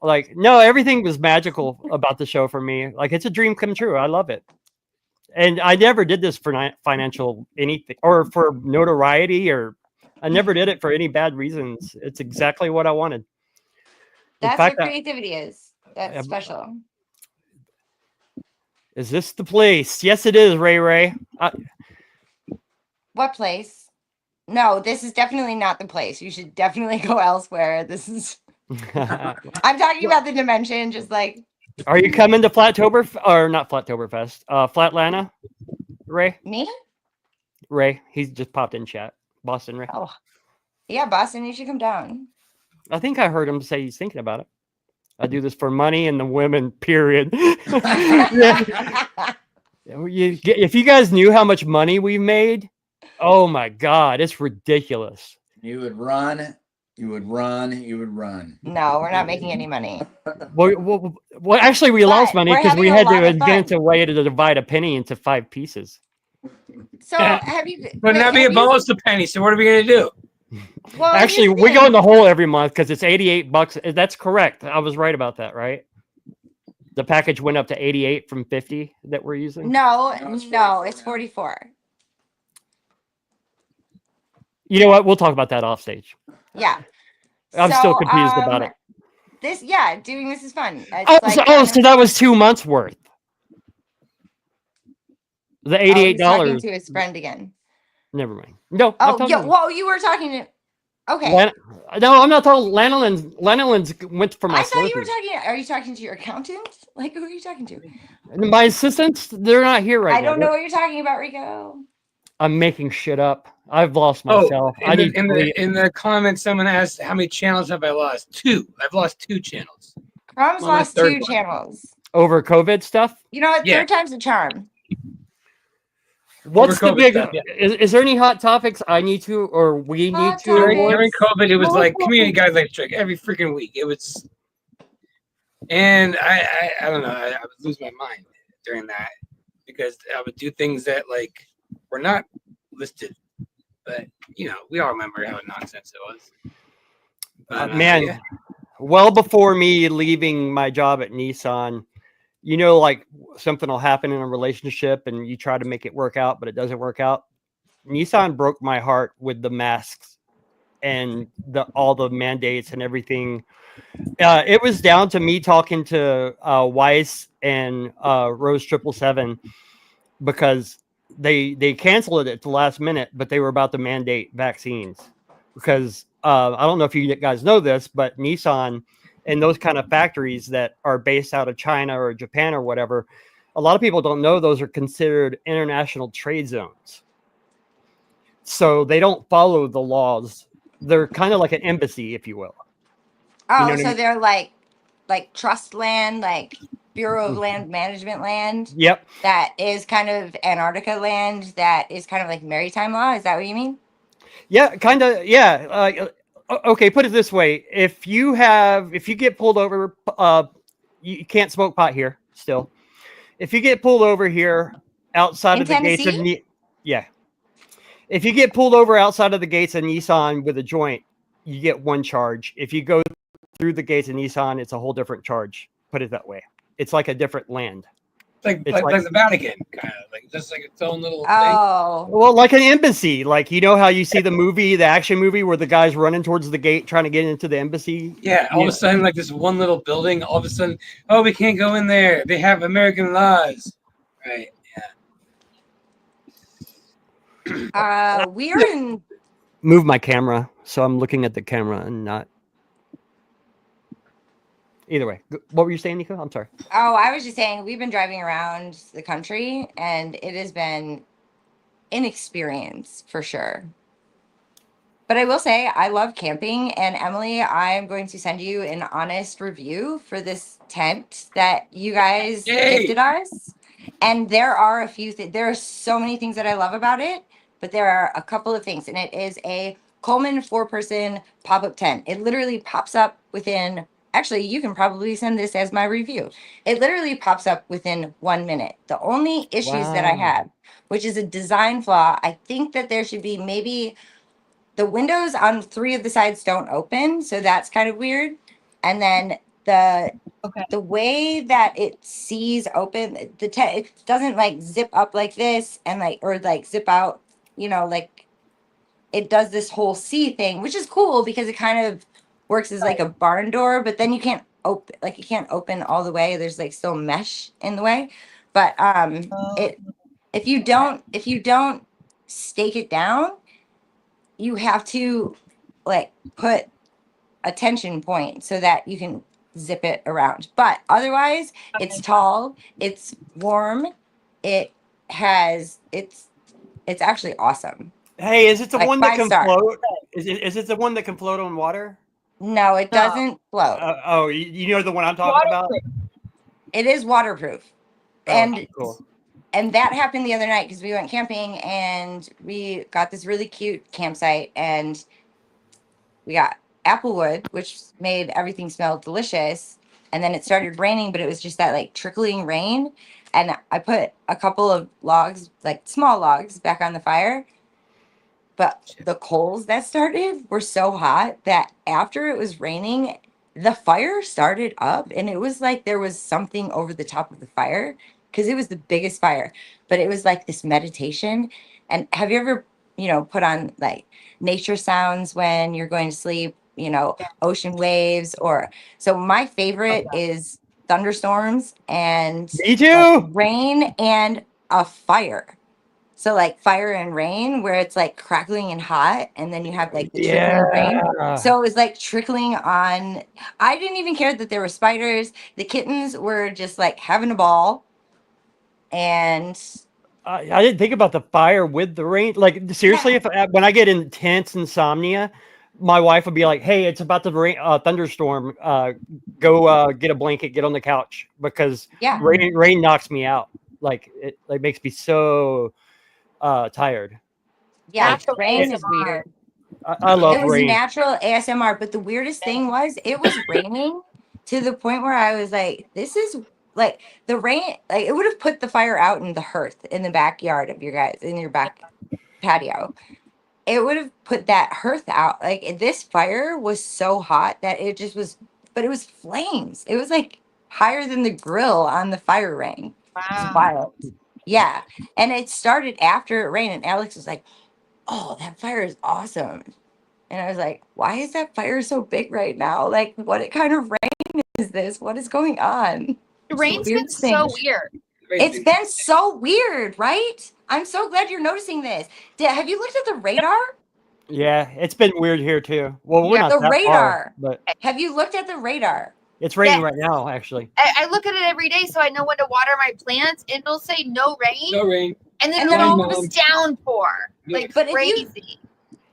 Speaker 4: Like, no, everything was magical about the show for me. Like, it's a dream come true. I love it. And I never did this for financial anything, or for notoriety, or I never did it for any bad reasons. It's exactly what I wanted.
Speaker 6: That's what creativity is. That's special.
Speaker 4: Is this the place? Yes, it is, Ray.
Speaker 6: What place? No, this is definitely not the place. You should definitely go elsewhere. This is... I'm talking about the dimension, just like...
Speaker 4: Are you coming to not Flattoberfest, Flatlanta, Ray?
Speaker 6: Me?
Speaker 4: Ray, he's just popped in chat. Boston, Ray.
Speaker 6: Oh, yeah, Boston, you should come down.
Speaker 4: I think I heard him say he's thinking about it. I do this for money and the women, period. If you guys knew how much money we've made, oh my God, it's ridiculous.
Speaker 3: You would run. You would run. You would run.
Speaker 6: No, we're not making any money.
Speaker 4: Well, actually, we lost money because we had to invent a way to divide a penny into 5 pieces.
Speaker 6: So have you?
Speaker 5: But now be almost a penny. So what are we gonna do?
Speaker 6: Well,
Speaker 4: actually, we go in the hole every month because it's $88. That's correct. I was right about that, right? The package went up to 88 from 50 that we're using.
Speaker 6: No, it's 44.
Speaker 4: You know what? We'll talk about that off stage.
Speaker 6: Yeah.
Speaker 4: I'm still confused about it.
Speaker 6: Doing this is fun.
Speaker 4: So that was 2 months worth. The $88.
Speaker 6: He's talking to his friend again.
Speaker 4: Never mind. No.
Speaker 6: Well, you were talking to. Okay.
Speaker 4: No, I'm not talking. Lanolins went for my.
Speaker 6: I thought you were talking. Are you talking to your accountant? Like, who are you talking to?
Speaker 4: My assistants. They're not here right now.
Speaker 6: I don't know what you're talking about, Rico.
Speaker 4: I'm making shit up. I've lost myself.
Speaker 5: In the comments, someone asked how many channels have I lost? 2. I've lost 2 channels.
Speaker 6: Crumb's lost 2 channels
Speaker 4: over COVID stuff.
Speaker 6: You know what?
Speaker 5: Yeah.
Speaker 6: 3rd time's a charm.
Speaker 4: What's the big? Stuff, yeah. Is there any hot topics I need to or we need to?
Speaker 5: During COVID, it was like community guidelines trick every freaking week. It was, and I don't know. I would lose my mind during that because I would do things that like were not listed, but we all remember how nonsense it was. But,
Speaker 4: well before me leaving my job at Nissan. Like something will happen in a relationship and you try to make it work out, but it doesn't work out. Nissan broke my heart with the masks and all the mandates and everything. It was down to me talking to Weiss and Rose 777 because they canceled it at the last minute, but they were about to mandate vaccines because I don't know if you guys know this, but Nissan and those kind of factories that are based out of China or Japan or whatever, a lot of people don't know those are considered international trade zones. So they don't follow the laws. They're kind of like an embassy, if you will.
Speaker 6: Oh, so they're like trust land, like Bureau of Land Management land.
Speaker 4: Yep.
Speaker 6: That is kind of Antarctica land. That is kind of like maritime law. Is that what you mean?
Speaker 4: Yeah, kind of. Yeah. Okay, put it this way: if you get pulled over, you can't smoke pot here. Still, if you get pulled over here outside of the gates of if you get pulled over outside of the gates of Nissan with a joint, you get 1 charge. If you go through the gates of Nissan, it's a whole different charge. Put it that way. It's like a different land.
Speaker 5: Like the Vatican, kind of like just like its own little thing.
Speaker 4: Well, like an embassy. Like how you see the action movie where the guy's running towards the gate trying to get into the embassy.
Speaker 5: Yeah, all of a sudden, like this one little building. All of a sudden, we can't go in there. They have American laws, right?
Speaker 6: Yeah. We are in.
Speaker 4: Move my camera, so I'm looking at the camera and not. Either way, what were you saying, Nico? I'm sorry.
Speaker 6: Oh, I was just saying we've been driving around the country and it has been an experience for sure. But I will say I love camping, and Emily, I'm going to send you an honest review for this tent that you guys gifted us. And there are a few there are so many things that I love about it, but there are a couple of things, and it is a Coleman 4-person pop-up tent. It literally pops up within. Actually, you can probably send this as my review. It literally pops up within 1 minute. The only issues that I have, which is a design flaw, I think that there should be maybe the windows on 3 of the sides don't open. So that's kind of weird. And then the way that it sees open, it doesn't like zip up like this and or zip out, like it does this whole C thing, which is cool because it kind of works as like a barn door, but then you can't open all the way. There's like still mesh in the way. But if you don't stake it down, you have to like put a tension point so that you can zip it around. But otherwise, it's tall, it's warm, it's actually awesome.
Speaker 4: Hey, is it the one that can float? Is it the one that can float on water?
Speaker 6: No, it doesn't float.
Speaker 4: You know the one I'm talking about?
Speaker 6: It is waterproof.
Speaker 4: Cool.
Speaker 6: And that happened the other night because we went camping and we got this really cute campsite, and we got applewood, which made everything smell delicious. And then it started raining, but it was just that like trickling rain. And I put a couple of logs, like small logs, back on the fire. But the coals that started were so hot that after it was raining, the fire started up, and it was like there was something over the top of the fire because it was the biggest fire. But it was like this meditation. And have you ever, put on like nature sounds when you're going to sleep, ocean waves or so my favorite is thunderstorms and
Speaker 4: Me
Speaker 6: like,
Speaker 4: too.
Speaker 6: rain and a fire. So like fire and rain where it's like crackling and hot and then you have like the trickling rain. So it was like trickling on. I didn't even care that there were spiders. The kittens were just like having a ball. And
Speaker 4: I didn't think about the fire with the rain. Like seriously, when I get intense insomnia, my wife would be like, "Hey, it's about to rain, thunderstorm. Go get a blanket, get on the couch because rain knocks me out. Like it like makes me so tired."
Speaker 6: Yeah,
Speaker 8: Natural
Speaker 6: rain is
Speaker 8: ASMR.
Speaker 6: weird.
Speaker 4: I love
Speaker 6: It was
Speaker 4: rain.
Speaker 6: natural ASMR, but the weirdest thing was it was raining to the point where I was like, this is like the rain, like it would have put the fire out in the hearth in the backyard of your guys in your back patio. It would have put that hearth out. Like this fire was so hot that it just was, but it was flames. It was like higher than the grill on the fire ring. It was wild. Yeah. And it started after it rained, and Alex was like, oh, that fire is awesome. And I was like, why is that fire so big right now? Like, what kind of rain is this? What is going on?
Speaker 8: The rain's been so weird.
Speaker 6: It's been so weird, right? I'm so glad you're noticing this. Have you looked at the radar?
Speaker 4: Yeah, it's been weird here too. Well, we're not
Speaker 6: the
Speaker 4: that
Speaker 6: radar.
Speaker 4: far, but
Speaker 6: have you looked at the radar?
Speaker 4: it's raining right now, actually.
Speaker 8: I look at it every day so I know when to water my plants, and it'll say no rain.
Speaker 5: No rain.
Speaker 8: And then
Speaker 6: And
Speaker 8: it'll
Speaker 6: then
Speaker 8: all of a downpour. Like
Speaker 6: But
Speaker 8: crazy.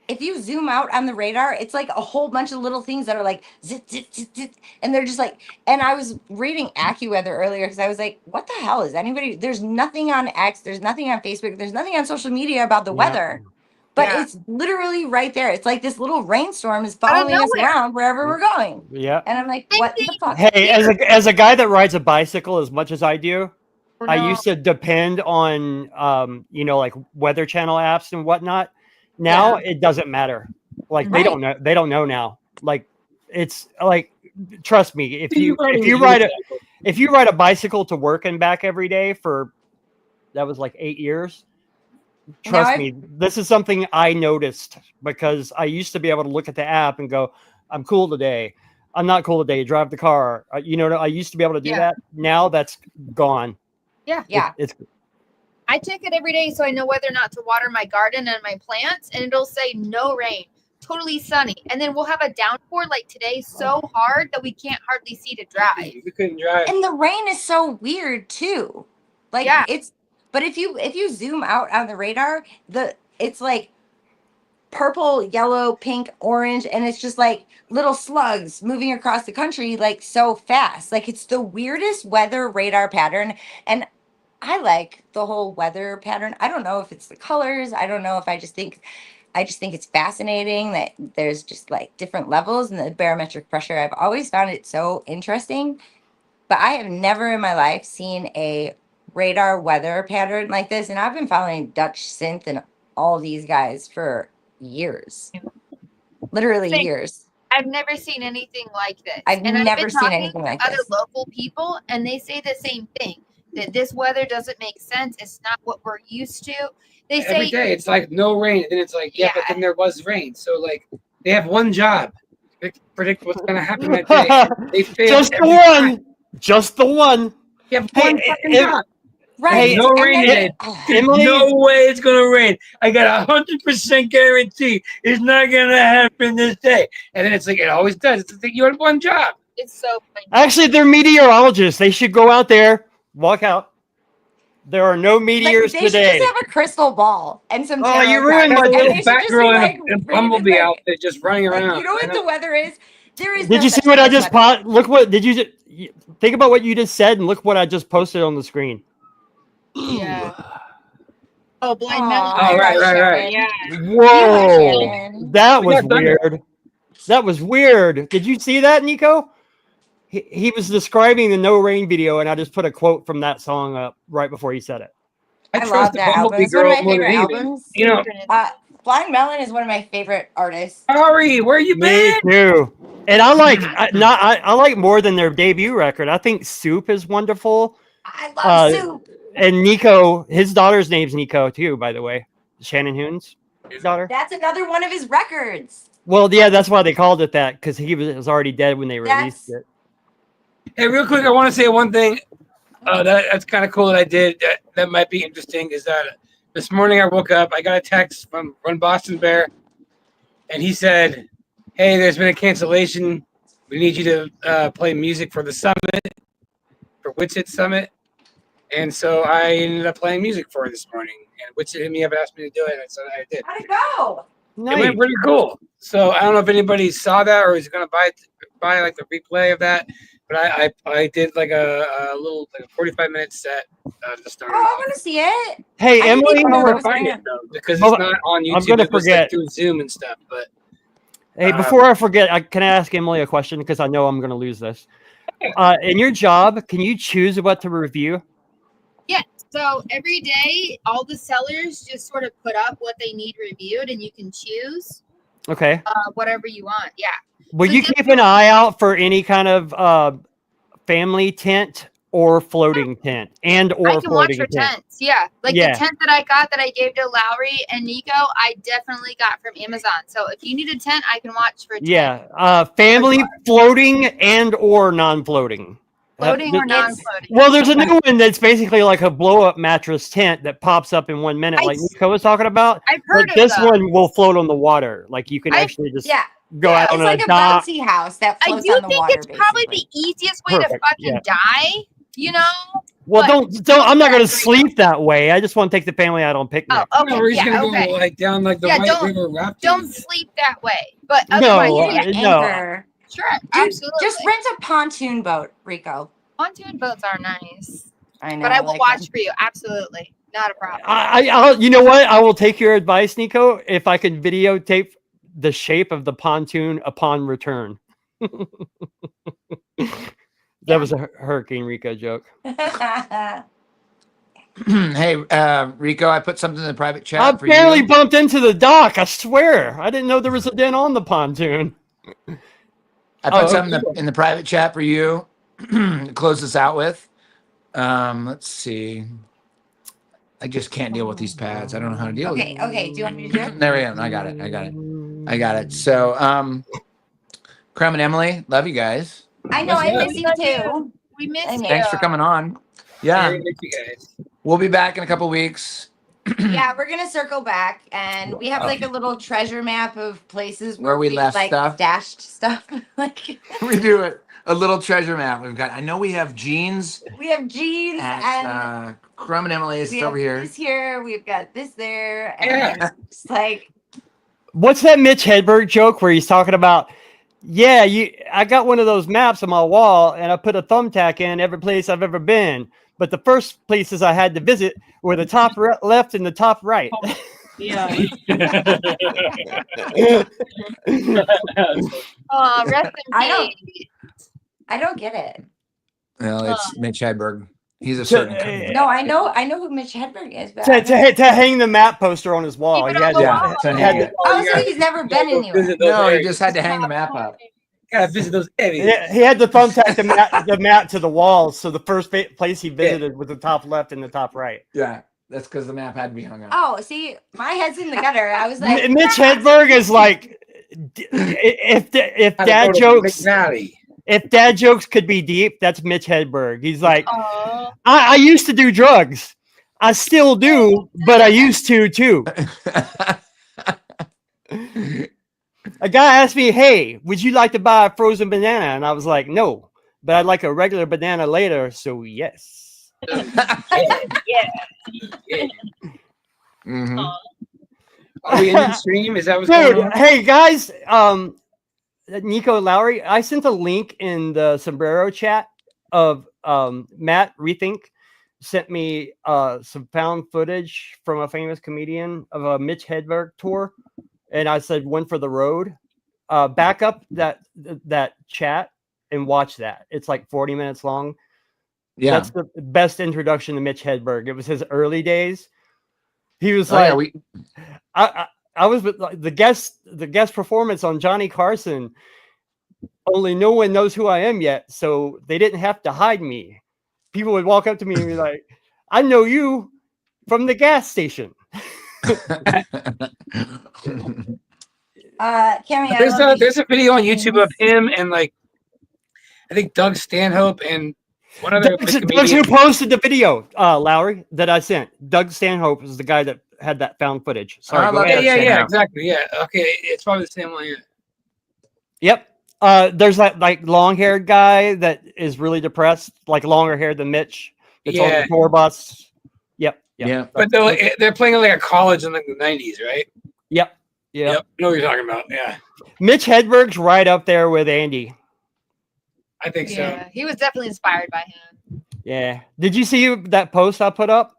Speaker 6: if you zoom out on the radar, it's like a whole bunch of little things that are like zit, zit, zit, zit, and they're just like. And I was reading AccuWeather earlier because I was like, "What the hell is anybody?" There's nothing on X, there's nothing on Facebook, there's nothing on social media about the weather, but it's literally right there. It's like this little rainstorm is following us around wherever we're going.
Speaker 4: Yeah.
Speaker 6: And I'm like, "What the fuck?"
Speaker 4: Hey, as a guy that rides a bicycle as much as I do, I used to depend on like Weather Channel apps and whatnot. Now it doesn't matter. Like they don't know now. Like it's like trust me, if you ride a bicycle to work and back every day for that was like 8 years. Trust me, this is something I noticed because I used to be able to look at the app and go, I'm cool today. I'm not cool today. Drive the car. I used to be able to do that. Now that's gone.
Speaker 8: Yeah.
Speaker 4: It's
Speaker 8: I check it every day so I know whether or not to water my garden and my plants, and it'll say no rain, totally sunny. And then we'll have a downpour like today so hard that we can't hardly see to drive.
Speaker 5: We couldn't drive.
Speaker 6: And the rain is so weird too. Like but if you zoom out on the radar, it's like purple, yellow, pink, orange, and it's just like little slugs moving across the country like so fast. Like it's the weirdest weather radar pattern. And I like the whole weather pattern. I don't know if it's the colors. I don't know if I just think it's fascinating that there's just like different levels and the barometric pressure. I've always found it so interesting, but I have never in my life seen a radar weather pattern like this. And I've been following Dutch Synth and all these guys for years, literally years.
Speaker 8: I've never seen anything like this.
Speaker 6: I've never seen anything like
Speaker 8: other
Speaker 6: this.
Speaker 8: local people, and they say the same thing. That this weather doesn't make sense. It's not what we're used to. They say
Speaker 5: every day it's like no rain, and then it's like but then there was rain. So like they have one job, predict what's going to happen that day. They fail
Speaker 4: just the one. Just the one.
Speaker 5: You have one fucking job.
Speaker 6: Right.
Speaker 5: No rain today. No way it's going to rain. I got 100% guarantee it's not going to happen this day. And then it's like it always does. It's like you had one job.
Speaker 8: It's so funny.
Speaker 4: Actually, they're meteorologists. They should go out there, walk out. There are no meteors
Speaker 6: they
Speaker 4: today.
Speaker 6: Should just have a crystal ball and some.
Speaker 4: Oh, you ruined my
Speaker 5: little fat girl in a bumblebee outfit just running around.
Speaker 6: You know what the weather is? There is.
Speaker 4: Did you see what I just posted? Look what did you think about what you just said and look what I just posted on the screen.
Speaker 8: Yeah. Oh, blind melon.
Speaker 5: Oh, right.
Speaker 8: Yeah.
Speaker 4: Whoa, that was weird. That was weird. Did you see that, Nico? He was describing the No Rain video, and I just put a quote from that song up right before he said it.
Speaker 6: I love that album. It's one of my favorite albums.
Speaker 5: You know,
Speaker 6: Blind Melon is one of my favorite artists.
Speaker 5: Lowry, where you been?
Speaker 4: Me too. And I like I like more than their debut record. I think Soup is wonderful.
Speaker 6: I love Soup.
Speaker 4: And Nico, his daughter's name's Nico too, by the way. Shannon Hoon's daughter.
Speaker 6: That's another one of his records.
Speaker 4: Well, yeah, that's why they called it that, because he was already dead when they released it.
Speaker 5: Hey, real quick, I want to say one thing. That's kind of cool that I did. That might be interesting. Is that this morning I woke up, I got a text from Run Boston Bear, and he said, "Hey, there's been a cancellation. We need you to play music for the summit, for Witsit Summit." And so I ended up playing music for it this morning. And Witsit hit me up and asked me to do it, and so I did.
Speaker 6: How'd it go?
Speaker 4: Nice.
Speaker 5: It went pretty cool. So I don't know if anybody saw that or is going to buy like the replay of that. But I did like a little 45-minute set to start.
Speaker 6: Oh, I want to see it.
Speaker 4: Hey,
Speaker 6: I
Speaker 4: Emily,
Speaker 5: I don't know where to find it though, because it's not on YouTube.
Speaker 4: I'm gonna
Speaker 5: it was,
Speaker 4: forget
Speaker 5: like, through Zoom and stuff. But
Speaker 4: hey, before I forget, can I ask Emily a question, because I know I'm going to lose this? In your job, can you choose what to review?
Speaker 8: Yeah. So every day, all the sellers just sort of put up what they need reviewed, and you can choose
Speaker 4: Okay.
Speaker 8: whatever you want. Yeah.
Speaker 4: Will
Speaker 8: So
Speaker 4: you
Speaker 8: just-
Speaker 4: keep an eye out for any kind of family tent or floating tent
Speaker 8: I can watch
Speaker 4: floating
Speaker 8: for
Speaker 4: tent?
Speaker 8: tents. Yeah. Like
Speaker 4: Yeah.
Speaker 8: the tent that I got that I gave to Lowry and Nico, I definitely got from Amazon. So if you need a tent, I can watch for a tent.
Speaker 4: Yeah. Family floating and or non-floating.
Speaker 8: Floating or non-floating.
Speaker 4: Well, there's a new one that's basically like a blow-up mattress tent that pops up in 1 minute, like Nico was talking about.
Speaker 8: I've heard of
Speaker 4: But this
Speaker 8: those.
Speaker 4: one will float on the water. Like you can actually just go out on
Speaker 6: It's like
Speaker 4: a
Speaker 6: a
Speaker 4: dock.
Speaker 6: bouncy house that
Speaker 8: I
Speaker 6: floats
Speaker 8: do
Speaker 6: on the
Speaker 8: think
Speaker 6: water.
Speaker 8: it's probably the easiest way
Speaker 4: Perfect,
Speaker 8: to fucking
Speaker 4: yeah.
Speaker 8: die, you know?
Speaker 4: Well,
Speaker 8: But-
Speaker 4: don't. I'm not going to sleep that way. I just want to take the family out on picnic.
Speaker 8: Oh, okay.
Speaker 5: where he's
Speaker 8: Yeah,
Speaker 5: gonna
Speaker 8: okay.
Speaker 5: go like down like the
Speaker 8: Yeah,
Speaker 5: White
Speaker 8: don't-
Speaker 5: River Rapids.
Speaker 8: Don't sleep that way. But
Speaker 4: No,
Speaker 8: otherwise, yeah.
Speaker 4: no.
Speaker 6: Anchor.
Speaker 8: Sure,
Speaker 6: Dude,
Speaker 8: absolutely.
Speaker 6: just rent a pontoon boat, Rico.
Speaker 8: Pontoon boats are nice.
Speaker 6: I know.
Speaker 8: But I will
Speaker 6: like
Speaker 8: watch
Speaker 6: them.
Speaker 8: for you. Absolutely. Not a problem.
Speaker 4: I'll, you know what? I will take your advice, Nico. If I could videotape the shape of the pontoon upon return. That was a Hurricane Rico joke.
Speaker 3: Hey, Rico, I put something in the private chat
Speaker 4: I
Speaker 3: for
Speaker 4: barely
Speaker 3: you.
Speaker 4: bumped into the dock. I swear. I didn't know there was a dent on the pontoon.
Speaker 3: I put something in the private chat for you to close this out with. Let's see. I just can't deal with these pads. I don't know how to deal with it.
Speaker 6: Okay. Do you want me to do it?
Speaker 3: There we go. I got it. So, Crumb and Emily, love you guys.
Speaker 6: I know. I miss you too.
Speaker 8: We miss
Speaker 6: I
Speaker 8: you.
Speaker 6: know.
Speaker 3: Thanks for coming on. Yeah,
Speaker 5: Very good, you guys.
Speaker 3: we'll be back in a couple weeks.
Speaker 6: Yeah, we're gonna circle back, and we have like a little treasure map of places
Speaker 3: Where we left
Speaker 6: like
Speaker 3: stuff.
Speaker 6: stashed stuff. Like
Speaker 3: We do it. A little treasure map. We've got. I know we have jeans
Speaker 6: we have jeans and
Speaker 3: at Crumb and Emily's.
Speaker 6: we
Speaker 3: It's
Speaker 6: have
Speaker 3: over here.
Speaker 6: this here. We've got this there, and
Speaker 5: Yeah.
Speaker 6: it's like
Speaker 4: What's that Mitch Hedberg joke where he's talking about, I got one of those maps on my wall and I put a thumbtack in every place I've ever been. But the first places I had to visit were the top left and the top right.
Speaker 8: Yeah. Oh, rest in
Speaker 6: I don't-
Speaker 8: peace.
Speaker 6: I don't get it.
Speaker 3: Well, it's Mitch Hedberg. He's a certain kind of
Speaker 6: No, I know who Mitch Hedberg is, but
Speaker 4: to hang the map poster on his wall.
Speaker 8: Keep it
Speaker 4: He
Speaker 8: on
Speaker 4: had
Speaker 8: the
Speaker 4: to-
Speaker 8: wall.
Speaker 3: to
Speaker 4: had
Speaker 3: hang
Speaker 4: to-
Speaker 3: it.
Speaker 6: oh, so he's never been anywhere.
Speaker 3: No, he just had to hang the map up.
Speaker 5: Gotta visit those areas.
Speaker 4: Yeah, he had to thumbtack the map to the wall, so the first place he visited was the top left and the top right.
Speaker 3: Yeah, that's because the map had to be hung up.
Speaker 6: Oh, see, my head's in the gutter. I was like,
Speaker 4: Mitch Hedberg is like, if
Speaker 5: Gotta
Speaker 4: dad
Speaker 5: go to
Speaker 4: jokes,
Speaker 5: McNally.
Speaker 4: if dad jokes could be deep, that's Mitch Hedberg. He's like,
Speaker 8: Oh,
Speaker 4: I used to do drugs, I still do, but I used to too. A guy asked me, "Hey, would you like to buy a frozen banana?" And I was like, "No, but I'd like a regular banana later." So yes.
Speaker 8: yeah.
Speaker 3: Mhm.
Speaker 5: Are we in the stream? Is that what's going
Speaker 4: Dude,
Speaker 5: on?
Speaker 4: hey guys, Nico Lowry, I sent a link in the Sombrero chat of Matt Rethink sent me some found footage from a famous comedian of a Mitch Hedberg tour, and I said one for the road. back up that chat and watch that. It's like 40 minutes long.
Speaker 3: Yeah.
Speaker 4: That's the best introduction to Mitch Hedberg. It was his early days. He was I was with the guest performance on Johnny Carson. Only no one knows who I am yet, so they didn't have to hide me. People would walk up to me and be like, "I know you from the gas station."
Speaker 6: Cammy,
Speaker 5: there's a video on YouTube of him and like I think Doug Stanhope and one other
Speaker 4: Doug who posted the video, Lowry, that I sent. Doug Stanhope is the guy that had that found footage. Sorry.
Speaker 5: Yeah, exactly. Yeah. Okay. It's probably the same one. Yeah.
Speaker 4: Yep. There's that like long-haired guy that is really depressed, like longer hair than Mitch. That's on the tour bus. Yep.
Speaker 3: Yeah.
Speaker 5: But they're playing like a college in like the 90s, right?
Speaker 4: Yep.
Speaker 5: I know what you're talking about. Yeah.
Speaker 4: Mitch Hedberg's right up there with Andy.
Speaker 5: I think so.
Speaker 8: Yeah, he was definitely inspired by him.
Speaker 4: Yeah. Did you see that post I put up?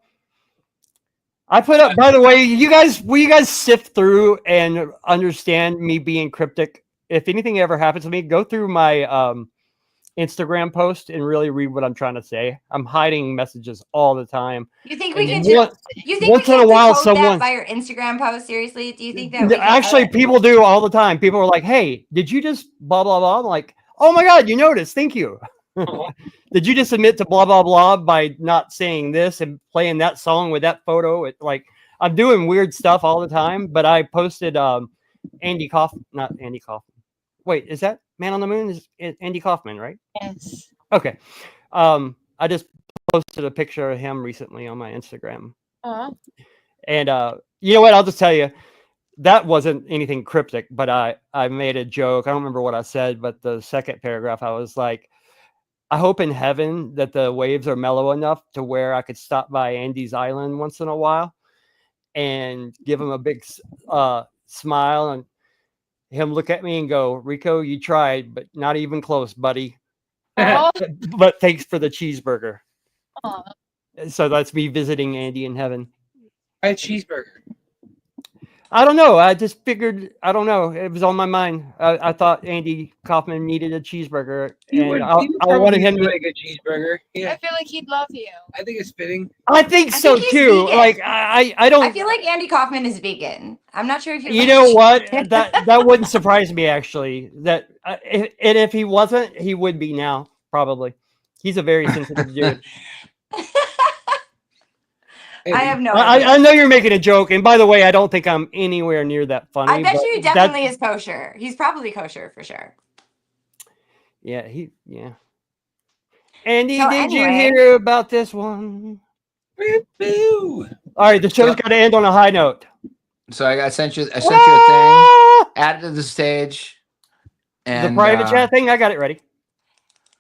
Speaker 4: By the way, will you guys sift through and understand me being cryptic? If anything ever happens to me, go through my Instagram post and really read what I'm trying to say. I'm hiding messages all the time.
Speaker 6: You think we can
Speaker 4: once in a while
Speaker 6: that by your Instagram post? Seriously, do you think that
Speaker 4: actually people do all the time? People are like, "Hey, did you just blah blah blah?" I'm like, "Oh my god, you noticed? Thank you." Did you just admit to blah blah blah by not saying this and playing that song with that photo? Like I'm doing weird stuff all the time. But I posted not Andy Kaufman. Wait, is that Man on the Moon? Is Andy Kaufman, right?
Speaker 8: Yes.
Speaker 4: Okay. I just posted a picture of him recently on my Instagram. And you know what? I'll just tell you, that wasn't anything cryptic, but I made a joke. I don't remember what I said, but the second paragraph, I was like, I hope in heaven that the waves are mellow enough to where I could stop by Andy's Island once in a while and give him a big smile and him look at me and go, "Rico, you tried, but not even close, buddy." But thanks for the cheeseburger. So that's me visiting Andy in heaven.
Speaker 5: A cheeseburger.
Speaker 4: I don't know. I just figured, I don't know. It was on my mind. I thought Andy Kaufman needed a cheeseburger. And I wanted him to
Speaker 5: make a cheeseburger. Yeah.
Speaker 8: I feel like he'd love you.
Speaker 5: I think it's fitting.
Speaker 4: I think so too.
Speaker 6: Vegan.
Speaker 4: Like I don't.
Speaker 6: I feel like Andy Kaufman is vegan. I'm not sure if
Speaker 4: you know what? that wouldn't surprise me actually. That if he wasn't, he would be now probably. He's a very sensitive dude.
Speaker 6: I have no
Speaker 4: idea. I know you're making a joke, and by the way, I don't think I'm anywhere near that funny.
Speaker 6: I bet you he definitely is kosher. He's probably kosher for sure.
Speaker 4: Yeah, Andy, did you hear about this one?
Speaker 5: All
Speaker 4: right, the show's got to end on a high note.
Speaker 3: So I sent you a thing, add it to the stage, and
Speaker 4: the private chat thing. I got it ready.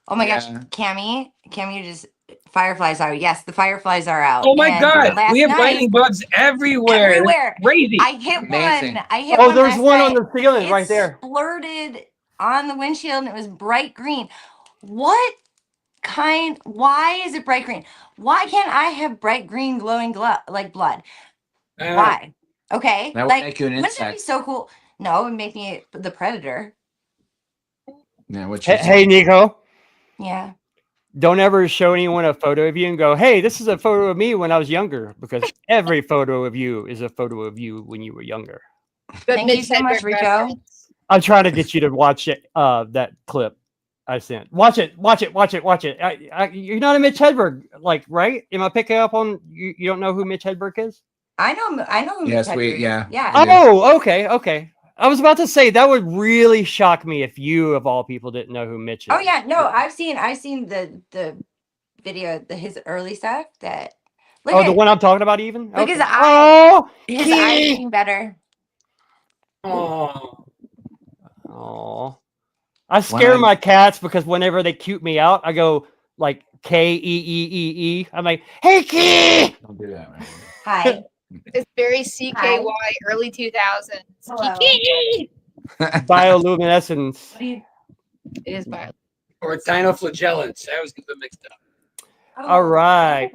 Speaker 6: Oh my gosh, Cammy, you just. Fireflies are the fireflies are out.
Speaker 5: Oh my god, we have lightning bugs everywhere. Crazy.
Speaker 6: I hit one.
Speaker 4: There's one on the ceiling right there.
Speaker 6: Exploded on the windshield and it was bright green. Why is it bright green? Why can't I have bright green glowing like blood? Why? Okay.
Speaker 3: That would make you an insect.
Speaker 6: Wouldn't that be so cool? No, it would make me the predator.
Speaker 3: Yeah,
Speaker 4: hey Nico.
Speaker 6: Yeah.
Speaker 4: Don't ever show anyone a photo of you and go, "Hey, this is a photo of me when I was younger," because every photo of you is a photo of you when you were younger.
Speaker 6: Thank you so much, Rico.
Speaker 4: I'm trying to get you to watch it. That clip I sent. Watch it. You're not a Mitch Hedberg, like, right? Am I picking up on you? You don't know who Mitch Hedberg is?
Speaker 6: I know who
Speaker 3: Mitch
Speaker 6: Hedberg is.
Speaker 3: Yeah.
Speaker 4: Oh, okay. I was about to say that would really shock me if you, of all people, didn't know who Mitch is.
Speaker 6: Oh yeah, no, I've seen the video, his early stuff. The
Speaker 4: one I'm talking about, even.
Speaker 6: Look his eye. His eyes getting better.
Speaker 4: Oh. I scare my cats because whenever they cute me out, I go like Keee. I'm like, "Hey, Key!"
Speaker 3: Don't do that, man.
Speaker 6: Hi.
Speaker 8: It's very CKY early 2000s. Kiki!
Speaker 4: Bioluminescence.
Speaker 8: It is bio.
Speaker 5: Or dinoflagellants. I always get them mixed up.
Speaker 4: All right.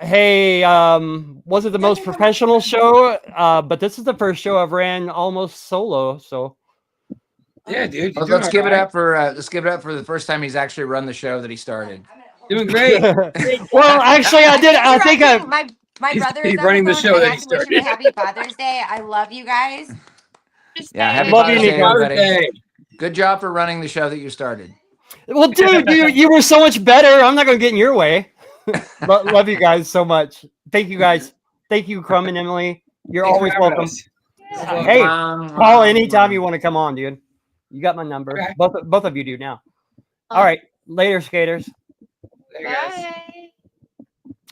Speaker 4: Hey, was it the most professional show? But this is the first show I've ran almost solo, so
Speaker 5: Yeah, dude.
Speaker 3: Let's give it up for the first time he's actually run the show that he started.
Speaker 5: Doing great.
Speaker 4: Well, actually, I did. I think
Speaker 6: my brother is
Speaker 5: he's
Speaker 6: on
Speaker 5: running
Speaker 6: the
Speaker 5: the
Speaker 6: phone.
Speaker 5: show
Speaker 6: I
Speaker 5: that
Speaker 6: have
Speaker 5: he
Speaker 6: to wish him a
Speaker 5: started.
Speaker 6: happy Father's Day. I love you guys.
Speaker 3: Yeah, happy
Speaker 4: Love you,
Speaker 3: Father's Day,
Speaker 4: Nico.
Speaker 3: everybody. Good job for running the show that you started.
Speaker 4: Well, dude, you were so much better. I'm not going to get in your way. Love you guys so much. Thank you guys. Thank you, Crumb and Emily. You're
Speaker 5: Thanks for
Speaker 4: always
Speaker 5: having
Speaker 4: welcome.
Speaker 5: us.
Speaker 4: Hey, call anytime you want to come on, dude. You got my number.
Speaker 5: Okay.
Speaker 4: Both of you do now. All right. Later, skaters.
Speaker 8: Bye.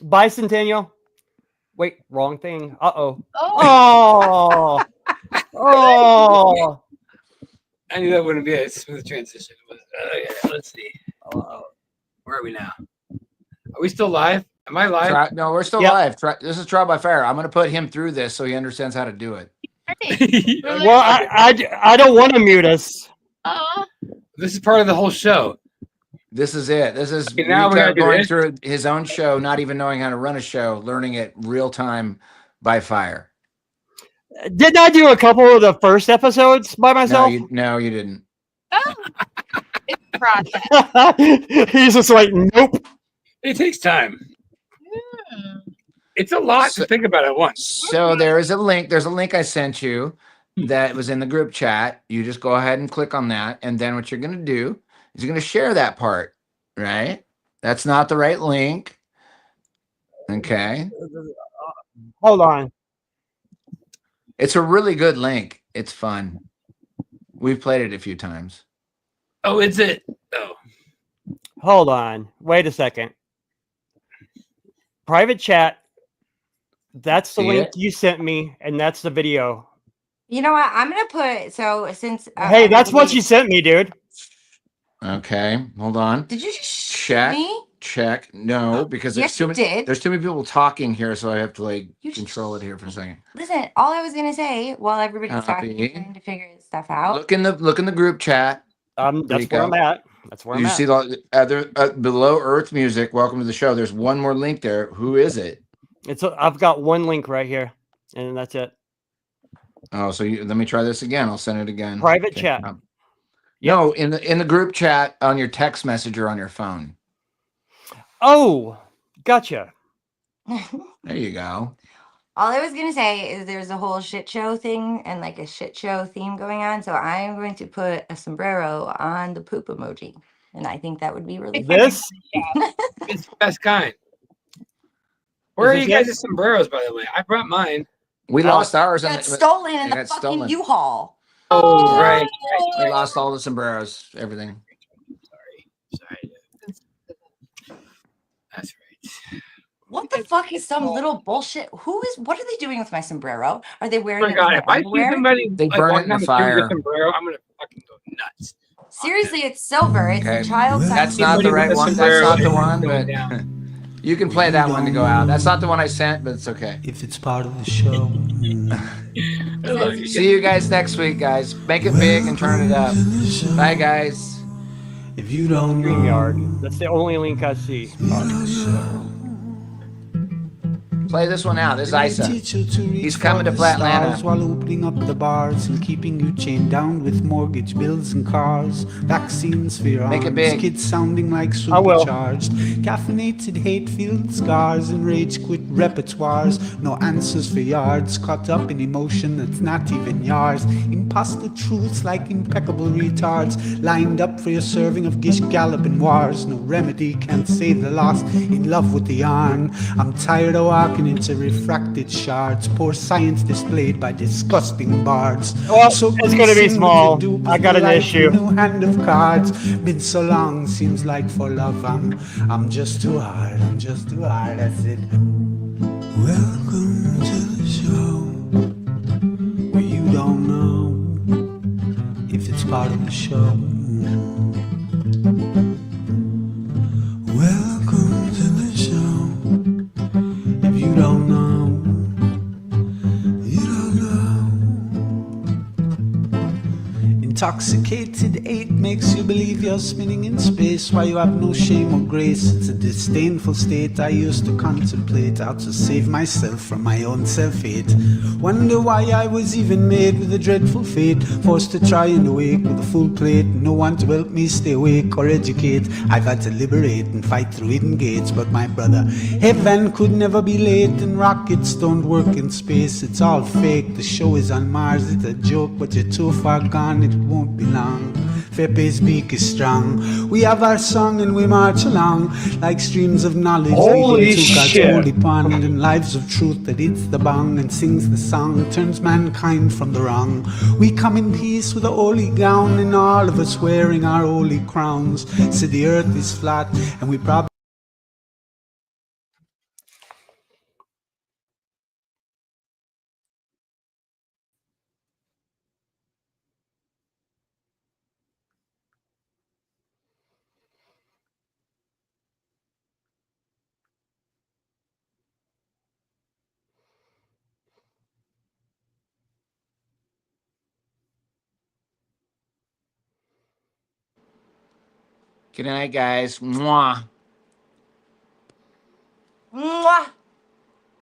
Speaker 4: Bicentennial. Wait, wrong thing. Uh-oh.
Speaker 8: Oh.
Speaker 4: Oh.
Speaker 5: I knew that wouldn't be a smooth transition. But, yeah, let's see. Where are we now? Are we still live? Am I live?
Speaker 3: No, we're still live. This is Trial by Fire. I'm going to put him through this so he understands how to do it.
Speaker 4: Well, I don't want to mute us.
Speaker 5: This is part of the whole show.
Speaker 3: This is it. This is
Speaker 5: now
Speaker 3: Rico going through his own show, not even knowing how to run a show, learning it real time by fire.
Speaker 4: Didn't I do a couple of the first episodes by myself?
Speaker 3: No, you didn't.
Speaker 8: It's a process.
Speaker 4: He's just like, nope.
Speaker 5: It takes time. It's a lot to think about at once.
Speaker 3: So there's a link I sent you that was in the group chat. You just go ahead and click on that. And then what you're going to do is you're going to share that part, right? That's not the right link. Okay.
Speaker 4: Hold on.
Speaker 3: It's a really good link. It's fun. We've played it a few times.
Speaker 5: Oh, is it? Oh.
Speaker 4: Hold on. Wait a second. Private chat. That's the link you sent me, and that's the video.
Speaker 6: You know what? I'm gonna put since.
Speaker 4: Hey, that's what you sent me, dude.
Speaker 3: Okay, hold on.
Speaker 6: Did you just
Speaker 3: check
Speaker 6: me?
Speaker 3: Check? No, because
Speaker 6: Yes,
Speaker 3: there's too many people talking here, so I have to like control it here for a second.
Speaker 6: Listen, all I was gonna say while everybody's talking, trying to figure stuff out.
Speaker 3: Look in the group chat.
Speaker 4: That's where I'm at. That's where I'm
Speaker 3: you
Speaker 4: at.
Speaker 3: see the other below Earth Music. Welcome to the show. There's one more link there. Who is it?
Speaker 4: I've got one link right here, and that's it.
Speaker 3: Oh, so let me try this again. I'll send it again.
Speaker 4: Private chat.
Speaker 3: No, in the group chat on your text message or on your phone.
Speaker 4: Oh, gotcha.
Speaker 3: There you go.
Speaker 6: All I was gonna say is there's a whole shit show thing and like a shit show theme going on. So I am going to put a sombrero on the poop emoji, and I think that would be really fun.
Speaker 5: It's the best kind. Where are you guys' sombreros, by the way? I brought mine.
Speaker 3: We lost ours.
Speaker 6: Got stolen in the fucking U-Haul.
Speaker 5: Oh, right.
Speaker 3: We lost all the sombreros, everything.
Speaker 5: Sorry. That's right.
Speaker 6: What the fuck is some little bullshit? What are they doing with my sombrero? Are they wearing
Speaker 5: Oh my God, if I see somebody
Speaker 3: they burn it in the fire.
Speaker 5: Sombrero, I'm gonna fucking go nuts.
Speaker 6: Seriously, it's silver. It's a child size.
Speaker 3: That's not the right one. That's not the one, but you can play that one to go out. That's not the one I sent, but it's okay.
Speaker 9: If it's part of the show.
Speaker 3: See you guys next week, guys. Make it big and turn it up. Bye, guys.
Speaker 9: If you don't know,
Speaker 4: StreamYard. That's the only link I see.
Speaker 3: Play this one out. This is Isa. He's coming to Flatlanta.
Speaker 9: While opening up the bars and keeping you chained down with mortgage bills and cars. Vaccines for your
Speaker 3: Make it
Speaker 9: arms,
Speaker 3: big.
Speaker 9: kids sounding like supercharged. Caffeinated hate-filled scars and rage-quit repertoires. No answers for yards, caught up in emotion that's not even yours. Imposter truths like impeccable retards, lined up for your serving of gish galloping wars. No remedy can't save the lost, in love with the yarn. I'm tired of walking into refracted shards, poor science displayed by disgusting bards.
Speaker 4: Well, it's gonna be small. I got an issue.
Speaker 9: New hand of cards. Been so long, seems like for love I'm just too hard. I'm just too hard. That's it. Welcome to the show where you don't know if it's part of the show. Welcome to the show. You don't know. You don't know. Intoxicated 8 makes you believe you're spinning in space, why you have no shame or grace. It's a disdainful state I used to contemplate, how to save myself from my own self-hate. Wonder why I was even made with a dreadful fate, forced to try and awake with a full plate, no one to help me stay awake or educate. I've had to liberate and fight through hidden gates, but my brother, heaven could never be late, and rockets don't work in space. It's all fake, the show is on Mars, it's a joke, but you're too far gone, it won't be long. Fepe's beak is strong. We have our song and we march along like streams of knowledge leading to God's holy pond, and lives of truth that hits the bong and sings the song, turns mankind from the wrong. We come in peace with a holy gown, and all of us wearing our holy crowns. So the earth is flat and we probably
Speaker 3: Good night, guys. Mwah.
Speaker 6: Mwah.